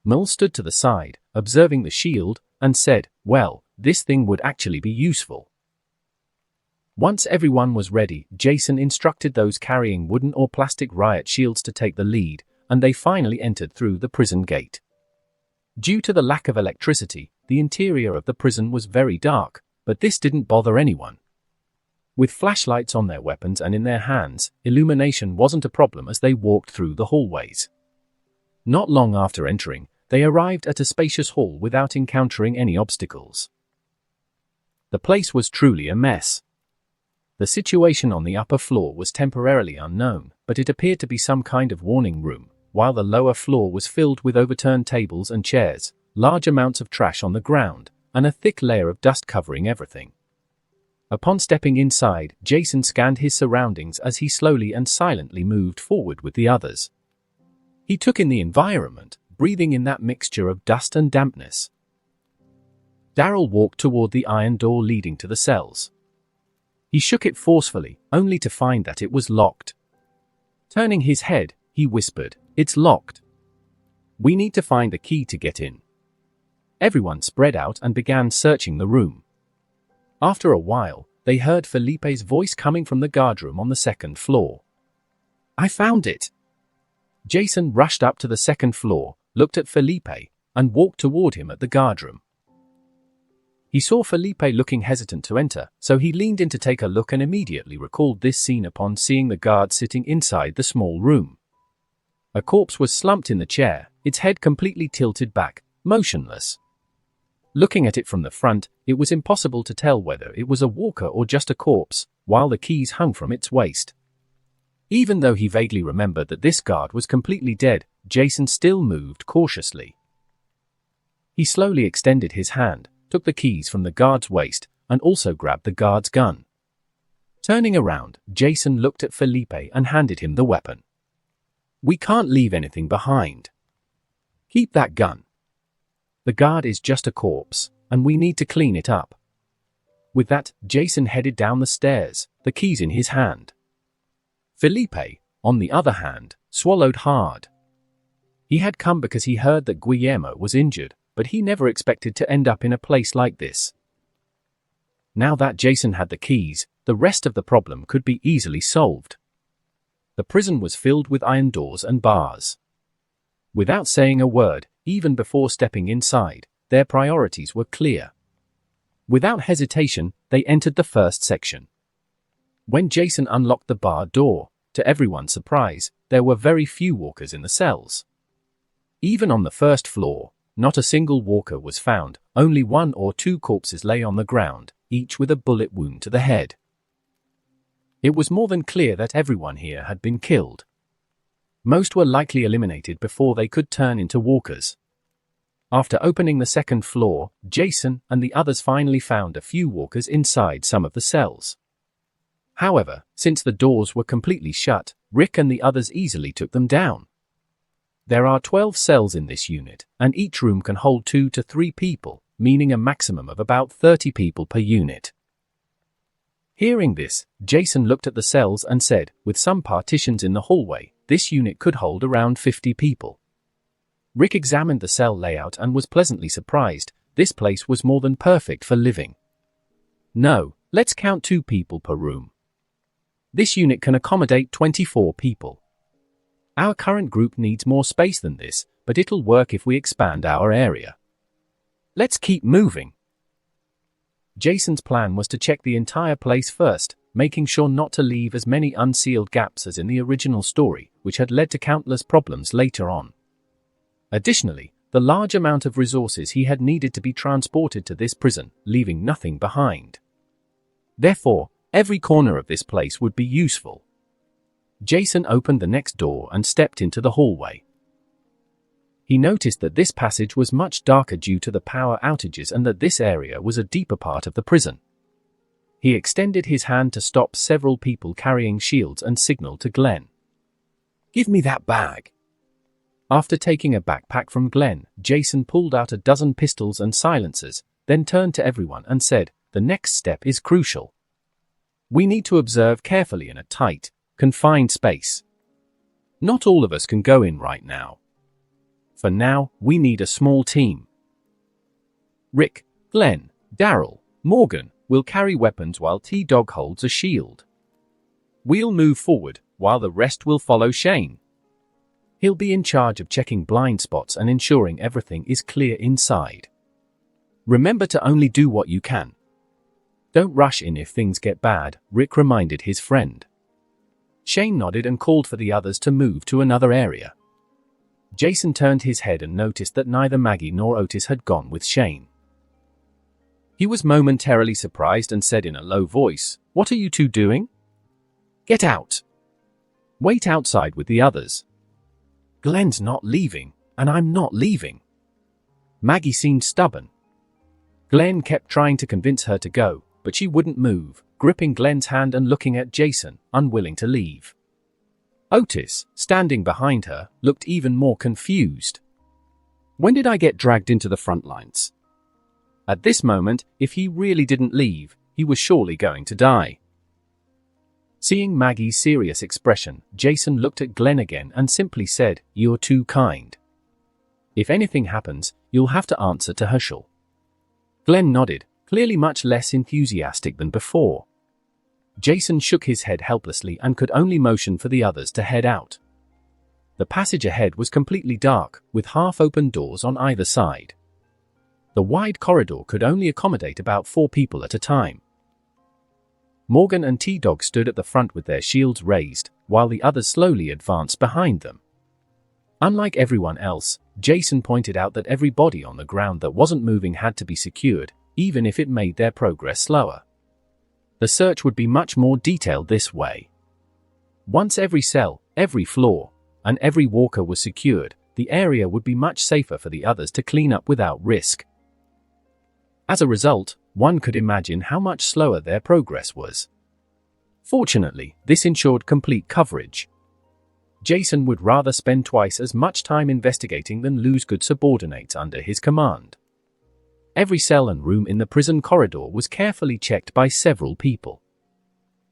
Mole stood to the side, observing the shield, and said, "Well, this thing would actually be useful." Once everyone was ready, Jason instructed those carrying wooden or plastic riot shields to take the lead, and they finally entered through the prison gate. Due to the lack of electricity, the interior of the prison was very dark, but this didn't bother anyone. With flashlights on their weapons and in their hands, illumination wasn't a problem as they walked through the hallways. Not long after entering, they arrived at a spacious hall without encountering any obstacles. The place was truly a mess. The situation on the upper floor was temporarily unknown, but it appeared to be some kind of warning room, while the lower floor was filled with overturned tables and chairs, large amounts of trash on the ground, and a thick layer of dust covering everything. Upon stepping inside, Jason scanned his surroundings as he slowly and silently moved forward with the others. He took in the environment, breathing in that mixture of dust and dampness. Daryl walked toward the iron door leading to the cells. He shook it forcefully, only to find that it was locked. Turning his head, he whispered, "It's locked. We need to find a key to get in." Everyone spread out and began searching the room. After a while, they heard Felipe's voice coming from the guardroom on the second floor. "I found it!" Jason rushed up to the second floor, looked at Felipe, and walked toward him at the guardroom. He saw Felipe looking hesitant to enter, so he leaned in to take a look and immediately recalled this scene upon seeing the guard sitting inside the small room. A corpse was slumped in the chair, its head completely tilted back, motionless. Looking at it from the front, it was impossible to tell whether it was a walker or just a corpse, while the keys hung from its waist. Even though he vaguely remembered that this guard was completely dead, Jason still moved cautiously. He slowly extended his hand, took the keys from the guard's waist, and also grabbed the guard's gun. Turning around, Jason looked at Felipe and handed him the weapon. "We can't leave anything behind. Keep that gun. The guard is just a corpse, and we need to clean it up." With that, Jason headed down the stairs, the keys in his hand. Felipe, on the other hand, swallowed hard. He had come because he heard that Guillermo was injured, but he never expected to end up in a place like this. Now that Jason had the keys, the rest of the problem could be easily solved. The prison was filled with iron doors and bars. Without saying a word, even before stepping inside, their priorities were clear. Without hesitation, they entered the first section. When Jason unlocked the bar door, to everyone's surprise, there were very few walkers in the cells. Even on the first floor, not a single walker was found, only 1 or 2 corpses lay on the ground, each with a bullet wound to the head. It was more than clear that everyone here had been killed. Most were likely eliminated before they could turn into walkers. After opening the second floor, Jason and the others finally found a few walkers inside some of the cells. However, since the doors were completely shut, Rick and the others easily took them down. There are 12 cells in this unit, and each room can hold 2 to 3 people, meaning a maximum of about 30 people per unit. Hearing this, Jason looked at the cells and said, with some partitions in the hallway, this unit could hold around 50 people. Rick examined the cell layout and was pleasantly surprised. This place was more than perfect for living. "No, let's count 2 people per room. This unit can accommodate 24 people. Our current group needs more space than this, but it'll work if we expand our area. Let's keep moving." Jason's plan was to check the entire place first, making sure not to leave as many unsealed gaps as in the original story, which had led to countless problems later on. Additionally, the large amount of resources he had needed to be transported to this prison, leaving nothing behind. Therefore, every corner of this place would be useful. Jason opened the next door and stepped into the hallway. He noticed that this passage was much darker due to the power outages and that this area was a deeper part of the prison. He extended his hand to stop several people carrying shields and signaled to Glenn. "Give me that bag." After taking a backpack from Glenn, Jason pulled out a dozen pistols and silencers, then turned to everyone and said, "The next step is crucial. We need to observe carefully in a tight, confined space. Not all of us can go in right now. For now, we need a small team. Rick, Glenn, Daryl, Morgan will carry weapons while T-Dog holds a shield. We'll move forward, while the rest will follow Shane. He'll be in charge of checking blind spots and ensuring everything is clear inside. Remember to only do what you can. Don't rush in if things get bad," Rick reminded his friend. Shane nodded and called for the others to move to another area. Jason turned his head and noticed that neither Maggie nor Otis had gone with Shane. He was momentarily surprised and said in a low voice, "What are you two doing?" "Get out. Wait outside with the others." "Glenn's not leaving, and I'm not leaving." Maggie seemed stubborn. Glenn kept trying to convince her to go, but she wouldn't move, gripping Glenn's hand and looking at Jason, unwilling to leave. Otis, standing behind her, looked even more confused. When did I get dragged into the front lines? At this moment, if he really didn't leave, he was surely going to die. Seeing Maggie's serious expression, Jason looked at Glenn again and simply said, "You're too kind. If anything happens, you'll have to answer to Herschel." Glenn nodded, clearly much less enthusiastic than before. Jason shook his head helplessly and could only motion for the others to head out. The passage ahead was completely dark, with half-open doors on either side. The wide corridor could only accommodate about 4 people at a time. Morgan and T-Dog stood at the front with their shields raised, while the others slowly advanced behind them. Unlike everyone else, Jason pointed out that every body on the ground that wasn't moving had to be secured, even if it made their progress slower. The search would be much more detailed this way. Once every cell, every floor, and every walker was secured, the area would be much safer for the others to clean up without risk. As a result, one could imagine how much slower their progress was. Fortunately, this ensured complete coverage. Jason would rather spend twice as much time investigating than lose good subordinates under his command. Every cell and room in the prison corridor was carefully checked by several people.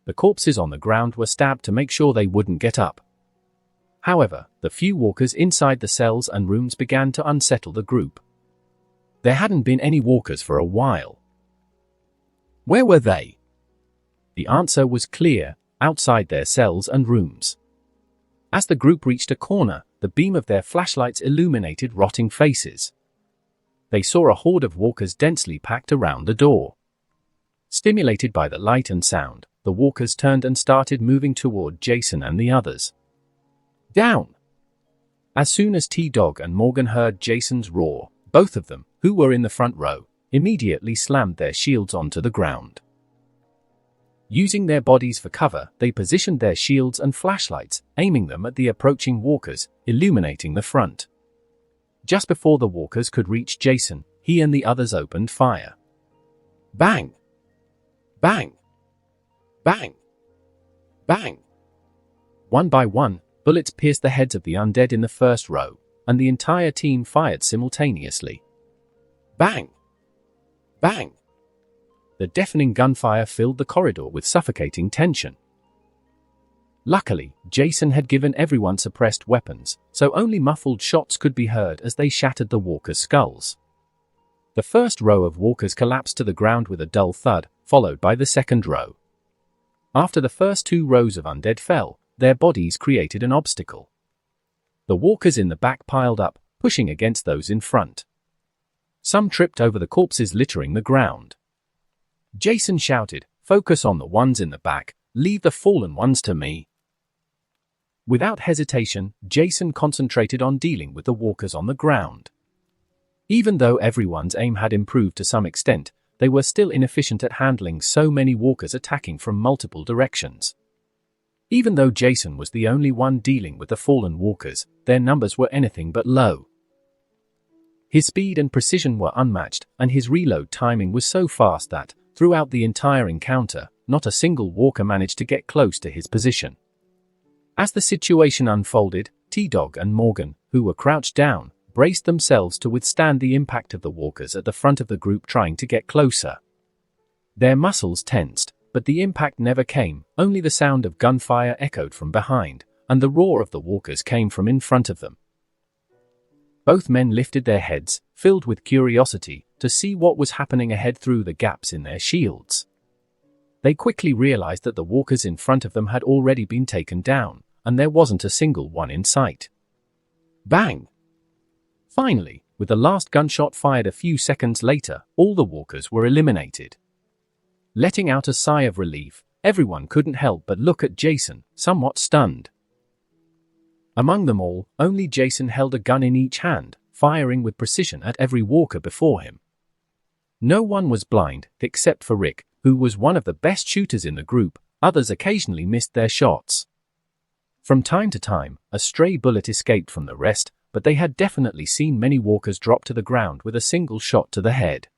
The corpses on the ground were stabbed to make sure they wouldn't get up. However, the few walkers inside the cells and rooms began to unsettle the group. There hadn't been any walkers for a while. Where were they? The answer was clear: outside their cells and rooms. As the group reached a corner, the beam of their flashlights illuminated rotting faces. They saw a horde of walkers densely packed around the door. Stimulated by the light and sound, the walkers turned and started moving toward Jason and the others. Down! As soon as T-Dog and Morgan heard Jason's roar, both of them, who were in the front row, immediately slammed their shields onto the ground. Using their bodies for cover, they positioned their shields and flashlights, aiming them at the approaching walkers, illuminating the front. Just before the walkers could reach Jason, he and the others opened fire. Bang! Bang! Bang! Bang! One by one, bullets pierced the heads of the undead in the first row, and the entire team fired simultaneously. Bang! Bang! The deafening gunfire filled the corridor with suffocating tension. Luckily, Jason had given everyone suppressed weapons, so only muffled shots could be heard as they shattered the walkers' skulls. The first row of walkers collapsed to the ground with a dull thud, followed by the second row. After the first 2 rows of undead fell, their bodies created an obstacle. The walkers in the back piled up, pushing against those in front. Some tripped over the corpses littering the ground. Jason shouted, "Focus on the ones in the back, leave the fallen ones to me." Without hesitation, Jason concentrated on dealing with the walkers on the ground. Even though everyone's aim had improved to some extent, they were still inefficient at handling so many walkers attacking from multiple directions. Even though Jason was the only one dealing with the fallen walkers, their numbers were anything but low. His speed and precision were unmatched, and his reload timing was so fast that, throughout the entire encounter, not a single walker managed to get close to his position. As the situation unfolded, T-Dog and Morgan, who were crouched down, braced themselves to withstand the impact of the walkers at the front of the group trying to get closer. Their muscles tensed, but the impact never came, only the sound of gunfire echoed from behind, and the roar of the walkers came from in front of them. Both men lifted their heads, filled with curiosity, to see what was happening ahead through the gaps in their shields. They quickly realized that the walkers in front of them had already been taken down, and there wasn't a single one in sight. Bang! Finally, with the last gunshot fired a few seconds later, all the walkers were eliminated. Letting out a sigh of relief, everyone couldn't help but look at Jason, somewhat stunned. Among them all, only Jason held a gun in each hand, firing with precision at every walker before him. No one was blind, except for Rick, who was one of the best shooters in the group. Others occasionally missed their shots. From time to time, a stray bullet escaped from the rest, but they had definitely seen many walkers drop to the ground with a single shot to the head.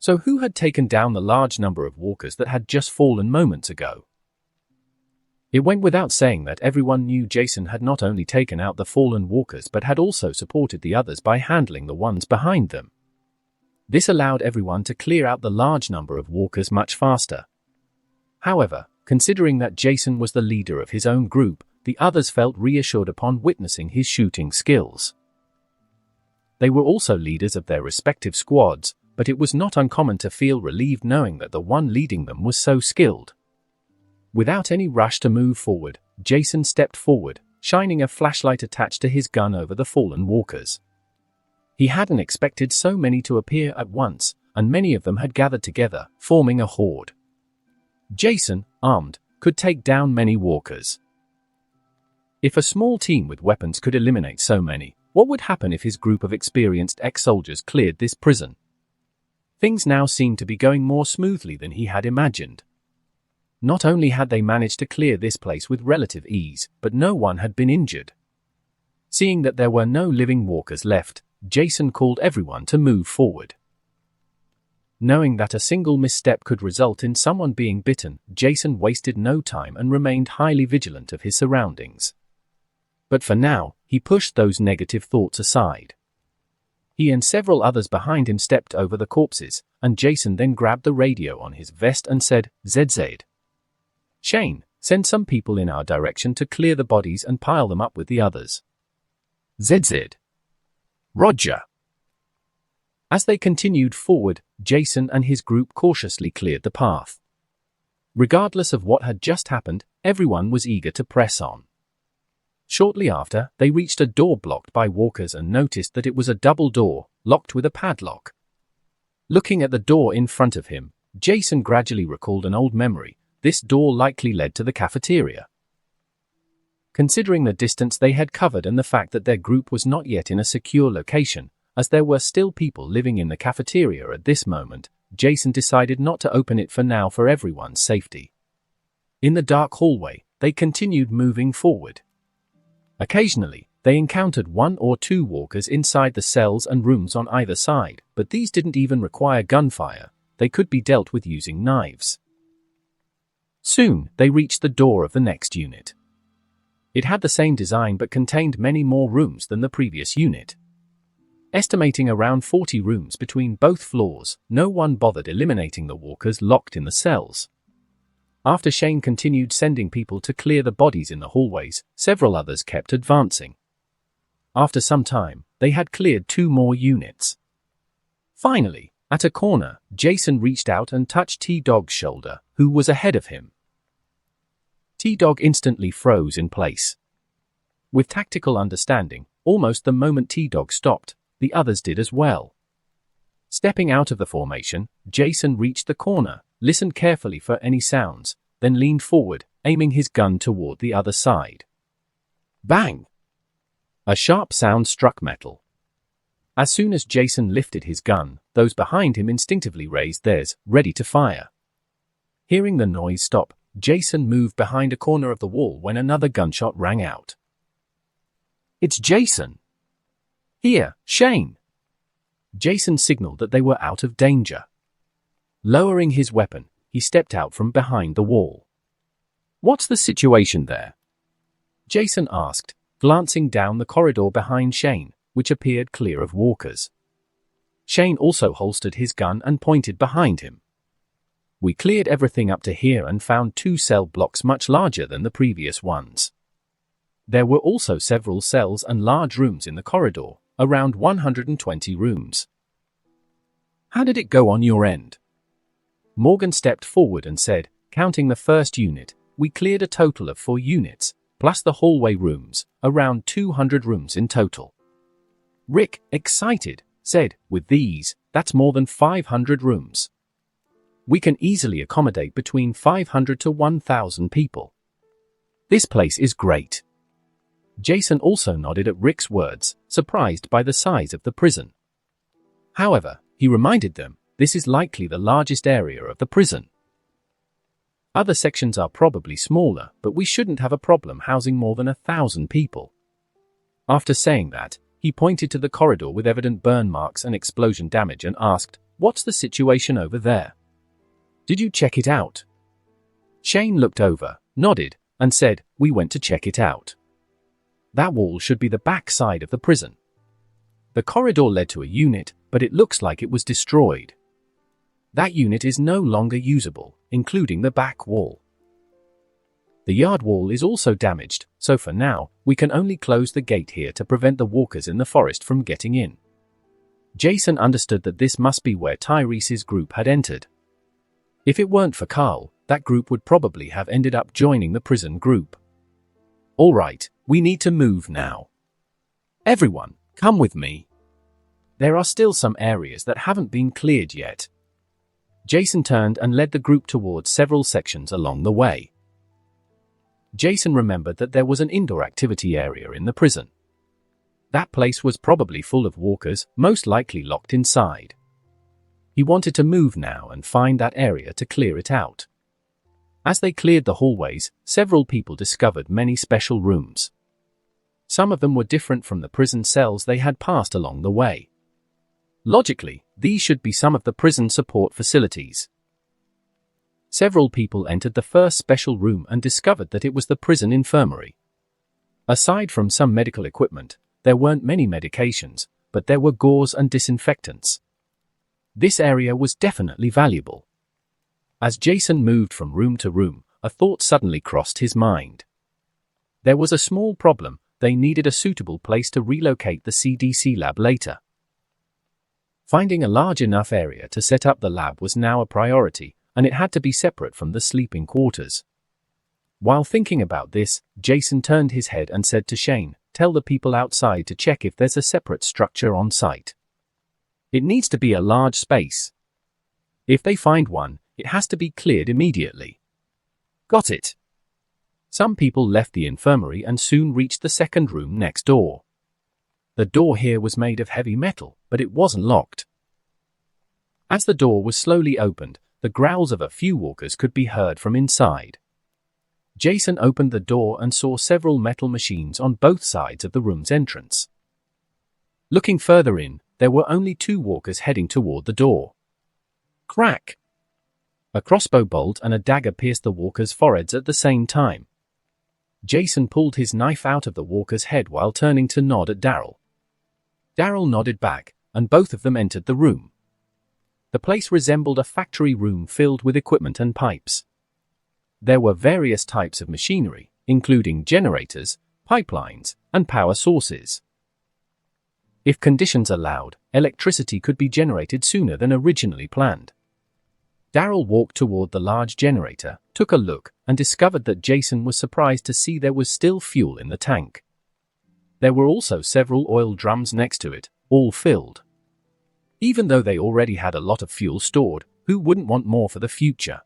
So who had taken down the large number of walkers that had just fallen moments ago? It went without saying that everyone knew Jason had not only taken out the fallen walkers but had also supported the others by handling the ones behind them. This allowed everyone to clear out the large number of walkers much faster. However, considering that Jason was the leader of his own group, the others felt reassured upon witnessing his shooting skills. They were also leaders of their respective squads, but it was not uncommon to feel relieved knowing that the one leading them was so skilled. Without any rush to move forward, Jason stepped forward, shining a flashlight attached to his gun over the fallen walkers. He hadn't expected so many to appear at once, and many of them had gathered together, forming a horde. Jason, armed, could take down many walkers. If a small team with weapons could eliminate so many, what would happen if his group of experienced ex-soldiers cleared this prison? Things now seemed to be going more smoothly than he had imagined. Not only had they managed to clear this place with relative ease, but no one had been injured. Seeing that there were no living walkers left, Jason called everyone to move forward. Knowing that a single misstep could result in someone being bitten, Jason wasted no time and remained highly vigilant of his surroundings. But for now, he pushed those negative thoughts aside. He and several others behind him stepped over the corpses, and Jason then grabbed the radio on his vest and said, "ZZ. Shane, send some people in our direction to clear the bodies and pile them up with the others." "ZZ. Roger." As they continued forward, Jason and his group cautiously cleared the path. Regardless of what had just happened, everyone was eager to press on. Shortly after, they reached a door blocked by walkers and noticed that it was a double door, locked with a padlock. Looking at the door in front of him, Jason gradually recalled an old memory. This door likely led to the cafeteria. Considering the distance they had covered and the fact that their group was not yet in a secure location, as there were still people living in the cafeteria at this moment, Jason decided not to open it for now for everyone's safety. In the dark hallway, they continued moving forward. Occasionally, they encountered one or two walkers inside the cells and rooms on either side, but these didn't even require gunfire. They could be dealt with using knives. Soon, they reached the door of the next unit. It had the same design but contained many more rooms than the previous unit. Estimating around 40 rooms between both floors, no one bothered eliminating the walkers locked in the cells. After Shane continued sending people to clear the bodies in the hallways, several others kept advancing. After some time, they had cleared 2 more units. Finally, at a corner, Jason reached out and touched T-Dog's shoulder, who was ahead of him. T-Dog instantly froze in place. With tactical understanding, almost the moment T-Dog stopped, the others did as well. Stepping out of the formation, Jason reached the corner, listened carefully for any sounds, then leaned forward, aiming his gun toward the other side. Bang! A sharp sound struck metal. As soon as Jason lifted his gun, those behind him instinctively raised theirs, ready to fire. Hearing the noise stop, Jason moved behind a corner of the wall when another gunshot rang out. "It's Jason!" "Here, Shane!" Jason signaled that they were out of danger. Lowering his weapon, he stepped out from behind the wall. "What's the situation there?" Jason asked, glancing down the corridor behind Shane, which appeared clear of walkers. Shane also holstered his gun and pointed behind him. "We cleared everything up to here and found 2 cell blocks much larger than the previous ones. There were also several cells and large rooms in the corridor, around 120 rooms." "How did it go on your end?" Morgan stepped forward and said, "Counting the first unit, we cleared a total of 4 units, plus the hallway rooms, around 200 rooms in total." Rick, excited, said, "With these, that's more than 500 rooms. We can easily accommodate between 500 to 1,000 people. This place is great." Jason also nodded at Rick's words, surprised by the size of the prison. However, he reminded them, this is likely the largest area of the prison. Other sections are probably smaller, but we shouldn't have a problem housing more than 1,000 people. After saying that, he pointed to the corridor with evident burn marks and explosion damage and asked, what's the situation over there? Did you check it out? Shane looked over, nodded, and said, we went to check it out. That wall should be the back side of the prison. The corridor led to a unit, but it looks like it was destroyed. That unit is no longer usable, including the back wall. The yard wall is also damaged, so for now, we can only close the gate here to prevent the walkers in the forest from getting in. Jason understood that this must be where Tyrese's group had entered. If it weren't for Carl, that group would probably have ended up joining the prison group. All right, we need to move now. Everyone, come with me. There are still some areas that haven't been cleared yet. Jason turned and led the group towards several sections along the way. Jason remembered that there was an indoor activity area in the prison. That place was probably full of walkers, most likely locked inside. He wanted to move now and find that area to clear it out. As they cleared the hallways, several people discovered many special rooms. Some of them were different from the prison cells they had passed along the way. Logically, these should be some of the prison support facilities. Several people entered the first special room and discovered that it was the prison infirmary. Aside from some medical equipment, there weren't many medications, but there were gauze and disinfectants. This area was definitely valuable. As Jason moved from room to room, a thought suddenly crossed his mind. There was a small problem. They needed a suitable place to relocate the CDC lab later. Finding a large enough area to set up the lab was now a priority, and it had to be separate from the sleeping quarters. While thinking about this, Jason turned his head and said to Shane, tell the people outside to check if there's a separate structure on site. It needs to be a large space. If they find one, it has to be cleared immediately. Got it. Some people left the infirmary and soon reached the second room next door. The door here was made of heavy metal, but it wasn't locked. As the door was slowly opened, the growls of a few walkers could be heard from inside. Jason opened the door and saw several metal machines on both sides of the room's entrance. Looking further in, there were only 2 walkers heading toward the door. Crack! A crossbow bolt and a dagger pierced the walkers' foreheads at the same time. Jason pulled his knife out of the walker's head while turning to nod at Daryl. Daryl nodded back, and both of them entered the room. The place resembled a factory room filled with equipment and pipes. There were various types of machinery, including generators, pipelines, and power sources. If conditions allowed, electricity could be generated sooner than originally planned. Daryl walked toward the large generator, took a look, and discovered that Jason was surprised to see there was still fuel in the tank. There were also several oil drums next to it, all filled. Even though they already had a lot of fuel stored, who wouldn't want more for the future?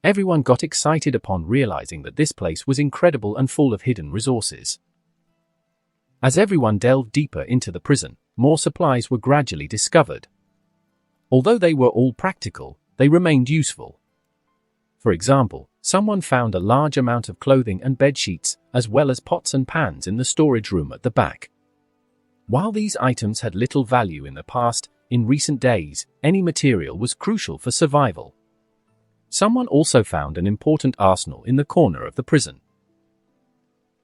Everyone got excited upon realizing that this place was incredible and full of hidden resources. As everyone delved deeper into the prison, more supplies were gradually discovered. Although they were all practical, they remained useful. For example, someone found a large amount of clothing and bed sheets, as well as pots and pans in the storage room at the back. While these items had little value in the past, in recent days, any material was crucial for survival. Someone also found an important arsenal in the corner of the prison.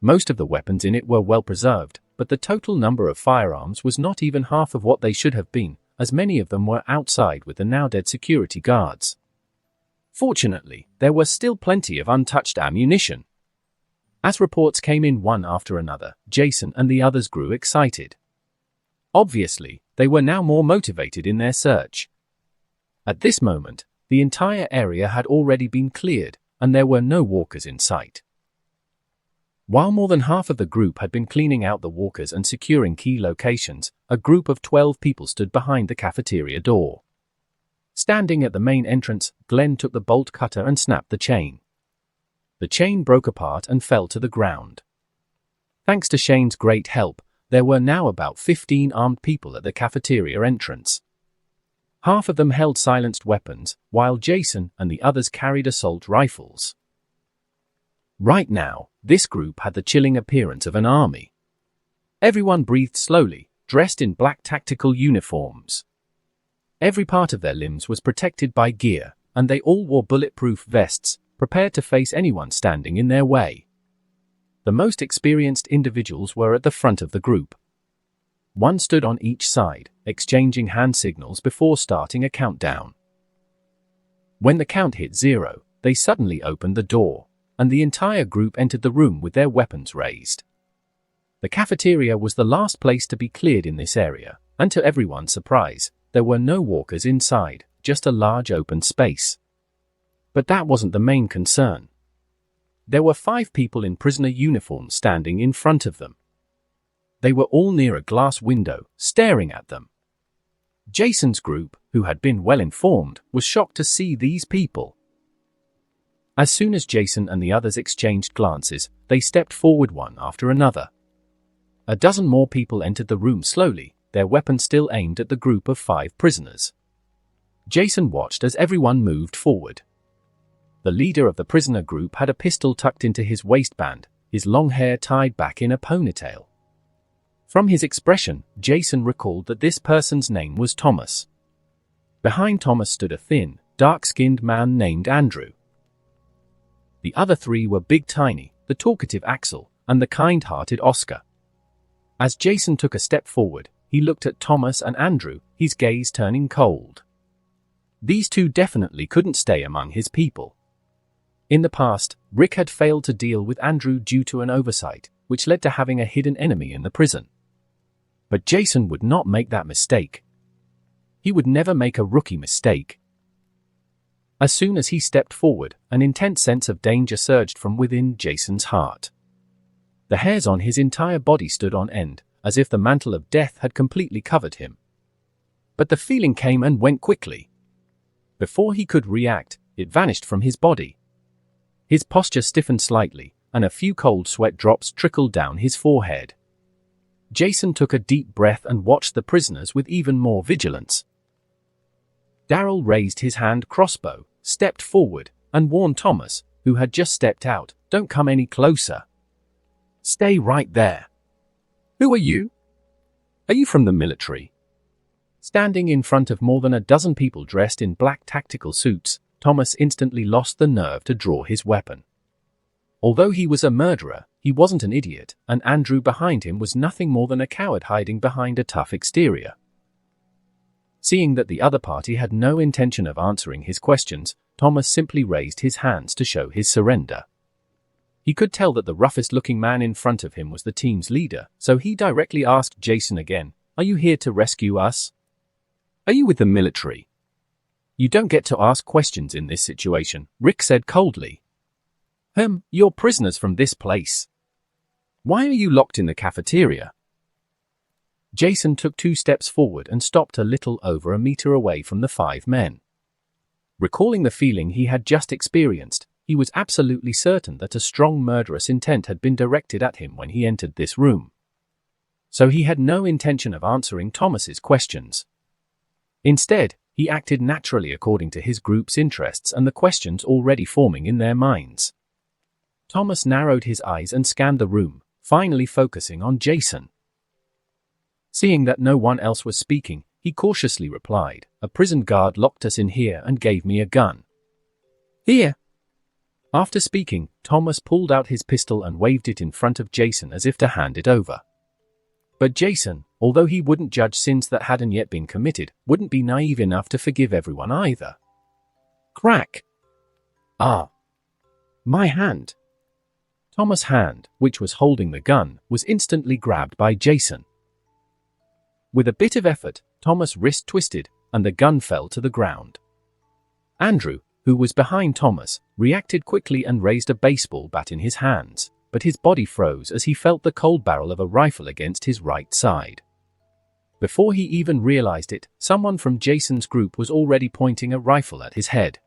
Most of the weapons in it were well preserved, but the total number of firearms was not even half of what they should have been, as many of them were outside with the now-dead security guards. Fortunately, there was still plenty of untouched ammunition. As reports came in one after another, Jason and the others grew excited. Obviously, they were now more motivated in their search. At this moment, the entire area had already been cleared, and there were no walkers in sight. While more than half of the group had been cleaning out the walkers and securing key locations, a group of 12 people stood behind the cafeteria door. Standing at the main entrance, Glenn took the bolt cutter and snapped the chain. The chain broke apart and fell to the ground. Thanks to Shane's great help, there were now about 15 armed people at the cafeteria entrance. Half of them held silenced weapons, while Jason and the others carried assault rifles. Right now, this group had the chilling appearance of an army. Everyone breathed slowly, dressed in black tactical uniforms. Every part of their limbs was protected by gear, and they all wore bulletproof vests, prepared to face anyone standing in their way. The most experienced individuals were at the front of the group. One stood on each side, exchanging hand signals before starting a countdown. When the count hit 0, they suddenly opened the door, and the entire group entered the room with their weapons raised. The cafeteria was the last place to be cleared in this area, and to everyone's surprise, there were no walkers inside, just a large open space. But that wasn't the main concern. There were 5 people in prisoner uniforms standing in front of them. They were all near a glass window, staring at them. Jason's group, who had been well informed, was shocked to see these people. As soon as Jason and the others exchanged glances, they stepped forward one after another. A dozen more people entered the room slowly, their weapons still aimed at the group of 5 prisoners. Jason watched as everyone moved forward. The leader of the prisoner group had a pistol tucked into his waistband, his long hair tied back in a ponytail. From his expression, Jason recalled that this person's name was Thomas. Behind Thomas stood a thin, dark-skinned man named Andrew. The other 3 were Big Tiny, the talkative Axel, and the kind-hearted Oscar. As Jason took a step forward, he looked at Thomas and Andrew, his gaze turning cold. These 2 definitely couldn't stay among his people. In the past, Rick had failed to deal with Andrew due to an oversight, which led to having a hidden enemy in the prison. But Jason would not make that mistake. He would never make a rookie mistake. As soon as he stepped forward, an intense sense of danger surged from within Jason's heart. The hairs on his entire body stood on end, as if the mantle of death had completely covered him. But the feeling came and went quickly. Before he could react, it vanished from his body. His posture stiffened slightly, and a few cold sweat drops trickled down his forehead. Jason took a deep breath and watched the prisoners with even more vigilance. Daryl raised his hand crossbow, stepped forward, and warned Thomas, who had just stepped out, "Don't come any closer. Stay right there." "Who are you? Are you from the military?" Standing in front of more than a dozen people dressed in black tactical suits, Thomas instantly lost the nerve to draw his weapon. Although he was a murderer, he wasn't an idiot, and Andrew behind him was nothing more than a coward hiding behind a tough exterior. Seeing that the other party had no intention of answering his questions, Thomas simply raised his hands to show his surrender. He could tell that the roughest-looking man in front of him was the team's leader, so he directly asked Jason again, "Are you here to rescue us? Are you with the military?" "You don't get to ask questions in this situation," Rick said coldly. You're prisoners from this place. Why are you locked in the cafeteria?" Jason took 2 steps forward and stopped a little over a meter away from the 5 men. Recalling the feeling he had just experienced, he was absolutely certain that a strong murderous intent had been directed at him when he entered this room. So he had no intention of answering Thomas's questions. Instead, he acted naturally according to his group's interests and the questions already forming in their minds. Thomas narrowed his eyes and scanned the room, finally focusing on Jason. Seeing that no one else was speaking, he cautiously replied, "A prison guard locked us in here and gave me a gun." "Here." After speaking, Thomas pulled out his pistol and waved it in front of Jason as if to hand it over. But Jason, although he wouldn't judge sins that hadn't yet been committed, wouldn't be naive enough to forgive everyone either. Crack! "Ah! My hand!" Thomas' hand, which was holding the gun, was instantly grabbed by Jason. With a bit of effort, Thomas' wrist twisted, and the gun fell to the ground. Andrew, who was behind Thomas, reacted quickly and raised a baseball bat in his hands, but his body froze as he felt the cold barrel of a rifle against his right side. Before he even realized it, someone from Jason's group was already pointing a rifle at his head.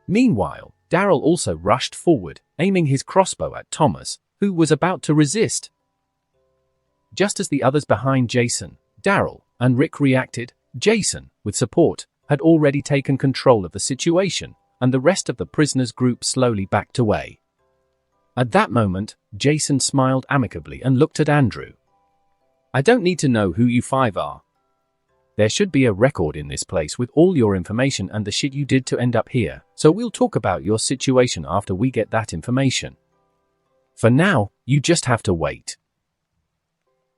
Meanwhile, Daryl also rushed forward, aiming his crossbow at Thomas, who was about to resist. Just as the others behind Jason, Daryl, and Rick reacted, Jason, with support, had already taken control of the situation, and the rest of the prisoners' group slowly backed away. At that moment, Jason smiled amicably and looked at Andrew. "I don't need to know who you 5 are. There should be a record in this place with all your information and the shit you did to end up here, so we'll talk about your situation after we get that information. For now, you just have to wait.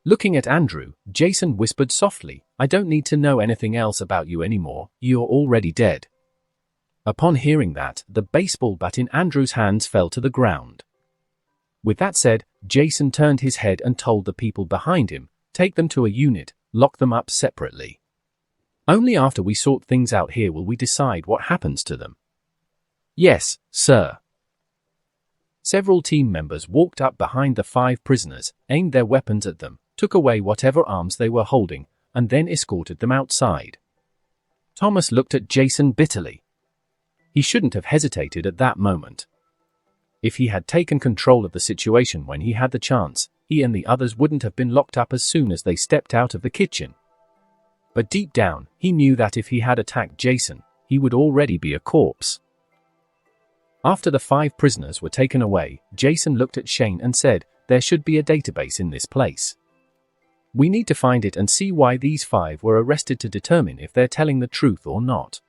Looking at Andrew, Jason whispered softly, I don't need to know anything else about you anymore, you're already dead. Upon hearing that, the baseball bat in Andrew's hands fell to the ground. With that said, Jason turned his head and told the people behind him, take them to a unit, lock them up separately. Only after we sort things out here will we decide what happens to them. Yes, sir. Several team members walked up behind the 5 prisoners, aimed their weapons at them, took away whatever arms they were holding, and then escorted them outside. Thomas looked at Jason bitterly. He shouldn't have hesitated at that moment. If he had taken control of the situation when he had the chance, he and the others wouldn't have been locked up as soon as they stepped out of the kitchen. But deep down, he knew that if he had attacked Jason, he would already be a corpse. After the 5 prisoners were taken away, Jason looked at Shane and said, there should be a database in this place. We need to find it and see why these 5 were arrested to determine if they're telling the truth or not.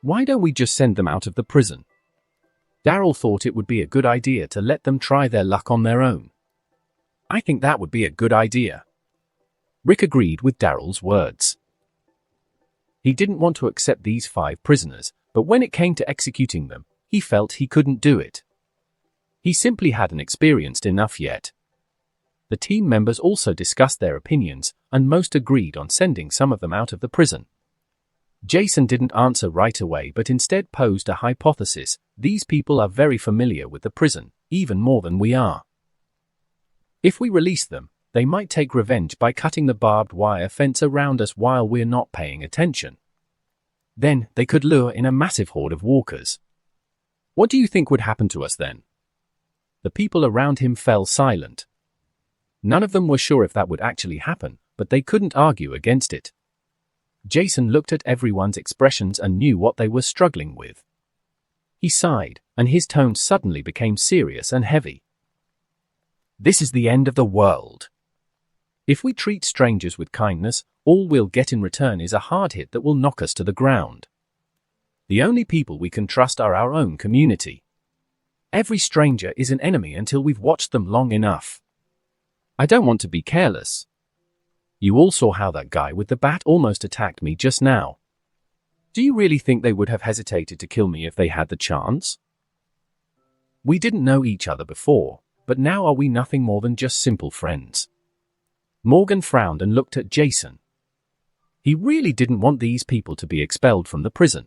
Why don't we just send them out of the prison? Daryl thought it would be a good idea to let them try their luck on their own. I think that would be a good idea. Rick agreed with Daryl's words. He didn't want to accept these 5 prisoners, but when it came to executing them, he felt he couldn't do it. He simply hadn't experienced enough yet. The team members also discussed their opinions, and most agreed on sending some of them out of the prison. Jason didn't answer right away but instead posed a hypothesis. These people are very familiar with the prison, even more than we are. If we release them, they might take revenge by cutting the barbed wire fence around us while we're not paying attention. Then, they could lure in a massive horde of walkers. What do you think would happen to us then? The people around him fell silent. None of them were sure if that would actually happen, but they couldn't argue against it. Jason looked at everyone's expressions and knew what they were struggling with. He sighed, and his tone suddenly became serious and heavy. This is the end of the world. If we treat strangers with kindness, all we'll get in return is a hard hit that will knock us to the ground. The only people we can trust are our own community. Every stranger is an enemy until we've watched them long enough. I don't want to be careless. You all saw how that guy with the bat almost attacked me just now. Do you really think they would have hesitated to kill me if they had the chance? We didn't know each other before, but now are we nothing more than just simple friends? Morgan frowned and looked at Jason. He really didn't want these people to be expelled from the prison.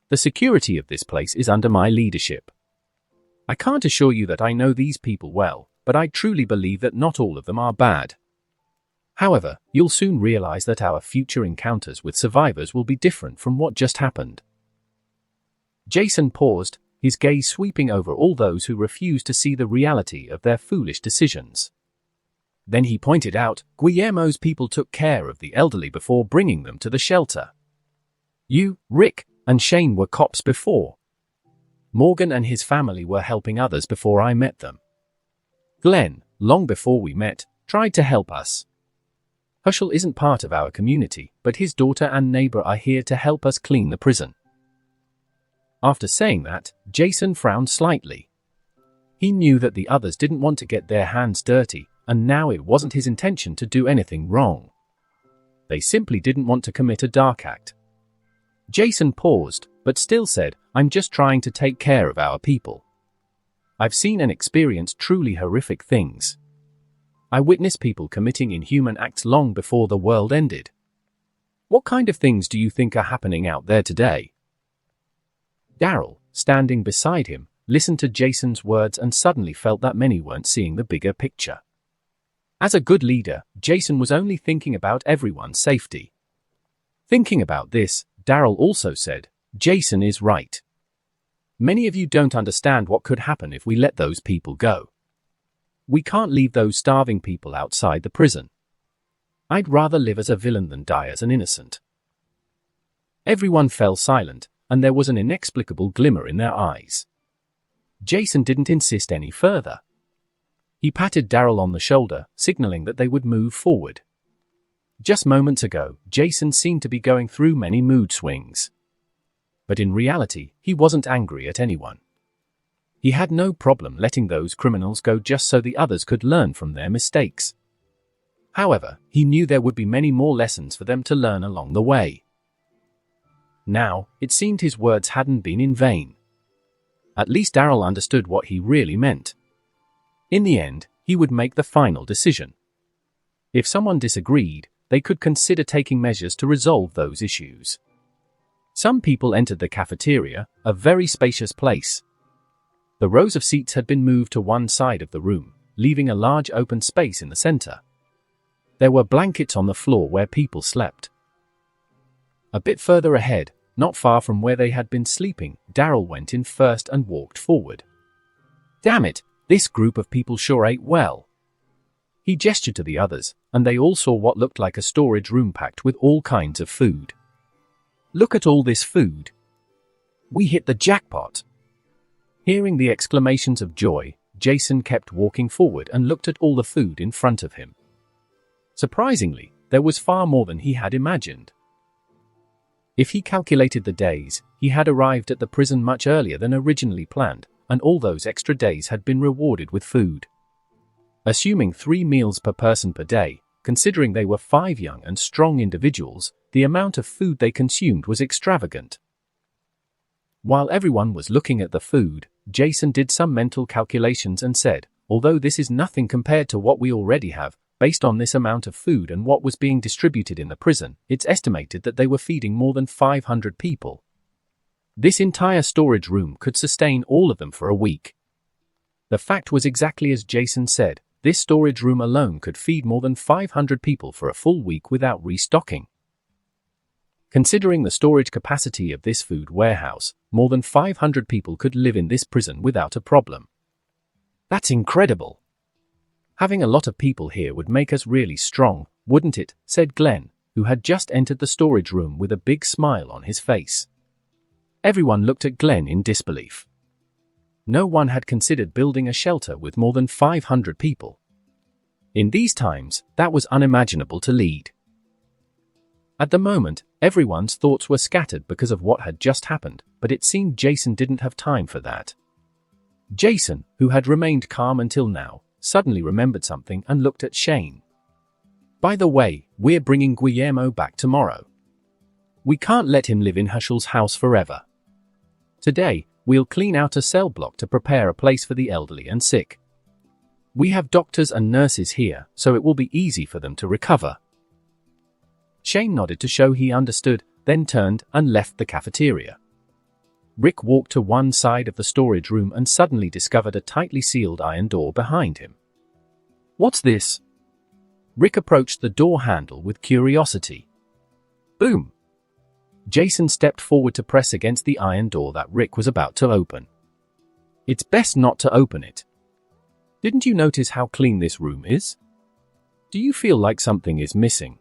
The security of this place is under my leadership. I can't assure you that I know these people well, but I truly believe that not all of them are bad. However, you'll soon realize that our future encounters with survivors will be different from what just happened. Jason paused, his gaze sweeping over all those who refused to see the reality of their foolish decisions. Then he pointed out, Guillermo's people took care of the elderly before bringing them to the shelter. You, Rick, and Shane were cops before. Morgan and his family were helping others before I met them. Glenn, long before we met, tried to help us. Herschel isn't part of our community, but his daughter and neighbor are here to help us clean the prison. After saying that, Jason frowned slightly. He knew that the others didn't want to get their hands dirty, and now it wasn't his intention to do anything wrong. They simply didn't want to commit a dark act. Jason paused, but still said, I'm just trying to take care of our people. I've seen and experienced truly horrific things. I witnessed people committing inhuman acts long before the world ended. What kind of things do you think are happening out there today? Daryl, standing beside him, listened to Jason's words and suddenly felt that many weren't seeing the bigger picture. As a good leader, Jason was only thinking about everyone's safety. Thinking about this, Daryl also said, Jason is right. Many of you don't understand what could happen if we let those people go. We can't leave those starving people outside the prison. I'd rather live as a villain than die as an innocent. Everyone fell silent, and there was an inexplicable glimmer in their eyes. Jason didn't insist any further. He patted Daryl on the shoulder, signaling that they would move forward. Just moments ago, Jason seemed to be going through many mood swings. But in reality, he wasn't angry at anyone. He had no problem letting those criminals go just so the others could learn from their mistakes. However, he knew there would be many more lessons for them to learn along the way. Now, it seemed his words hadn't been in vain. At least Daryl understood what he really meant. In the end, he would make the final decision. If someone disagreed, they could consider taking measures to resolve those issues. Some people entered the cafeteria, a very spacious place. The rows of seats had been moved to one side of the room, leaving a large open space in the center. There were blankets on the floor where people slept. A bit further ahead, not far from where they had been sleeping, Daryl went in first and walked forward. Damn it, this group of people sure ate well. He gestured to the others, and they all saw what looked like a storage room packed with all kinds of food. Look at all this food. We hit the jackpot. Hearing the exclamations of joy, Jason kept walking forward and looked at all the food in front of him. Surprisingly, there was far more than he had imagined. If he calculated the days, he had arrived at the prison much earlier than originally planned, and all those extra days had been rewarded with food. Assuming 3 meals per person per day, considering they were 5 young and strong individuals, the amount of food they consumed was extravagant. While everyone was looking at the food, Jason did some mental calculations and said, although this is nothing compared to what we already have, based on this amount of food and what was being distributed in the prison, it's estimated that they were feeding more than 500 people. This entire storage room could sustain all of them for a week. The fact was exactly as Jason said, this storage room alone could feed more than 500 people for a full week without restocking. Considering the storage capacity of this food warehouse, more than 500 people could live in this prison without a problem. That's incredible. Having a lot of people here would make us really strong, wouldn't it? Said Glenn, who had just entered the storage room with a big smile on his face. Everyone looked at Glenn in disbelief. No one had considered building a shelter with more than 500 people. In these times, that was unimaginable to lead. At the moment, everyone's thoughts were scattered because of what had just happened, but it seemed Jason didn't have time for that. Jason, who had remained calm until now, suddenly remembered something and looked at Shane. By the way, we're bringing Guillermo back tomorrow. We can't let him live in Herschel's house forever. Today, we'll clean out a cell block to prepare a place for the elderly and sick. We have doctors and nurses here, so it will be easy for them to recover. Shane nodded to show he understood, then turned and left the cafeteria. Rick walked to one side of the storage room and suddenly discovered a tightly sealed iron door behind him. What's this? Rick approached the door handle with curiosity. Boom! Jason stepped forward to press against the iron door that Rick was about to open. It's best not to open it. Didn't you notice how clean this room is? Do you feel like something is missing?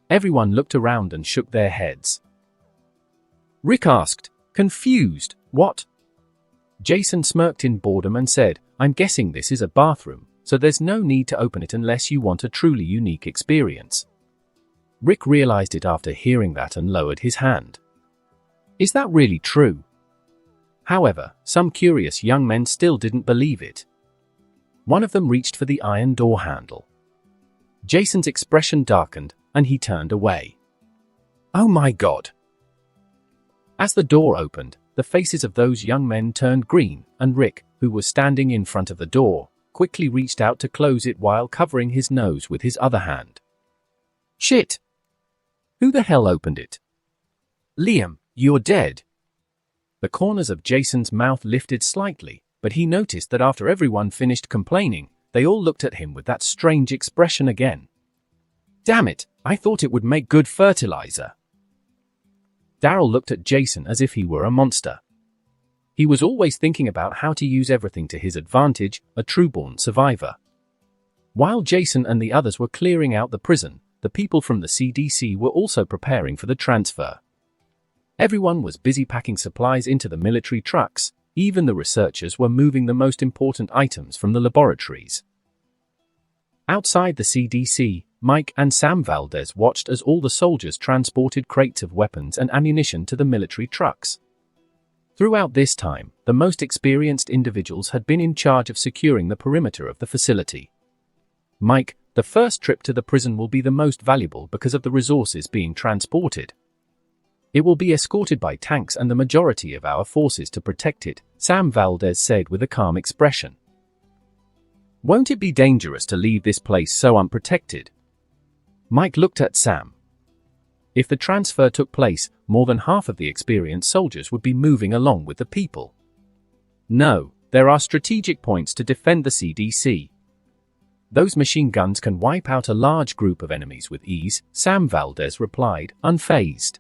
Everyone looked around and shook their heads. Rick asked, confused, what? Jason smirked in boredom and said, I'm guessing this is a bathroom, so there's no need to open it unless you want a truly unique experience. Rick realized it after hearing that and lowered his hand. Is that really true? However, some curious young men still didn't believe it. One of them reached for the iron door handle. Jason's expression darkened, and he turned away. Oh my God! As the door opened, the faces of those young men turned green, and Rick, who was standing in front of the door, quickly reached out to close it while covering his nose with his other hand. Shit! Who the hell opened it? Liam, you're dead. The corners of Jason's mouth lifted slightly, but he noticed that after everyone finished complaining, they all looked at him with that strange expression again. Damn it, I thought it would make good fertilizer. Daryl looked at Jason as if he were a monster. He was always thinking about how to use everything to his advantage, a true-born survivor. While Jason and the others were clearing out the prison, the people from the CDC were also preparing for the transfer. Everyone was busy packing supplies into the military trucks, even the researchers were moving the most important items from the laboratories. Outside the CDC, Mike and Sam Valdez watched as all the soldiers transported crates of weapons and ammunition to the military trucks. Throughout this time, the most experienced individuals had been in charge of securing the perimeter of the facility. Mike, the first trip to the prison will be the most valuable because of the resources being transported. It will be escorted by tanks and the majority of our forces to protect it, Sam Valdez said with a calm expression. Won't it be dangerous to leave this place so unprotected? Mike looked at Sam. If the transfer took place, more than half of the experienced soldiers would be moving along with the people. No, there are strategic points to defend the CDC. Those machine guns can wipe out a large group of enemies with ease, Sam Valdez replied, unfazed.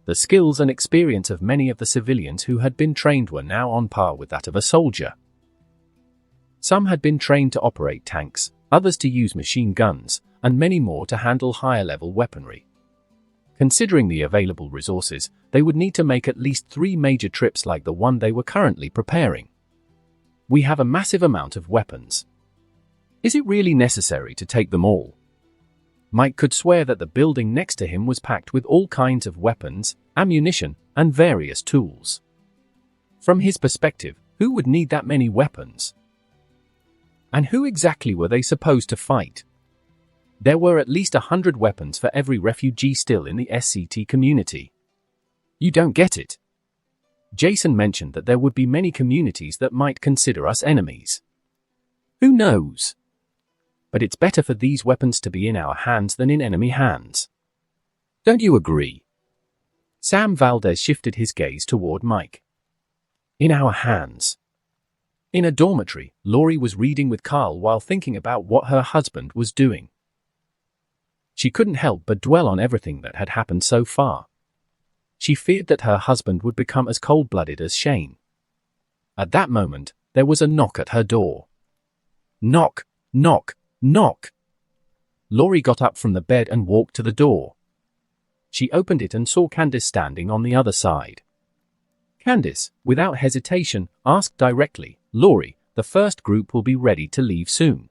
The skills and experience of many of the civilians who had been trained were now on par with that of a soldier. Some had been trained to operate tanks, others to use machine guns, and many more to handle higher-level weaponry. Considering the available resources, they would need to make at least 3 major trips like the one they were currently preparing. We have a massive amount of weapons. Is it really necessary to take them all? Mike could swear that the building next to him was packed with all kinds of weapons, ammunition, and various tools. From his perspective, who would need that many weapons? And who exactly were they supposed to fight? There were at least 100 weapons for every refugee still in the SCT community. You don't get it. Jason mentioned that there would be many communities that might consider us enemies. Who knows? But it's better for these weapons to be in our hands than in enemy hands. Don't you agree? Sam Valdez shifted his gaze toward Mike. In our hands. In a dormitory, Lori was reading with Carl while thinking about what her husband was doing. She couldn't help but dwell on everything that had happened so far. She feared that her husband would become as cold-blooded as Shane. At that moment, there was a knock at her door. Knock, knock, knock. Lori got up from the bed and walked to the door. She opened it and saw Candice standing on the other side. Candice, without hesitation, asked directly, Lori, the first group will be ready to leave soon.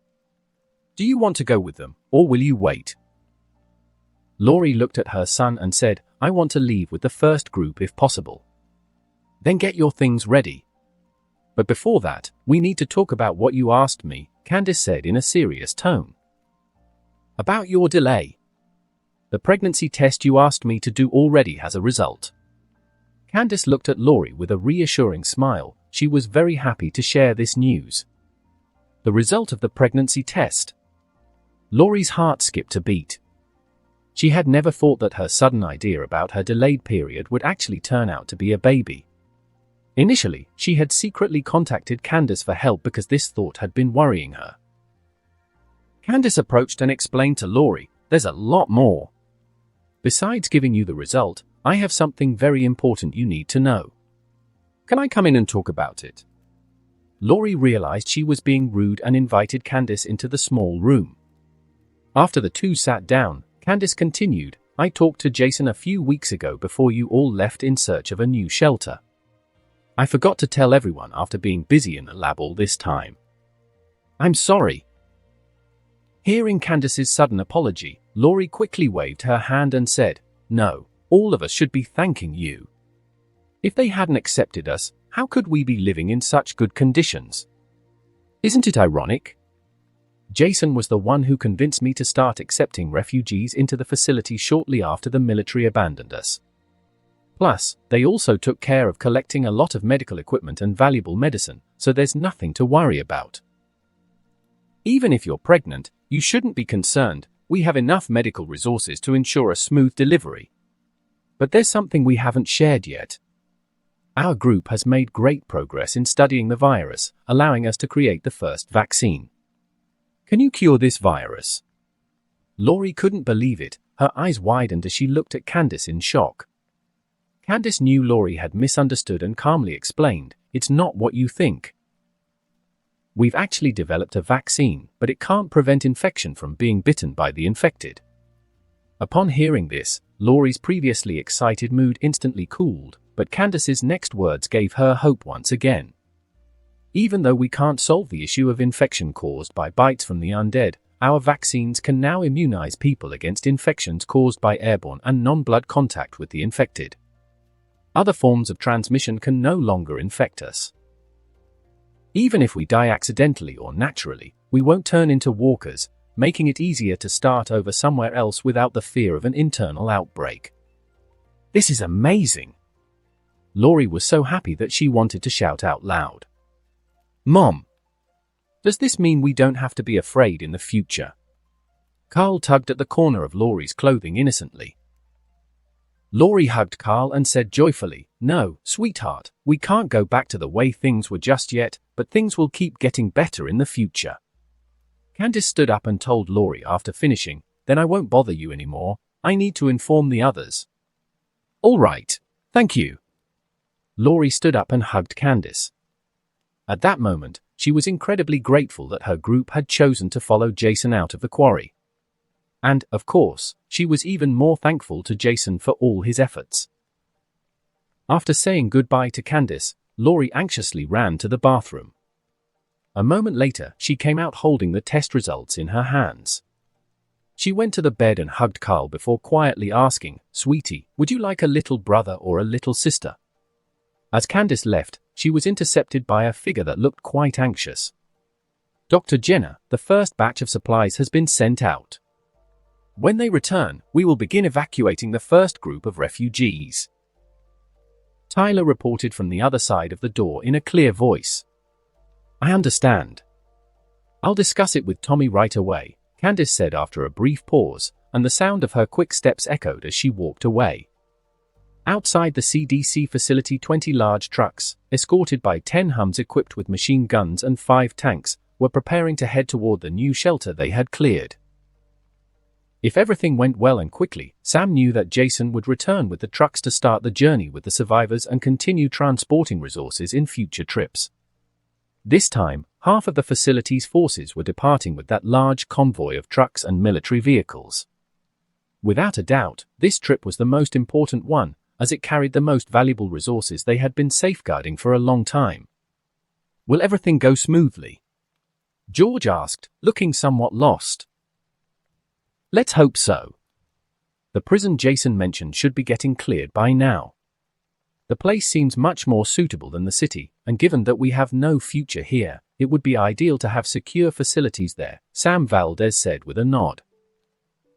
Do you want to go with them, or will you wait? Lori looked at her son and said, I want to leave with the first group if possible. Then get your things ready. But before that, we need to talk about what you asked me, Candice said in a serious tone. About your delay. The pregnancy test you asked me to do already has a result. Candice looked at Lori with a reassuring smile. She was very happy to share this news. The result of the pregnancy test. Lori's heart skipped a beat. She had never thought that her sudden idea about her delayed period would actually turn out to be a baby. Initially, she had secretly contacted Candice for help because this thought had been worrying her. Candice approached and explained to Lori, there's a lot more. Besides giving you the result, I have something very important you need to know. Can I come in and talk about it? Lori realized she was being rude and invited Candice into the small room. After the two sat down, Candice continued, I talked to Jason a few weeks ago before you all left in search of a new shelter. I forgot to tell everyone after being busy in the lab all this time. I'm sorry. Hearing Candice's sudden apology, Lori quickly waved her hand and said, no, all of us should be thanking you. If they hadn't accepted us, how could we be living in such good conditions? Isn't it ironic? Jason was the one who convinced me to start accepting refugees into the facility shortly after the military abandoned us. Plus, they also took care of collecting a lot of medical equipment and valuable medicine, so there's nothing to worry about. Even if you're pregnant, you shouldn't be concerned, we have enough medical resources to ensure a smooth delivery. But there's something we haven't shared yet. Our group has made great progress in studying the virus, allowing us to create the first vaccine. Can you cure this virus? Lori couldn't believe it, her eyes widened as she looked at Candice in shock. Candice knew Lori had misunderstood and calmly explained, it's not what you think. We've actually developed a vaccine, but it can't prevent infection from being bitten by the infected. Upon hearing this, Lori's previously excited mood instantly cooled, but Candice's next words gave her hope once again. Even though we can't solve the issue of infection caused by bites from the undead, our vaccines can now immunize people against infections caused by airborne and non-blood contact with the infected. Other forms of transmission can no longer infect us. Even if we die accidentally or naturally, we won't turn into walkers, making it easier to start over somewhere else without the fear of an internal outbreak. This is amazing! Laurie was so happy that she wanted to shout out loud. Mom! Does this mean we don't have to be afraid in the future? Carl tugged at the corner of Laurie's clothing innocently. Laurie hugged Carl and said joyfully, "No, sweetheart, we can't go back to the way things were just yet, but things will keep getting better in the future." Candace stood up and told Laurie after finishing, "Then I won't bother you anymore. I need to inform the others." "All right, thank you." Laurie stood up and hugged Candace. At that moment, she was incredibly grateful that her group had chosen to follow Jason out of the quarry. And, of course, she was even more thankful to Jason for all his efforts. After saying goodbye to Candace, Laurie anxiously ran to the bathroom. A moment later, she came out holding the test results in her hands. She went to the bed and hugged Carl before quietly asking, "Sweetie, would you like a little brother or a little sister?" As Candace left, she was intercepted by a figure that looked quite anxious. "Dr. Jenner, the first batch of supplies has been sent out. When they return, we will begin evacuating the first group of refugees." Tyler reported from the other side of the door in a clear voice. "I understand. I'll discuss it with Tommy right away," Candace said after a brief pause, and the sound of her quick steps echoed as she walked away. Outside the CDC facility, 20 large trucks, escorted by 10 Hums equipped with machine guns and 5 tanks, were preparing to head toward the new shelter they had cleared. If everything went well and quickly, Sam knew that Jason would return with the trucks to start the journey with the survivors and continue transporting resources in future trips. This time, half of the facility's forces were departing with that large convoy of trucks and military vehicles. Without a doubt, this trip was the most important one, as it carried the most valuable resources they had been safeguarding for a long time. "Will everything go smoothly?" George asked, looking somewhat lost. "Let's hope so. The prison Jason mentioned should be getting cleared by now. The place seems much more suitable than the city, and given that we have no future here, it would be ideal to have secure facilities there," Sam Valdez said with a nod.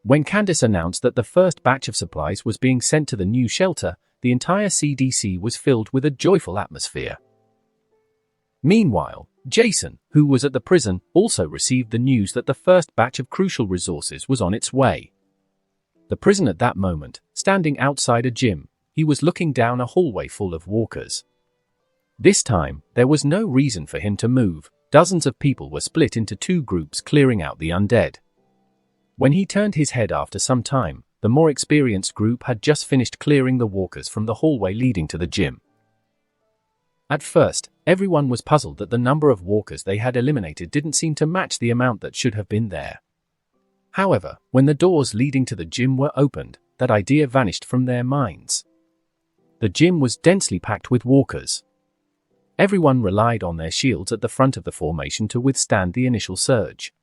When Candace announced that the first batch of supplies was being sent to the new shelter, the entire CDC was filled with a joyful atmosphere. Meanwhile, Jason, who was at the prison, also received the news that the first batch of crucial resources was on its way. The prison at that moment, standing outside a gym, he was looking down a hallway full of walkers. This time, there was no reason for him to move. Dozens of people were split into 2 groups clearing out the undead. When he turned his head after some time, the more experienced group had just finished clearing the walkers from the hallway leading to the gym. At first, everyone was puzzled that the number of walkers they had eliminated didn't seem to match the amount that should have been there. However, when the doors leading to the gym were opened, that idea vanished from their minds. The gym was densely packed with walkers. Everyone relied on their shields at the front of the formation to withstand the initial surge.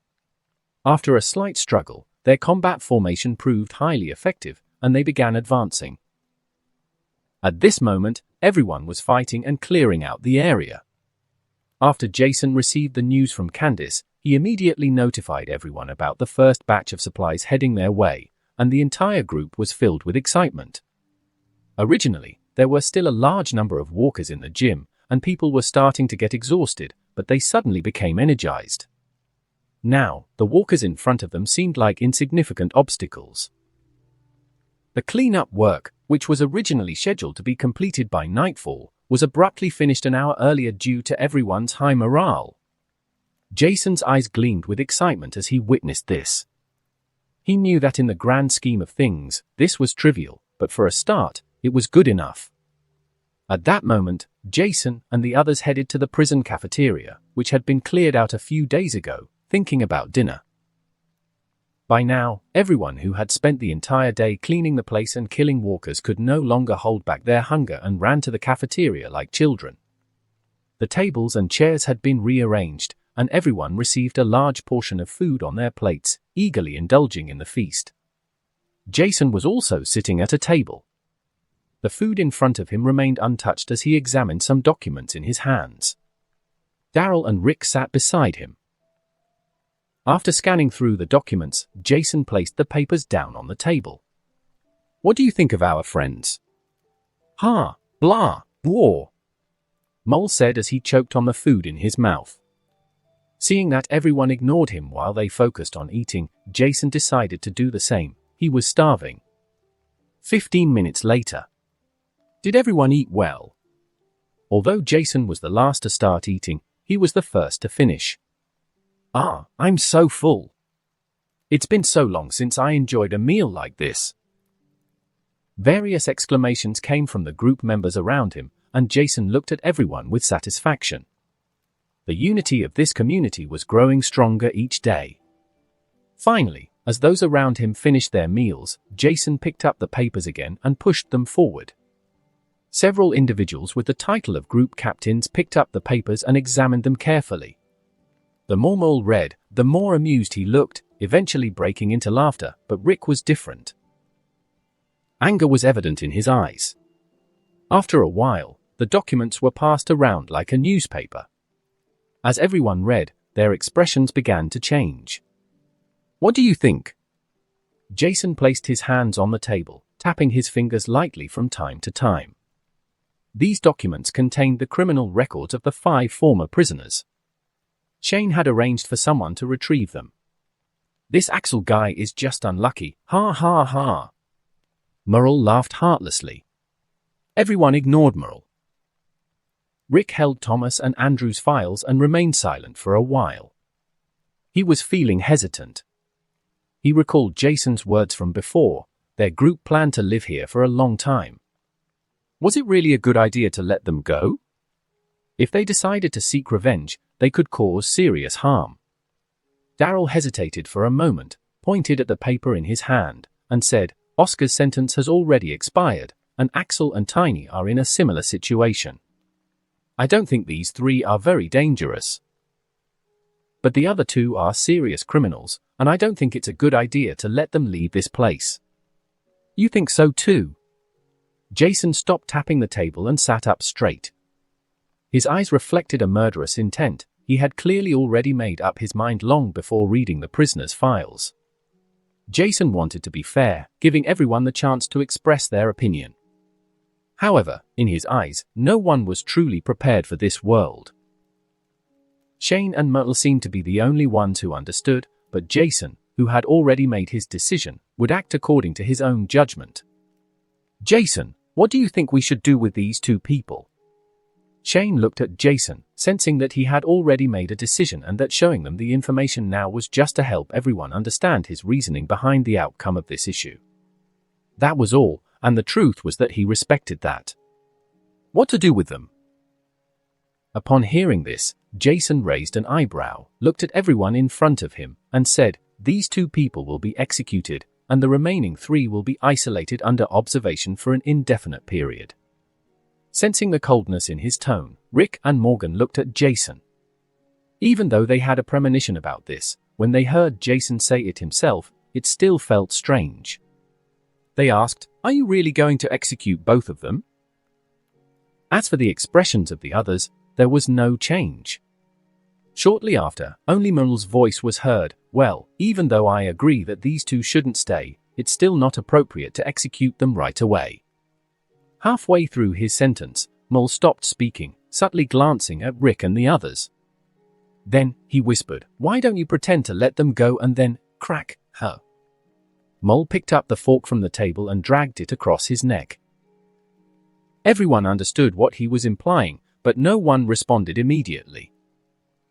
After a slight struggle, their combat formation proved highly effective, and they began advancing. At this moment, everyone was fighting and clearing out the area. After Jason received the news from Candace, he immediately notified everyone about the first batch of supplies heading their way, and the entire group was filled with excitement. Originally, there were still a large number of walkers in the gym, and people were starting to get exhausted, but they suddenly became energized. Now, the walkers in front of them seemed like insignificant obstacles. The cleanup work, which was originally scheduled to be completed by nightfall, was abruptly finished an hour earlier due to everyone's high morale. Jason's eyes gleamed with excitement as he witnessed this. He knew that in the grand scheme of things, this was trivial, but for a start, it was good enough. At that moment, Jason and the others headed to the prison cafeteria, which had been cleared out a few days ago, thinking about dinner. By now, everyone who had spent the entire day cleaning the place and killing walkers could no longer hold back their hunger and ran to the cafeteria like children. The tables and chairs had been rearranged, and everyone received a large portion of food on their plates, eagerly indulging in the feast. Jason was also sitting at a table. The food in front of him remained untouched as he examined some documents in his hands. Daryl and Rick sat beside him. After scanning through the documents, Jason placed the papers down on the table. "What do you think of our friends?" "Ha, blah, war," Mole said as he choked on the food in his mouth. Seeing that everyone ignored him while they focused on eating, Jason decided to do the same. He was starving. 15 minutes later. Did everyone eat well? Although Jason was the last to start eating, he was the first to finish. I'm so full. It's been so long since I enjoyed a meal like this." Various exclamations came from the group members around him, and Jason looked at everyone with satisfaction. The unity of this community was growing stronger each day. Finally, as those around him finished their meals, Jason picked up the papers again and pushed them forward. Several individuals with the title of group captains picked up the papers and examined them carefully. The more Mole read, the more amused he looked, eventually breaking into laughter, but Rick was different. Anger was evident in his eyes. After a while, the documents were passed around like a newspaper. As everyone read, their expressions began to change. "What do you think?" Jason placed his hands on the table, tapping his fingers lightly from time to time. These documents contained the criminal records of the 5 former prisoners. Shane had arranged for someone to retrieve them. "This Axel guy is just unlucky, ha ha ha." Merle laughed heartlessly. Everyone ignored Merle. Rick held Thomas and Andrew's files and remained silent for a while. He was feeling hesitant. He recalled Jason's words from before. Their group planned to live here for a long time. Was it really a good idea to let them go? If they decided to seek revenge, they could cause serious harm. Daryl hesitated for a moment, pointed at the paper in his hand, and said, "Oscar's sentence has already expired, and Axel and Tiny are in a similar situation. I don't think these 3 are very dangerous. But the other 2 are serious criminals, and I don't think it's a good idea to let them leave this place." "You think so too?" Jason stopped tapping the table and sat up straight. His eyes reflected a murderous intent. He had clearly already made up his mind long before reading the prisoners' files. Jason wanted to be fair, giving everyone the chance to express their opinion. However, in his eyes, no one was truly prepared for this world. Shane and Myrtle seemed to be the only ones who understood, but Jason, who had already made his decision, would act according to his own judgment. "Jason, what do you think we should do with these 2 people?" Shane looked at Jason, sensing that he had already made a decision and that showing them the information now was just to help everyone understand his reasoning behind the outcome of this issue. That was all, and the truth was that he respected that. "What to do with them?" Upon hearing this, Jason raised an eyebrow, looked at everyone in front of him, and said, "These 2 people will be executed, and the remaining 3 will be isolated under observation for an indefinite period." Sensing the coldness in his tone, Rick and Morgan looked at Jason. Even though they had a premonition about this, when they heard Jason say it himself, it still felt strange. They asked, "Are you really going to execute both of them?" As for the expressions of the others, there was no change. Shortly after, only Merle's voice was heard. "Well, even though I agree that these 2 shouldn't stay, it's still not appropriate to execute them right away." Halfway through his sentence, Merle stopped speaking, subtly glancing at Rick and the others. Then, he whispered, "Why don't you pretend to let them go and then, crack, her?" Merle picked up the fork from the table and dragged it across his neck. Everyone understood what he was implying, but no one responded immediately.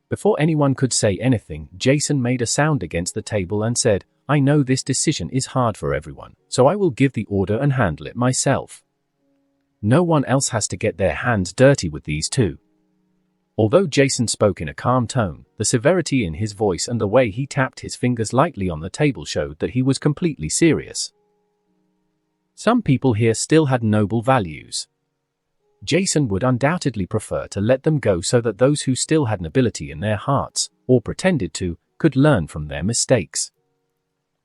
Before anyone could say anything, Jason made a sound against the table and said, "I know this decision is hard for everyone, so I will give the order and handle it myself. No one else has to get their hands dirty with these 2. Although Jason spoke in a calm tone, the severity in his voice and the way he tapped his fingers lightly on the table showed that he was completely serious. Some people here still had noble values. Jason would undoubtedly prefer to let them go so that those who still had nobility in their hearts or pretended to, could learn from their mistakes.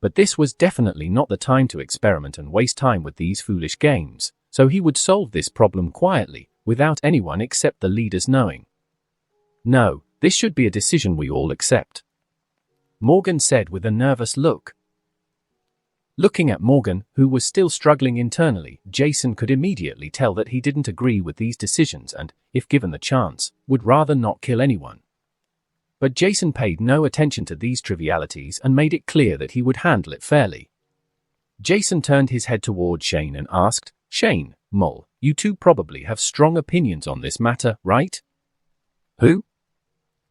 But this was definitely not the time to experiment and waste time with these foolish games, so he would solve this problem quietly, without anyone except the leaders knowing. No, this should be a decision we all accept, Morgan said with a nervous look. Looking at Morgan, who was still struggling internally, Jason could immediately tell that he didn't agree with these decisions and, if given the chance, would rather not kill anyone. But Jason paid no attention to these trivialities and made it clear that he would handle it fairly. Jason turned his head toward Shane and asked, "Shane, Mole, you two probably have strong opinions on this matter, right?" "Who?"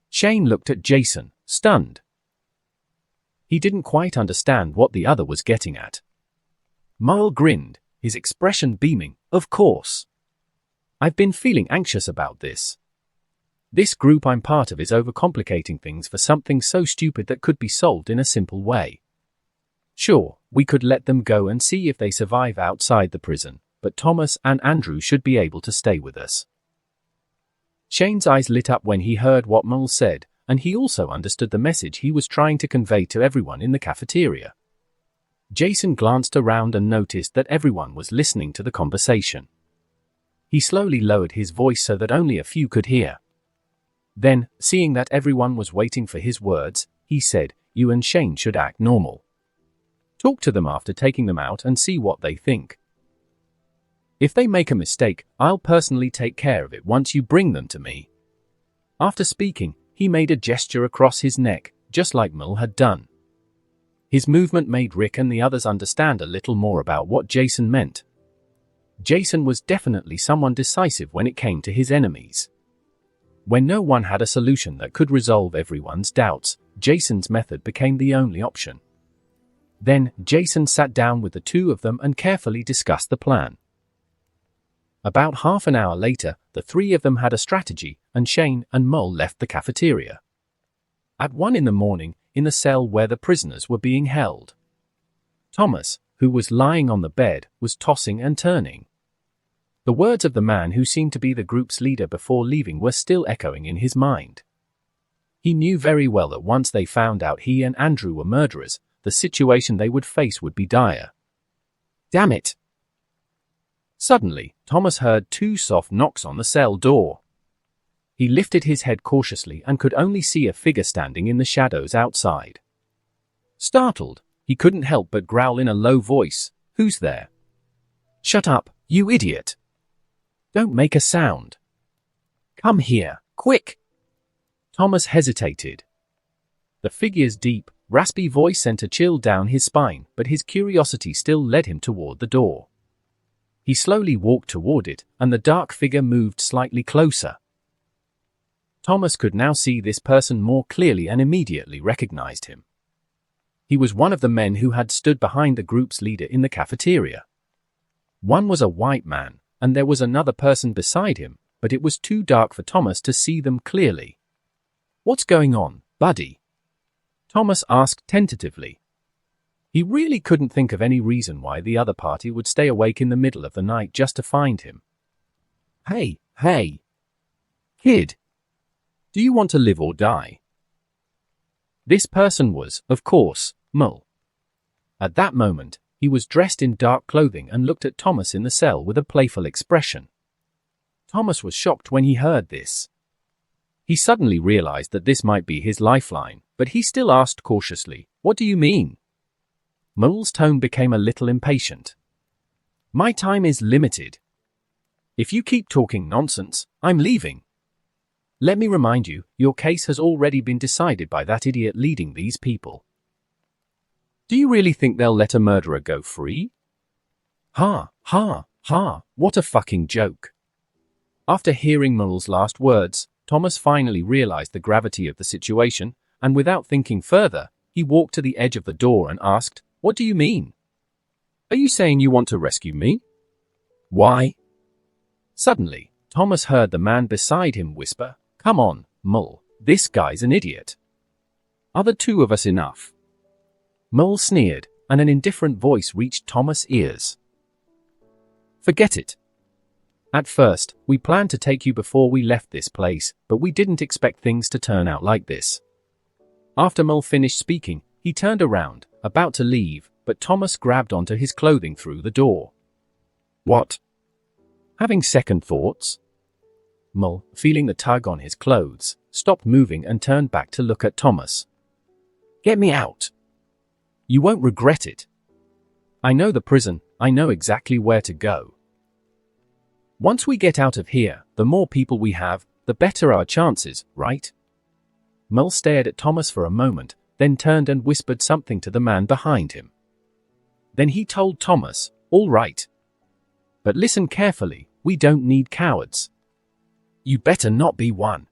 Shane looked at Jason, stunned. He didn't quite understand what the other was getting at. Mole grinned, his expression beaming. "Of course. I've been feeling anxious about this. This group I'm part of is overcomplicating things for something so stupid that could be solved in a simple way. Sure, we could let them go and see if they survive outside the prison, but Thomas and Andrew should be able to stay with us." Shane's eyes lit up when he heard what Mole said, and he also understood the message he was trying to convey to everyone in the cafeteria. Jason glanced around and noticed that everyone was listening to the conversation. He slowly lowered his voice so that only a few could hear. Then, seeing that everyone was waiting for his words, he said, "You and Shane should act normal. Talk to them after taking them out and see what they think. If they make a mistake, I'll personally take care of it once you bring them to me." After speaking, he made a gesture across his neck, just like Mole had done. His movement made Rick and the others understand a little more about what Jason meant. Jason was definitely someone decisive when it came to his enemies. When no one had a solution that could resolve everyone's doubts, Jason's method became the only option. Then, Jason sat down with the two of them and carefully discussed the plan. About half an hour later, the three of them had a strategy, and Shane and Mole left the cafeteria. At 1 in the morning, in the cell where the prisoners were being held, Thomas, who was lying on the bed, was tossing and turning. The words of the man who seemed to be the group's leader before leaving were still echoing in his mind. He knew very well that once they found out he and Andrew were murderers, the situation they would face would be dire. Damn it! Suddenly, Thomas heard 2 soft knocks on the cell door. He lifted his head cautiously and could only see a figure standing in the shadows outside. Startled, he couldn't help but growl in a low voice, "Who's there?" "Shut up, you idiot! Don't make a sound. Come here, quick!" Thomas hesitated. The figure's deep, raspy voice sent a chill down his spine, but his curiosity still led him toward the door. He slowly walked toward it, and the dark figure moved slightly closer. Thomas could now see this person more clearly and immediately recognized him. He was one of the men who had stood behind the group's leader in the cafeteria. One was a white man, and there was another person beside him, but it was too dark for Thomas to see them clearly. "What's going on, buddy?" Thomas asked tentatively. He really couldn't think of any reason why the other party would stay awake in the middle of the night just to find him. Hey, kid. Do you want to live or die?" This person was, of course, Mole. At that moment, he was dressed in dark clothing and looked at Thomas in the cell with a playful expression. Thomas was shocked when he heard this. He suddenly realized that this might be his lifeline, but he still asked cautiously, "What do you mean?" Mole's tone became a little impatient. "My time is limited. If you keep talking nonsense, I'm leaving. Let me remind you, your case has already been decided by that idiot leading these people. Do you really think they'll let a murderer go free? Ha, what a fucking joke." After hearing Mole's last words, Thomas finally realized the gravity of the situation, and without thinking further, he walked to the edge of the door and asked, "What do you mean? Are you saying you want to rescue me? Why?" Suddenly, Thomas heard the man beside him whisper, "Come on, Mole, this guy's an idiot. Are the two of us enough?" Mole sneered, and an indifferent voice reached Thomas' ears. "Forget it. At first, we planned to take you before we left this place, but we didn't expect things to turn out like this. After Mull finished speaking, he turned around, about to leave, but Thomas grabbed onto his clothing through the door. What? Having second thoughts? Mull, feeling the tug on his clothes, stopped moving and turned back to look at Thomas. Get me out. You won't regret it. I know the prison, I know exactly where to go. Once we get out of here, the more people we have, the better our chances, right? Mull stared at Thomas for a moment, then turned and whispered something to the man behind him. Then he told Thomas, all right. But listen carefully, we don't need cowards. You better not be one.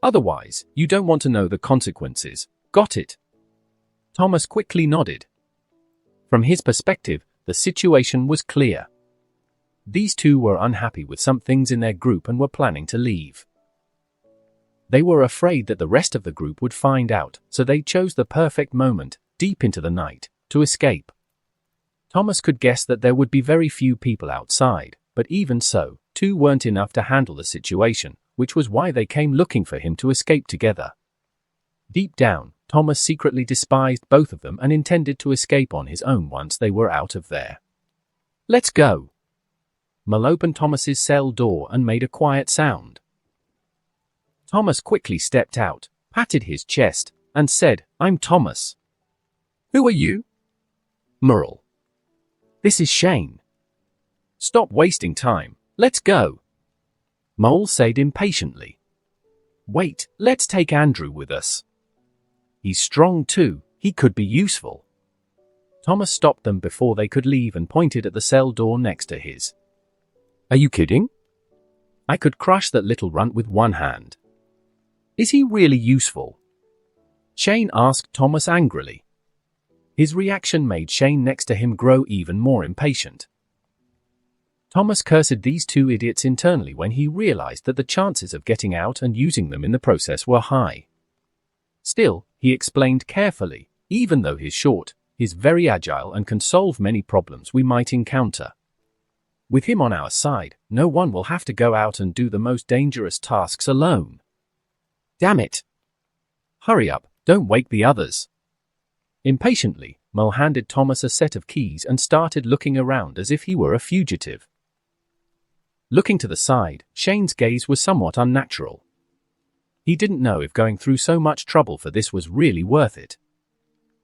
Otherwise, you don't want to know the consequences, got it? Thomas quickly nodded. From his perspective, the situation was clear. These two were unhappy with some things in their group and were planning to leave. They were afraid that the rest of the group would find out, so they chose the perfect moment, deep into the night, to escape. Thomas could guess that there would be very few people outside, but even so, two weren't enough to handle the situation, which was why they came looking for him to escape together. Deep down, Thomas secretly despised both of them and intended to escape on his own once they were out of there. Let's go. Mull opened Thomas's cell door and made a quiet sound. Thomas quickly stepped out, patted his chest, and said, I'm Thomas. Who are you? Mull. This is Shane. Stop wasting time, let's go. Mull said impatiently. Wait, let's take Andrew with us. He's strong too, he could be useful. Thomas stopped them before they could leave and pointed at the cell door next to his. Are you kidding? I could crush that little runt with one hand. Is he really useful? Shane asked Thomas angrily. His reaction made Shane next to him grow even more impatient. Thomas cursed these two idiots internally when he realized that the chances of getting out and using them in the process were high. Still, he explained carefully, even though he's short, he's very agile and can solve many problems we might encounter. With him on our side, no one will have to go out and do the most dangerous tasks alone. Damn it! Hurry up, don't wake the others. Impatiently, Mull handed Thomas a set of keys and started looking around as if he were a fugitive. Looking to the side, Shane's gaze was somewhat unnatural. He didn't know if going through so much trouble for this was really worth it.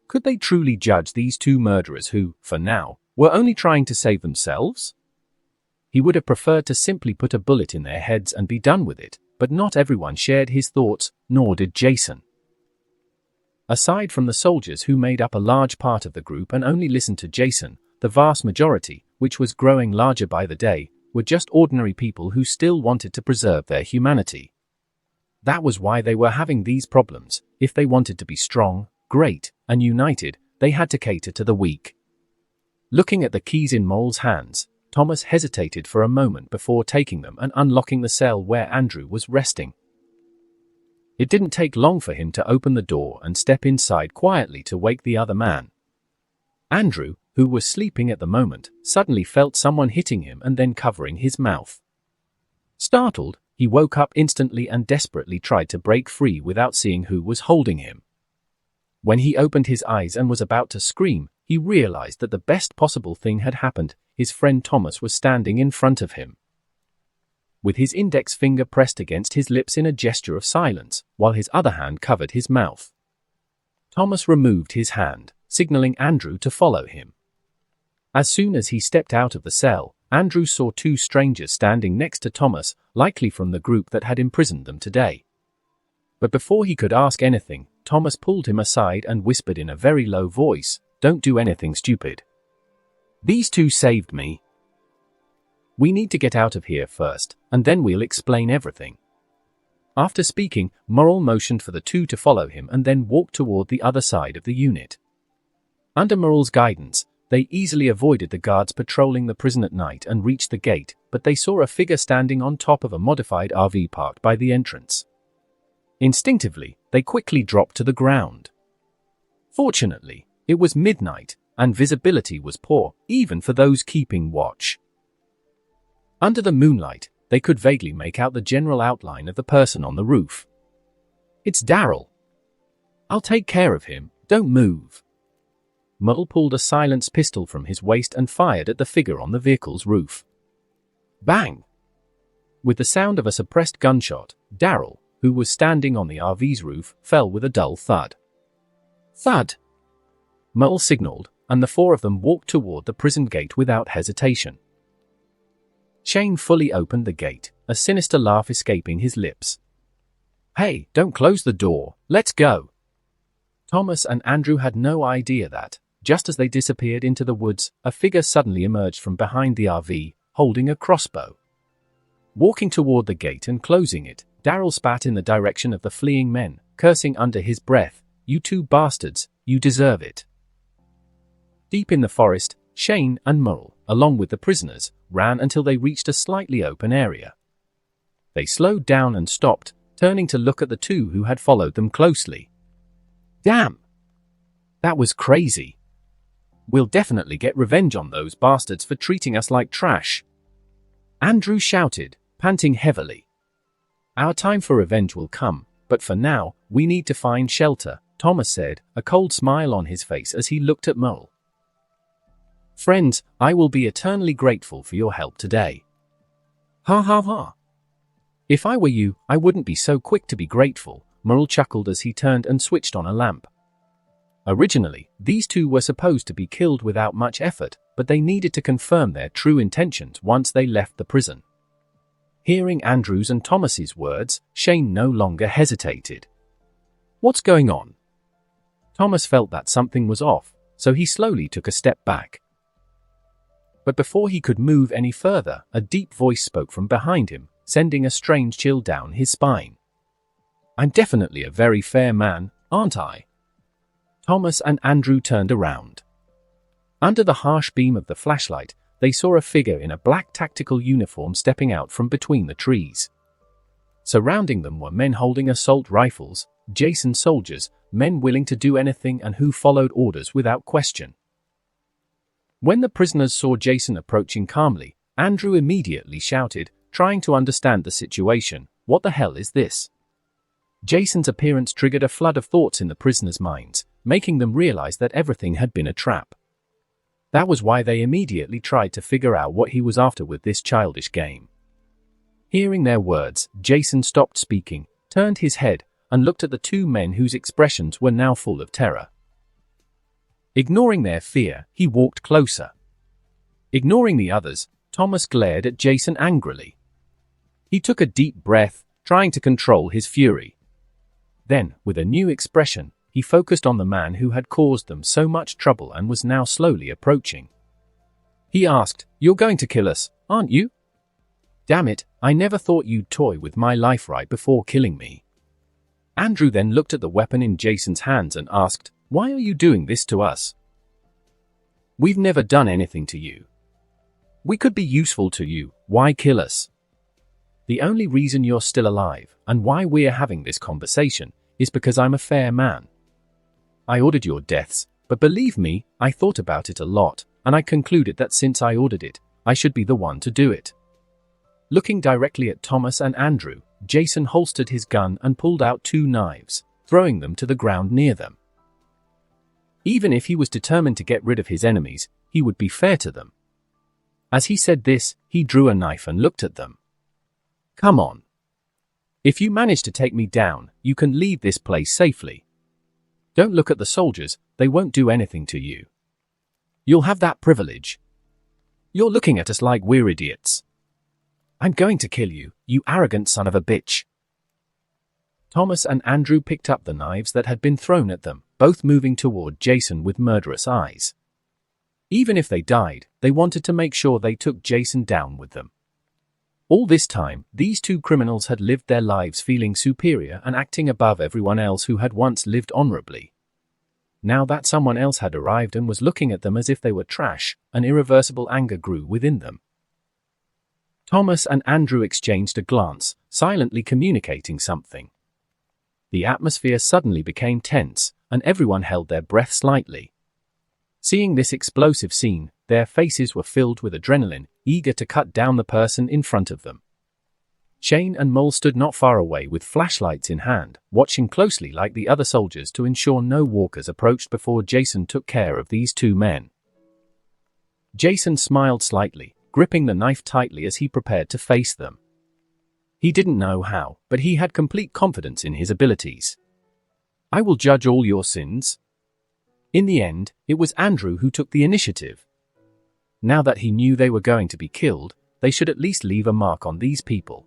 Could they truly judge these two murderers who, for now, were only trying to save themselves? He would have preferred to simply put a bullet in their heads and be done with it, but not everyone shared his thoughts, nor did Jason. Aside from the soldiers who made up a large part of the group and only listened to Jason, the vast majority, which was growing larger by the day, were just ordinary people who still wanted to preserve their humanity. That was why they were having these problems. If they wanted to be strong, great, and united, they had to cater to the weak. Looking at the keys in Mull's hands, Thomas hesitated for a moment before taking them and unlocking the cell where Andrew was resting. It didn't take long for him to open the door and step inside quietly to wake the other man. Andrew, who was sleeping at the moment, suddenly felt someone hitting him and then covering his mouth. Startled, he woke up instantly and desperately tried to break free without seeing who was holding him. When he opened his eyes and was about to scream, he realized that the best possible thing had happened. His friend Thomas was standing in front of him. With his index finger pressed against his lips in a gesture of silence, while his other hand covered his mouth. Thomas removed his hand, signaling Andrew to follow him. As soon as he stepped out of the cell, Andrew saw two strangers standing next to Thomas, likely from the group that had imprisoned them today. But before he could ask anything, Thomas pulled him aside and whispered in a very low voice, "Don't do anything stupid. These two saved me. We need to get out of here first, and then we'll explain everything." After speaking, Mull motioned for the two to follow him and then walked toward the other side of the unit. Under Mull's guidance, they easily avoided the guards patrolling the prison at night and reached the gate, but they saw a figure standing on top of a modified RV parked by the entrance. Instinctively, they quickly dropped to the ground. Fortunately, it was midnight, and visibility was poor, even for those keeping watch. Under the moonlight, they could vaguely make out the general outline of the person on the roof. "It's Daryl." I'll take care of him, don't move. Mull pulled a silenced pistol from his waist and fired at the figure on the vehicle's roof. Bang! With the sound of a suppressed gunshot, Daryl, who was standing on the RV's roof, fell with a dull thud. Thud! Mull signaled, and the four of them walked toward the prison gate without hesitation. Shane fully opened the gate, a sinister laugh escaping his lips. Hey, don't close the door, let's go. Thomas and Andrew had no idea that, just as they disappeared into the woods, a figure suddenly emerged from behind the RV, holding a crossbow. Walking toward the gate and closing it, Daryl spat in the direction of the fleeing men, cursing under his breath, "You two bastards, you deserve it." Deep in the forest, Shane and Mull, along with the prisoners, ran until they reached a slightly open area. They slowed down and stopped, turning to look at the two who had followed them closely. Damn! That was crazy. We'll definitely get revenge on those bastards for treating us like trash. Andrew shouted, panting heavily. Our time for revenge will come, but for now, we need to find shelter, Thomas said, a cold smile on his face as he looked at Mull. Friends, I will be eternally grateful for your help today. Ha ha ha. If I were you, I wouldn't be so quick to be grateful, Mull chuckled as he turned and switched on a lamp. Originally, these two were supposed to be killed without much effort, but they needed to confirm their true intentions once they left the prison. Hearing Andrew's and Thomas's words, Shane no longer hesitated. What's going on? Thomas felt that something was off, so he slowly took a step back. But before he could move any further, a deep voice spoke from behind him, sending a strange chill down his spine. I'm definitely a very fair man, aren't I? Thomas and Andrew turned around. Under the harsh beam of the flashlight, they saw a figure in a black tactical uniform stepping out from between the trees. Surrounding them were men holding assault rifles, Jason soldiers, men willing to do anything and who followed orders without question. When the prisoners saw Jason approaching calmly, Andrew immediately shouted, trying to understand the situation, "What the hell is this?" Jason's appearance triggered a flood of thoughts in the prisoners' minds, making them realize that everything had been a trap. That was why they immediately tried to figure out what he was after with this childish game. Hearing their words, Jason stopped speaking, turned his head, and looked at the two men whose expressions were now full of terror. Ignoring their fear, he walked closer. Ignoring the others, Thomas glared at Jason angrily. He took a deep breath, trying to control his fury. Then, with a new expression, he focused on the man who had caused them so much trouble and was now slowly approaching. He asked, "You're going to kill us, aren't you?" "Damn it, I never thought you'd toy with my life right before killing me." Andrew then looked at the weapon in Jason's hands and asked, "Why are you doing this to us? We've never done anything to you. We could be useful to you, why kill us? The only reason you're still alive, and why we're having this conversation, is because I'm a fair man. I ordered your deaths, but believe me, I thought about it a lot, and I concluded that since I ordered it, I should be the one to do it." Looking directly at Thomas and Andrew, Jason holstered his gun and pulled out two knives, throwing them to the ground near them. Even if he was determined to get rid of his enemies, he would be fair to them. As he said this, he drew a knife and looked at them. "Come on. If you manage to take me down, you can leave this place safely. Don't look at the soldiers, they won't do anything to you. You'll have that privilege. You're looking at us like we're idiots. I'm going to kill you, you arrogant son of a bitch." Thomas and Andrew picked up the knives that had been thrown at them, both moving toward Jason with murderous eyes. Even if they died, they wanted to make sure they took Jason down with them. All this time, these two criminals had lived their lives feeling superior and acting above everyone else who had once lived honorably. Now that someone else had arrived and was looking at them as if they were trash, an irreversible anger grew within them. Thomas and Andrew exchanged a glance, silently communicating something. The atmosphere suddenly became tense, and everyone held their breath slightly. Seeing this explosive scene, their faces were filled with adrenaline, eager to cut down the person in front of them. Shane and Mole stood not far away with flashlights in hand, watching closely like the other soldiers to ensure no walkers approached before Jason took care of these two men. Jason smiled slightly, gripping the knife tightly as he prepared to face them. He didn't know how, but he had complete confidence in his abilities. "I will judge all your sins." In the end, it was Andrew who took the initiative. Now that he knew they were going to be killed, they should at least leave a mark on these people.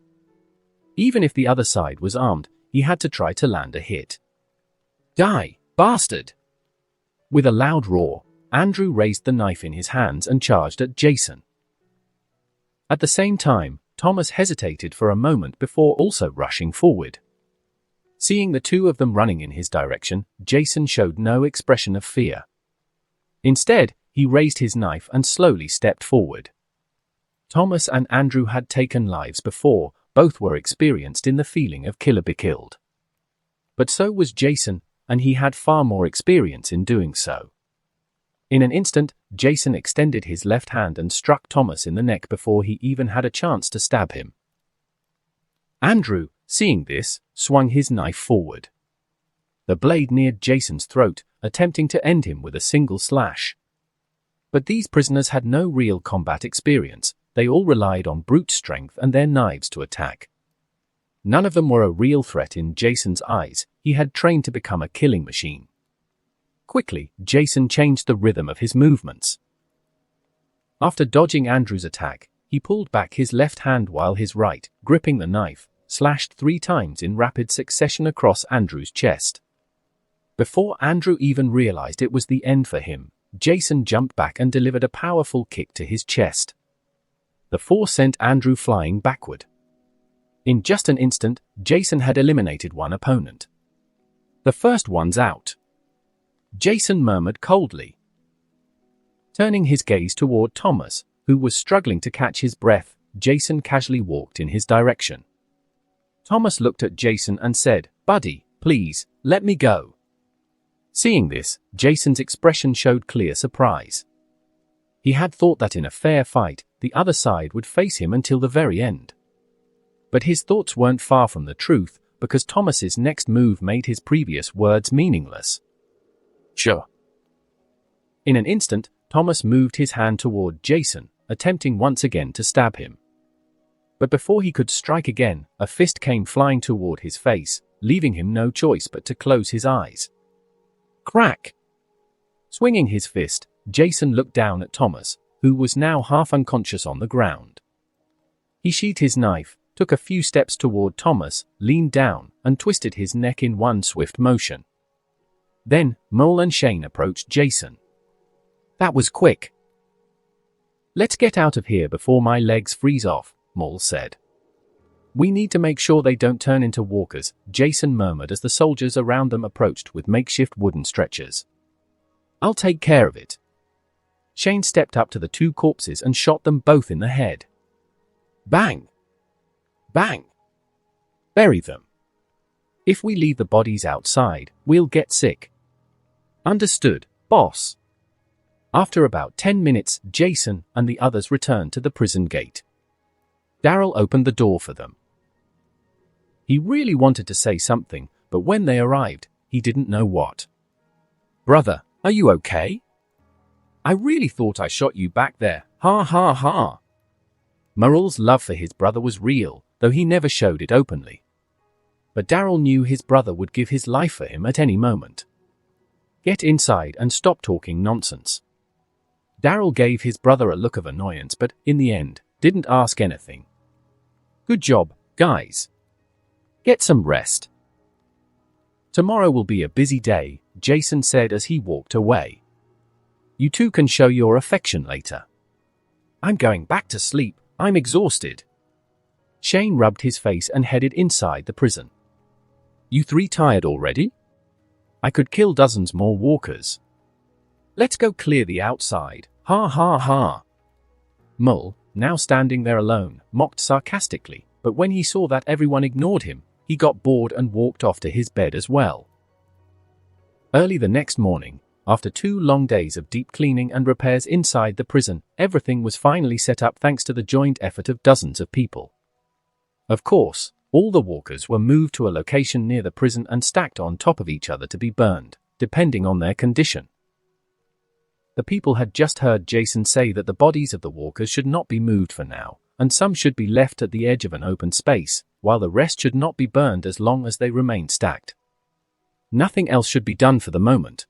Even if the other side was armed, he had to try to land a hit. "Die, bastard!" With a loud roar, Andrew raised the knife in his hands and charged at Jason. At the same time, Thomas hesitated for a moment before also rushing forward. Seeing the two of them running in his direction, Jason showed no expression of fear. Instead, he raised his knife and slowly stepped forward. Thomas and Andrew had taken lives before, both were experienced in the feeling of kill or be killed. But so was Jason, and he had far more experience in doing so. In an instant, Jason extended his left hand and struck Thomas in the neck before he even had a chance to stab him. Andrew, seeing this, swung his knife forward. The blade neared Jason's throat, attempting to end him with a single slash. But these prisoners had no real combat experience. They all relied on brute strength and their knives to attack. None of them were a real threat in Jason's eyes. He had trained to become a killing machine. Quickly, Jason changed the rhythm of his movements. After dodging Andrew's attack, he pulled back his left hand while his right, gripping the knife, slashed 3 times in rapid succession across Andrew's chest. Before Andrew even realized it was the end for him, Jason jumped back and delivered a powerful kick to his chest. The force sent Andrew flying backward. In just an instant, Jason had eliminated one opponent. "The first one's out," Jason murmured coldly. Turning his gaze toward Thomas, who was struggling to catch his breath, Jason casually walked in his direction. Thomas looked at Jason and said, "Buddy, please, let me go." Seeing this, Jason's expression showed clear surprise. He had thought that in a fair fight, the other side would face him until the very end. But his thoughts weren't far from the truth, because Thomas's next move made his previous words meaningless. "Sure." In an instant, Thomas moved his hand toward Jason, attempting once again to stab him. But before he could strike again, a fist came flying toward his face, leaving him no choice but to close his eyes. Crack! Swinging his fist, Jason looked down at Thomas, who was now half unconscious on the ground. He sheathed his knife, took a few steps toward Thomas, leaned down, and twisted his neck in one swift motion. Then, Mole and Shane approached Jason. "That was quick." "Let's get out of here before my legs freeze off," Mole said. "We need to make sure they don't turn into walkers," Jason murmured as the soldiers around them approached with makeshift wooden stretchers. "I'll take care of it." Shane stepped up to the 2 corpses and shot them both in the head. Bang! Bang! Bury them. If we leave the bodies outside, we'll get sick. Understood, boss. After about 10 minutes, Jason and the others returned to the prison gate. Daryl opened the door for them. He really wanted to say something, but when they arrived, he didn't know what. "Brother, are you okay? I really thought I shot you back there, ha ha ha." Merle's love for his brother was real, though he never showed it openly. But Daryl knew his brother would give his life for him at any moment. "Get inside and stop talking nonsense." Daryl gave his brother a look of annoyance but, in the end, didn't ask anything. "Good job, guys. Get some rest. Tomorrow will be a busy day," Jason said as he walked away. "You two can show your affection later. I'm going back to sleep, I'm exhausted." Shane rubbed his face and headed inside the prison. "You 3 tired already? I could kill dozens more walkers. Let's go clear the outside, ha ha ha." Mole, now standing there alone, mocked sarcastically, but when he saw that everyone ignored him, he got bored and walked off to his bed as well. Early the next morning, after 2 long days of deep cleaning and repairs inside the prison, everything was finally set up thanks to the joint effort of dozens of people. Of course, all the walkers were moved to a location near the prison and stacked on top of each other to be burned, depending on their condition. The people had just heard Jason say that the bodies of the walkers should not be moved for now, and some should be left at the edge of an open space, while the rest should not be burned as long as they remained stacked. Nothing else should be done for the moment.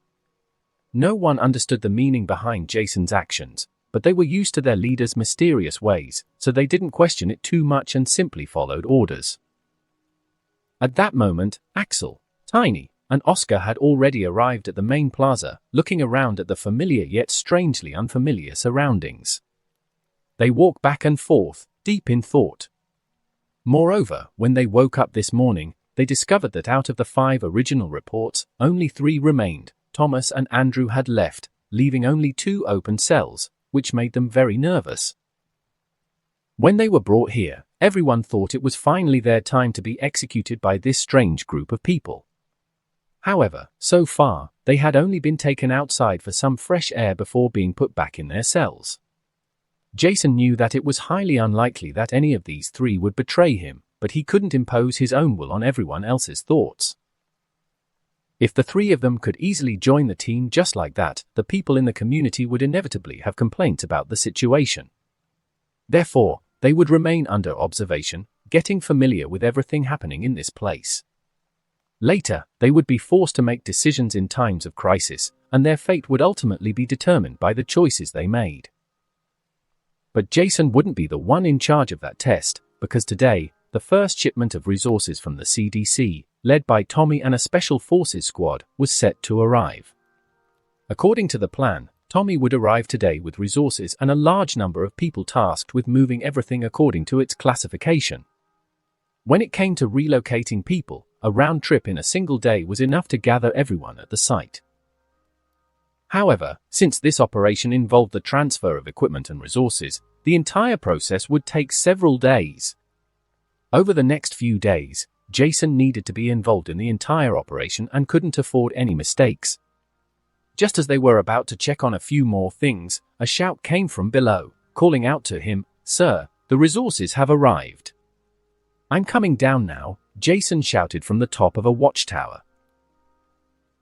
No one understood the meaning behind Jason's actions, but they were used to their leader's mysterious ways, so they didn't question it too much and simply followed orders. At that moment, Axel, Tiny, and Oscar had already arrived at the main plaza, looking around at the familiar yet strangely unfamiliar surroundings. They walked back and forth, deep in thought. Moreover, when they woke up this morning, they discovered that out of the 5 original reports, only 3 remained. Thomas and Andrew had left, leaving only 2 open cells, which made them very nervous. When they were brought here, everyone thought it was finally their time to be executed by this strange group of people. However, so far, they had only been taken outside for some fresh air before being put back in their cells. Jason knew that it was highly unlikely that any of these 3 would betray him, but he couldn't impose his own will on everyone else's thoughts. If the 3 of them could easily join the team just like that, the people in the community would inevitably have complaints about the situation. Therefore, they would remain under observation, getting familiar with everything happening in this place. Later, they would be forced to make decisions in times of crisis, and their fate would ultimately be determined by the choices they made. But Jason wouldn't be the one in charge of that test, because today, the first shipment of resources from the CDC, led by Tommy and a Special Forces squad, was set to arrive. According to the plan, Tommy would arrive today with resources and a large number of people tasked with moving everything according to its classification. When it came to relocating people, a round trip in a single day was enough to gather everyone at the site. However, since this operation involved the transfer of equipment and resources, the entire process would take several days. Over the next few days, Jason needed to be involved in the entire operation and couldn't afford any mistakes. Just as they were about to check on a few more things, a shout came from below, calling out to him, "Sir, the resources have arrived." "I'm coming down now," Jason shouted from the top of a watchtower.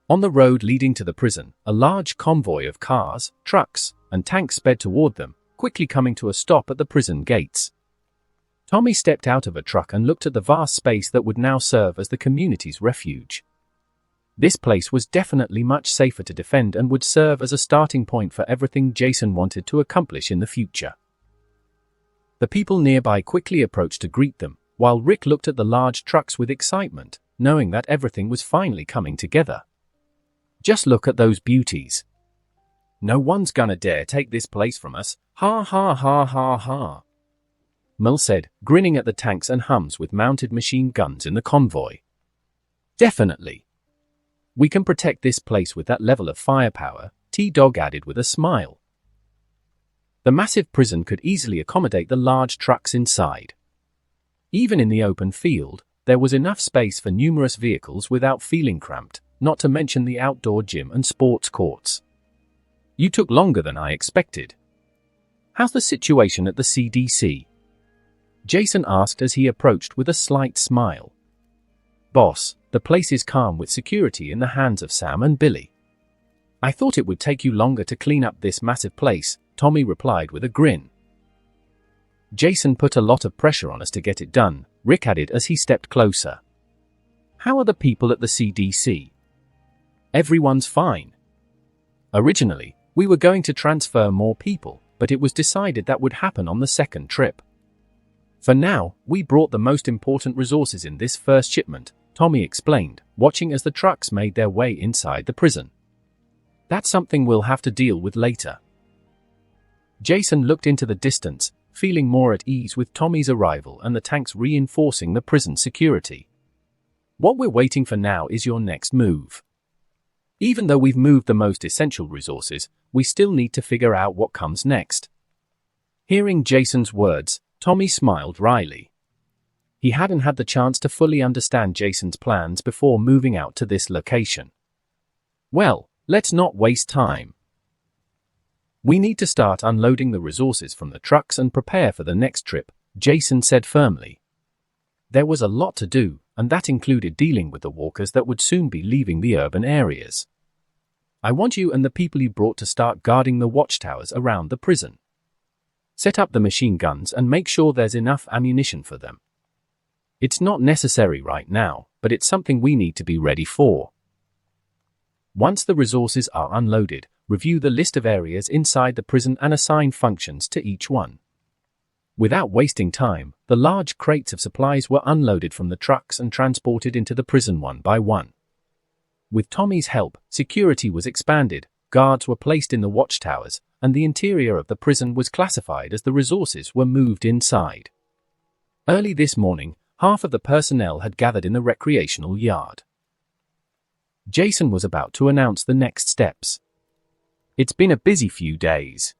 On the road leading to the prison, a large convoy of cars, trucks, and tanks sped toward them, quickly coming to a stop at the prison gates. Tommy stepped out of a truck and looked at the vast space that would now serve as the community's refuge. This place was definitely much safer to defend and would serve as a starting point for everything Jason wanted to accomplish in the future. The people nearby quickly approached to greet them, while Rick looked at the large trucks with excitement, knowing that everything was finally coming together. "Just look at those beauties. No one's gonna dare take this place from us, ha ha ha ha ha," Mel said, grinning at the tanks and hums with mounted machine guns in the convoy. "Definitely. We can protect this place with that level of firepower," T-Dog added with a smile. The massive prison could easily accommodate the large trucks inside. Even in the open field, there was enough space for numerous vehicles without feeling cramped, not to mention the outdoor gym and sports courts. "You took longer than I expected. How's the situation at the CDC?" Jason asked as he approached with a slight smile. "Boss, the place is calm with security in the hands of Sam and Billy." "I thought it would take you longer to clean up this massive place," Tommy replied with a grin. "Jason put a lot of pressure on us to get it done," Rick added as he stepped closer. "How are the people at the CDC?" "Everyone's fine. Originally, we were going to transfer more people, but it was decided that would happen on the second trip. For now, we brought the most important resources in this first shipment," Tommy explained, watching as the trucks made their way inside the prison. "That's something we'll have to deal with later." Jason looked into the distance, feeling more at ease with Tommy's arrival and the tanks reinforcing the prison security. "What we're waiting for now is your next move. Even though we've moved the most essential resources, we still need to figure out what comes next." Hearing Jason's words, Tommy smiled wryly. He hadn't had the chance to fully understand Jason's plans before moving out to this location. "Well, let's not waste time. We need to start unloading the resources from the trucks and prepare for the next trip," Jason said firmly. There was a lot to do, and that included dealing with the walkers that would soon be leaving the urban areas. I want you and the people you brought to start guarding the watchtowers around the prison. Set up the machine guns and make sure there's enough ammunition for them. It's not necessary right now, but it's something we need to be ready for. Once the resources are unloaded, review the list of areas inside the prison and assign functions to each one. Without wasting time, the large crates of supplies were unloaded from the trucks and transported into the prison one by one. With Tommy's help, security was expanded, guards were placed in the watchtowers, and the interior of the prison was classified as the resources were moved inside. Early this morning, half of the personnel had gathered in the recreational yard. Jason was about to announce the next steps. It's been a busy few days.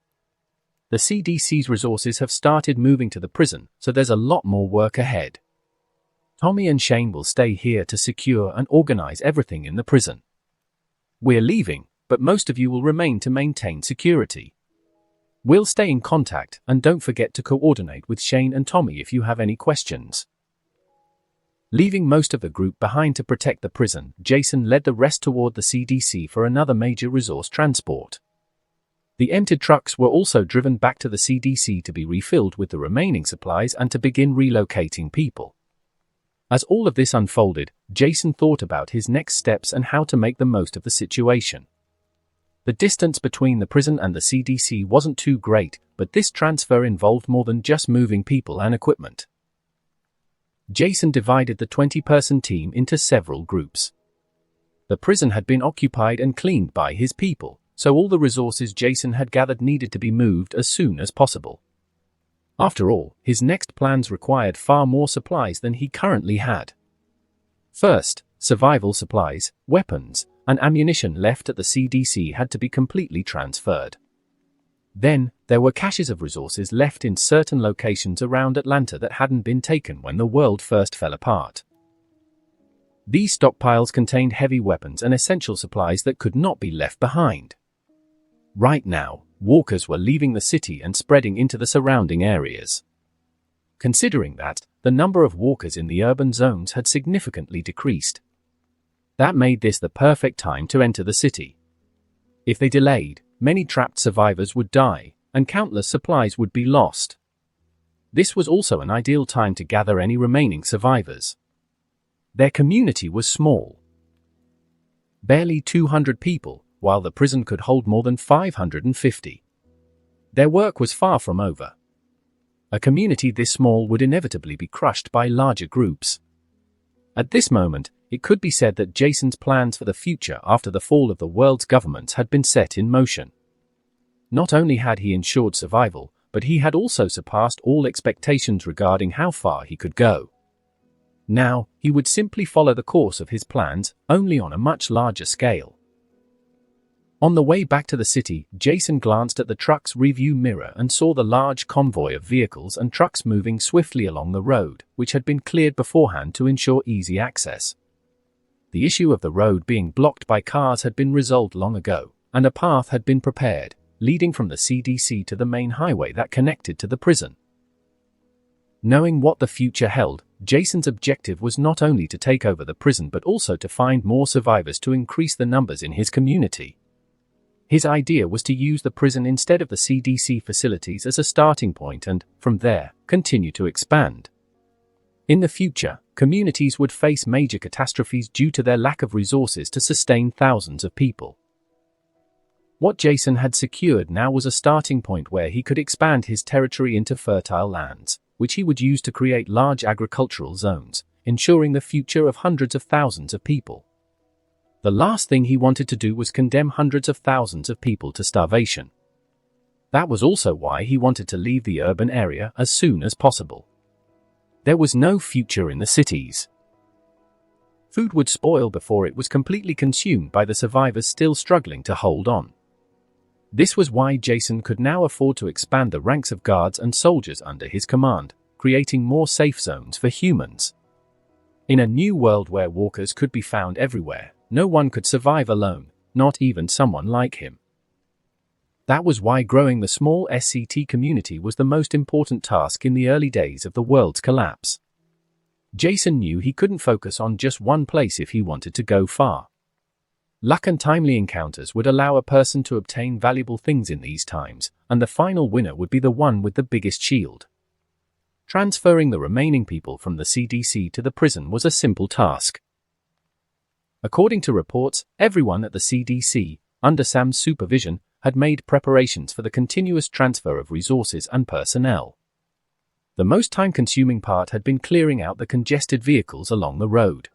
The CDC's resources have started moving to the prison, so there's a lot more work ahead. Tommy and Shane will stay here to secure and organize everything in the prison. We're leaving, but most of you will remain to maintain security. We'll stay in contact, and don't forget to coordinate with Shane and Tommy if you have any questions. Leaving most of the group behind to protect the prison, Jason led the rest toward the CDC for another major resource transport. The emptied trucks were also driven back to the CDC to be refilled with the remaining supplies and to begin relocating people. As all of this unfolded, Jason thought about his next steps and how to make the most of the situation. The distance between the prison and the CDC wasn't too great, but this transfer involved more than just moving people and equipment. Jason divided the 20-person team into several groups. The prison had been occupied and cleaned by his people, so all the resources Jason had gathered needed to be moved as soon as possible. After all, his next plans required far more supplies than he currently had. First, survival supplies, weapons, and ammunition left at the CDC had to be completely transferred. Then, there were caches of resources left in certain locations around Atlanta that hadn't been taken when the world first fell apart. These stockpiles contained heavy weapons and essential supplies that could not be left behind. Right now, walkers were leaving the city and spreading into the surrounding areas. Considering that, the number of walkers in the urban zones had significantly decreased. That made this the perfect time to enter the city. If they delayed, many trapped survivors would die, and countless supplies would be lost. This was also an ideal time to gather any remaining survivors. Their community was small. Barely 200 people, while the prison could hold more than 550. Their work was far from over. A community this small would inevitably be crushed by larger groups. At this moment, it could be said that Jason's plans for the future after the fall of the world's governments had been set in motion. Not only had he ensured survival, but he had also surpassed all expectations regarding how far he could go. Now, he would simply follow the course of his plans, only on a much larger scale. On the way back to the city, Jason glanced at the truck's rearview mirror and saw the large convoy of vehicles and trucks moving swiftly along the road, which had been cleared beforehand to ensure easy access. The issue of the road being blocked by cars had been resolved long ago, and a path had been prepared, leading from the CDC to the main highway that connected to the prison. Knowing what the future held, Jason's objective was not only to take over the prison but also to find more survivors to increase the numbers in his community. His idea was to use the prison instead of the CDC facilities as a starting point and, from there, continue to expand. In the future, communities would face major catastrophes due to their lack of resources to sustain thousands of people. What Jason had secured now was a starting point where he could expand his territory into fertile lands, which he would use to create large agricultural zones, ensuring the future of hundreds of thousands of people. The last thing he wanted to do was condemn hundreds of thousands of people to starvation. That was also why he wanted to leave the urban area as soon as possible. There was no future in the cities. Food would spoil before it was completely consumed by the survivors still struggling to hold on. This was why Jason could now afford to expand the ranks of guards and soldiers under his command, creating more safe zones for humans. In a new world where walkers could be found everywhere, no one could survive alone, not even someone like him. That was why growing the small SCT community was the most important task in the early days of the world's collapse. Jason knew he couldn't focus on just one place if he wanted to go far. Luck and timely encounters would allow a person to obtain valuable things in these times, and the final winner would be the one with the biggest shield. Transferring the remaining people from the CDC to the prison was a simple task. According to reports, everyone at the CDC, under Sam's supervision, had made preparations for the continuous transfer of resources and personnel. The most time-consuming part had been clearing out the congested vehicles along the road.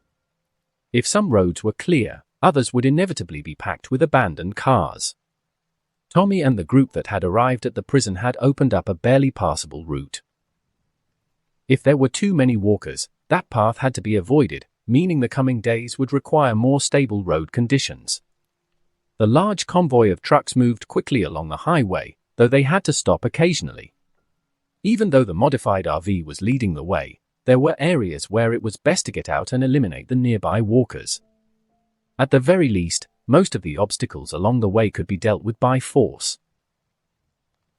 If some roads were clear, others would inevitably be packed with abandoned cars. Tommy and the group that had arrived at the prison had opened up a barely passable route. If there were too many walkers, that path had to be avoided, meaning the coming days would require more stable road conditions. The large convoy of trucks moved quickly along the highway, though they had to stop occasionally. Even though the modified RV was leading the way, there were areas where it was best to get out and eliminate the nearby walkers. At the very least, most of the obstacles along the way could be dealt with by force.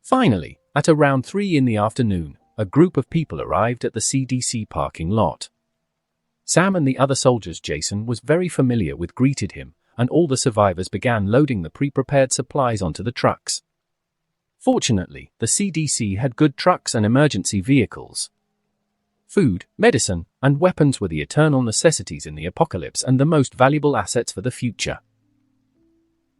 Finally, at around 3 in the afternoon, a group of people arrived at the CDC parking lot. Sam and the other soldiers Jason was very familiar with greeted him, and all the survivors began loading the pre-prepared supplies onto the trucks. Fortunately, the CDC had good trucks and emergency vehicles. Food, medicine, and weapons were the eternal necessities in the apocalypse and the most valuable assets for the future.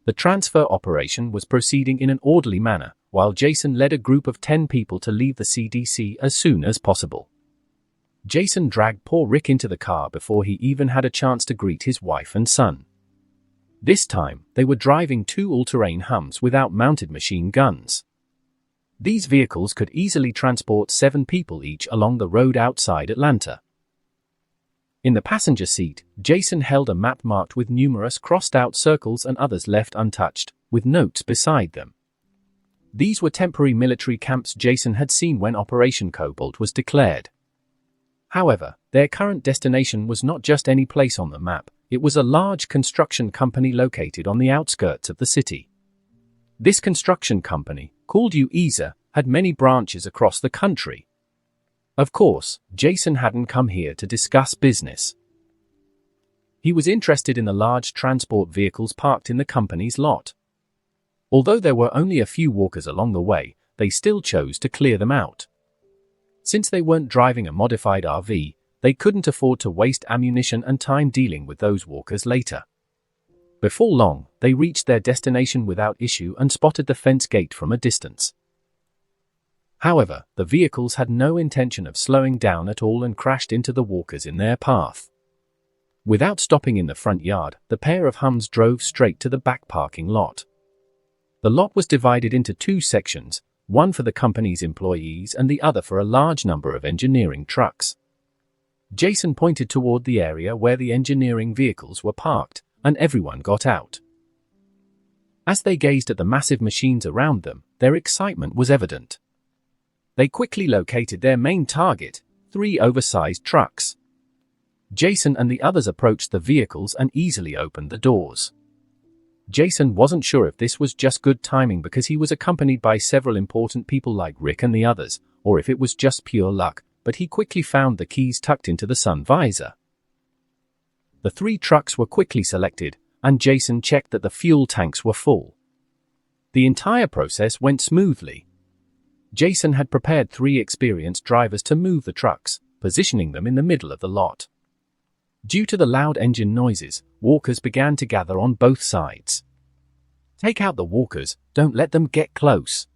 The transfer operation was proceeding in an orderly manner, while Jason led a group of 10 people to leave the CDC as soon as possible. Jason dragged poor Rick into the car before he even had a chance to greet his wife and son. This time, they were driving 2 all-terrain Hums without mounted machine guns. These vehicles could easily transport 7 people each along the road outside Atlanta. In the passenger seat, Jason held a map marked with numerous crossed-out circles and others left untouched, with notes beside them. These were temporary military camps Jason had seen when Operation Cobalt was declared. However, their current destination was not just any place on the map, it was a large construction company located on the outskirts of the city. This construction company, called UESA, had many branches across the country. Of course, Jason hadn't come here to discuss business. He was interested in the large transport vehicles parked in the company's lot. Although there were only a few walkers along the way, they still chose to clear them out. Since they weren't driving a modified RV, they couldn't afford to waste ammunition and time dealing with those walkers later. Before long, they reached their destination without issue and spotted the fence gate from a distance. However, the vehicles had no intention of slowing down at all and crashed into the walkers in their path. Without stopping in the front yard, the pair of Hums drove straight to the back parking lot. The lot was divided into 2 sections, one for the company's employees and the other for a large number of engineering trucks. Jason pointed toward the area where the engineering vehicles were parked, and everyone got out. As they gazed at the massive machines around them, their excitement was evident. They quickly located their main target, 3 oversized trucks. Jason and the others approached the vehicles and easily opened the doors. Jason wasn't sure if this was just good timing because he was accompanied by several important people like Rick and the others, or if it was just pure luck, but he quickly found the keys tucked into the sun visor. The 3 trucks were quickly selected, and Jason checked that the fuel tanks were full. The entire process went smoothly. Jason had prepared 3 experienced drivers to move the trucks, positioning them in the middle of the lot. Due to the loud engine noises, walkers began to gather on both sides. "Take out the walkers, don't let them get close,"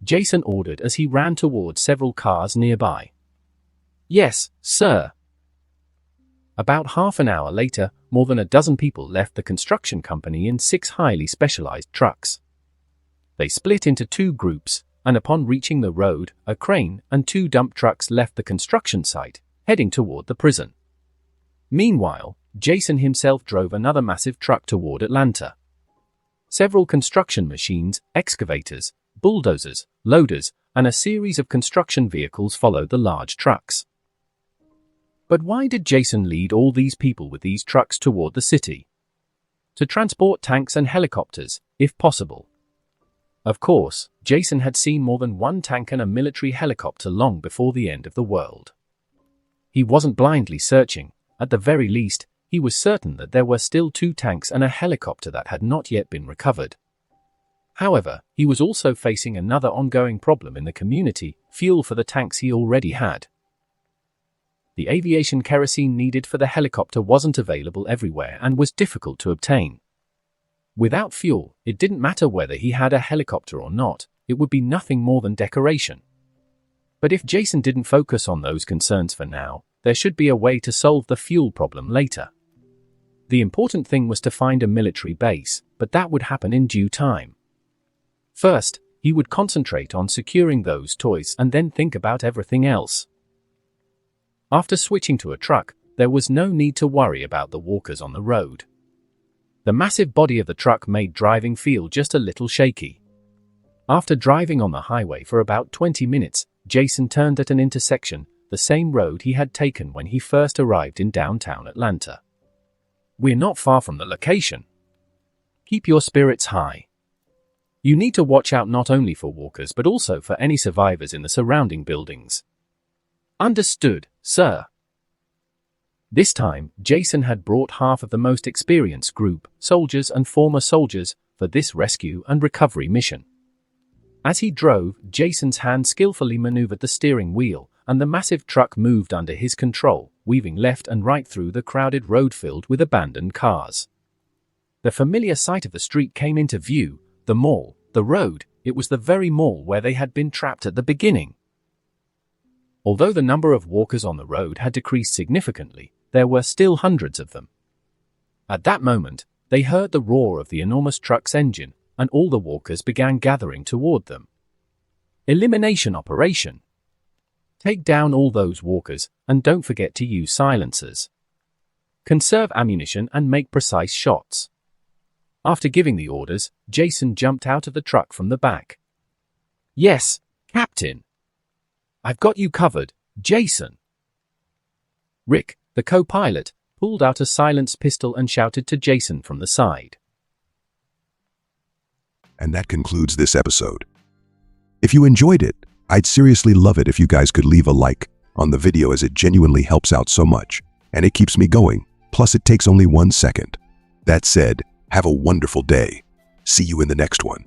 Jason ordered as he ran toward several cars nearby. "Yes, sir." About half an hour later, more than a dozen people left the construction company in 6 highly specialized trucks. They split into 2 groups, and upon reaching the road, a crane and 2 dump trucks left the construction site, heading toward the prison. Meanwhile, Jason himself drove another massive truck toward Atlanta. Several construction machines, excavators, bulldozers, loaders, and a series of construction vehicles followed the large trucks. But why did Jason lead all these people with these trucks toward the city? To transport tanks and helicopters, if possible. Of course, Jason had seen more than 1 tank and a military helicopter long before the end of the world. He wasn't blindly searching. At the very least, he was certain that there were still 2 tanks and a helicopter that had not yet been recovered. However, he was also facing another ongoing problem in the community: fuel for the tanks he already had. The aviation kerosene needed for the helicopter wasn't available everywhere and was difficult to obtain. Without fuel, it didn't matter whether he had a helicopter or not, it would be nothing more than decoration. But if Jason didn't focus on those concerns for now, there should be a way to solve the fuel problem later. The important thing was to find a military base, but that would happen in due time. First, he would concentrate on securing those toys and then think about everything else. After switching to a truck, there was no need to worry about the walkers on the road. The massive body of the truck made driving feel just a little shaky. After driving on the highway for about 20 minutes, Jason turned at an intersection, the same road he had taken when he first arrived in downtown Atlanta. "We're not far from the location. Keep your spirits high. You need to watch out not only for walkers but also for any survivors in the surrounding buildings." "Understood, sir." This time, Jason had brought half of the most experienced group, soldiers and former soldiers, for this rescue and recovery mission. As he drove, Jason's hand skillfully maneuvered the steering wheel, and the massive truck moved under his control, weaving left and right through the crowded road filled with abandoned cars. The familiar sight of the street came into view: the mall, the road. It was the very mall where they had been trapped at the beginning. Although the number of walkers on the road had decreased significantly, there were still hundreds of them. At that moment, they heard the roar of the enormous truck's engine, and all the walkers began gathering toward them. Elimination operation. Take down all those walkers, and don't forget to use silencers. Conserve ammunition and make precise shots. After giving the orders, Jason jumped out of the truck from the back. "Yes, Captain. I've got you covered, Jason." Rick, the co-pilot, pulled out a silenced pistol and shouted to Jason from the side. And that concludes this episode. If you enjoyed it, I'd seriously love it if you guys could leave a like on the video, as it genuinely helps out so much, and it keeps me going, plus it takes only 1 second. That said, have a wonderful day. See you in the next one.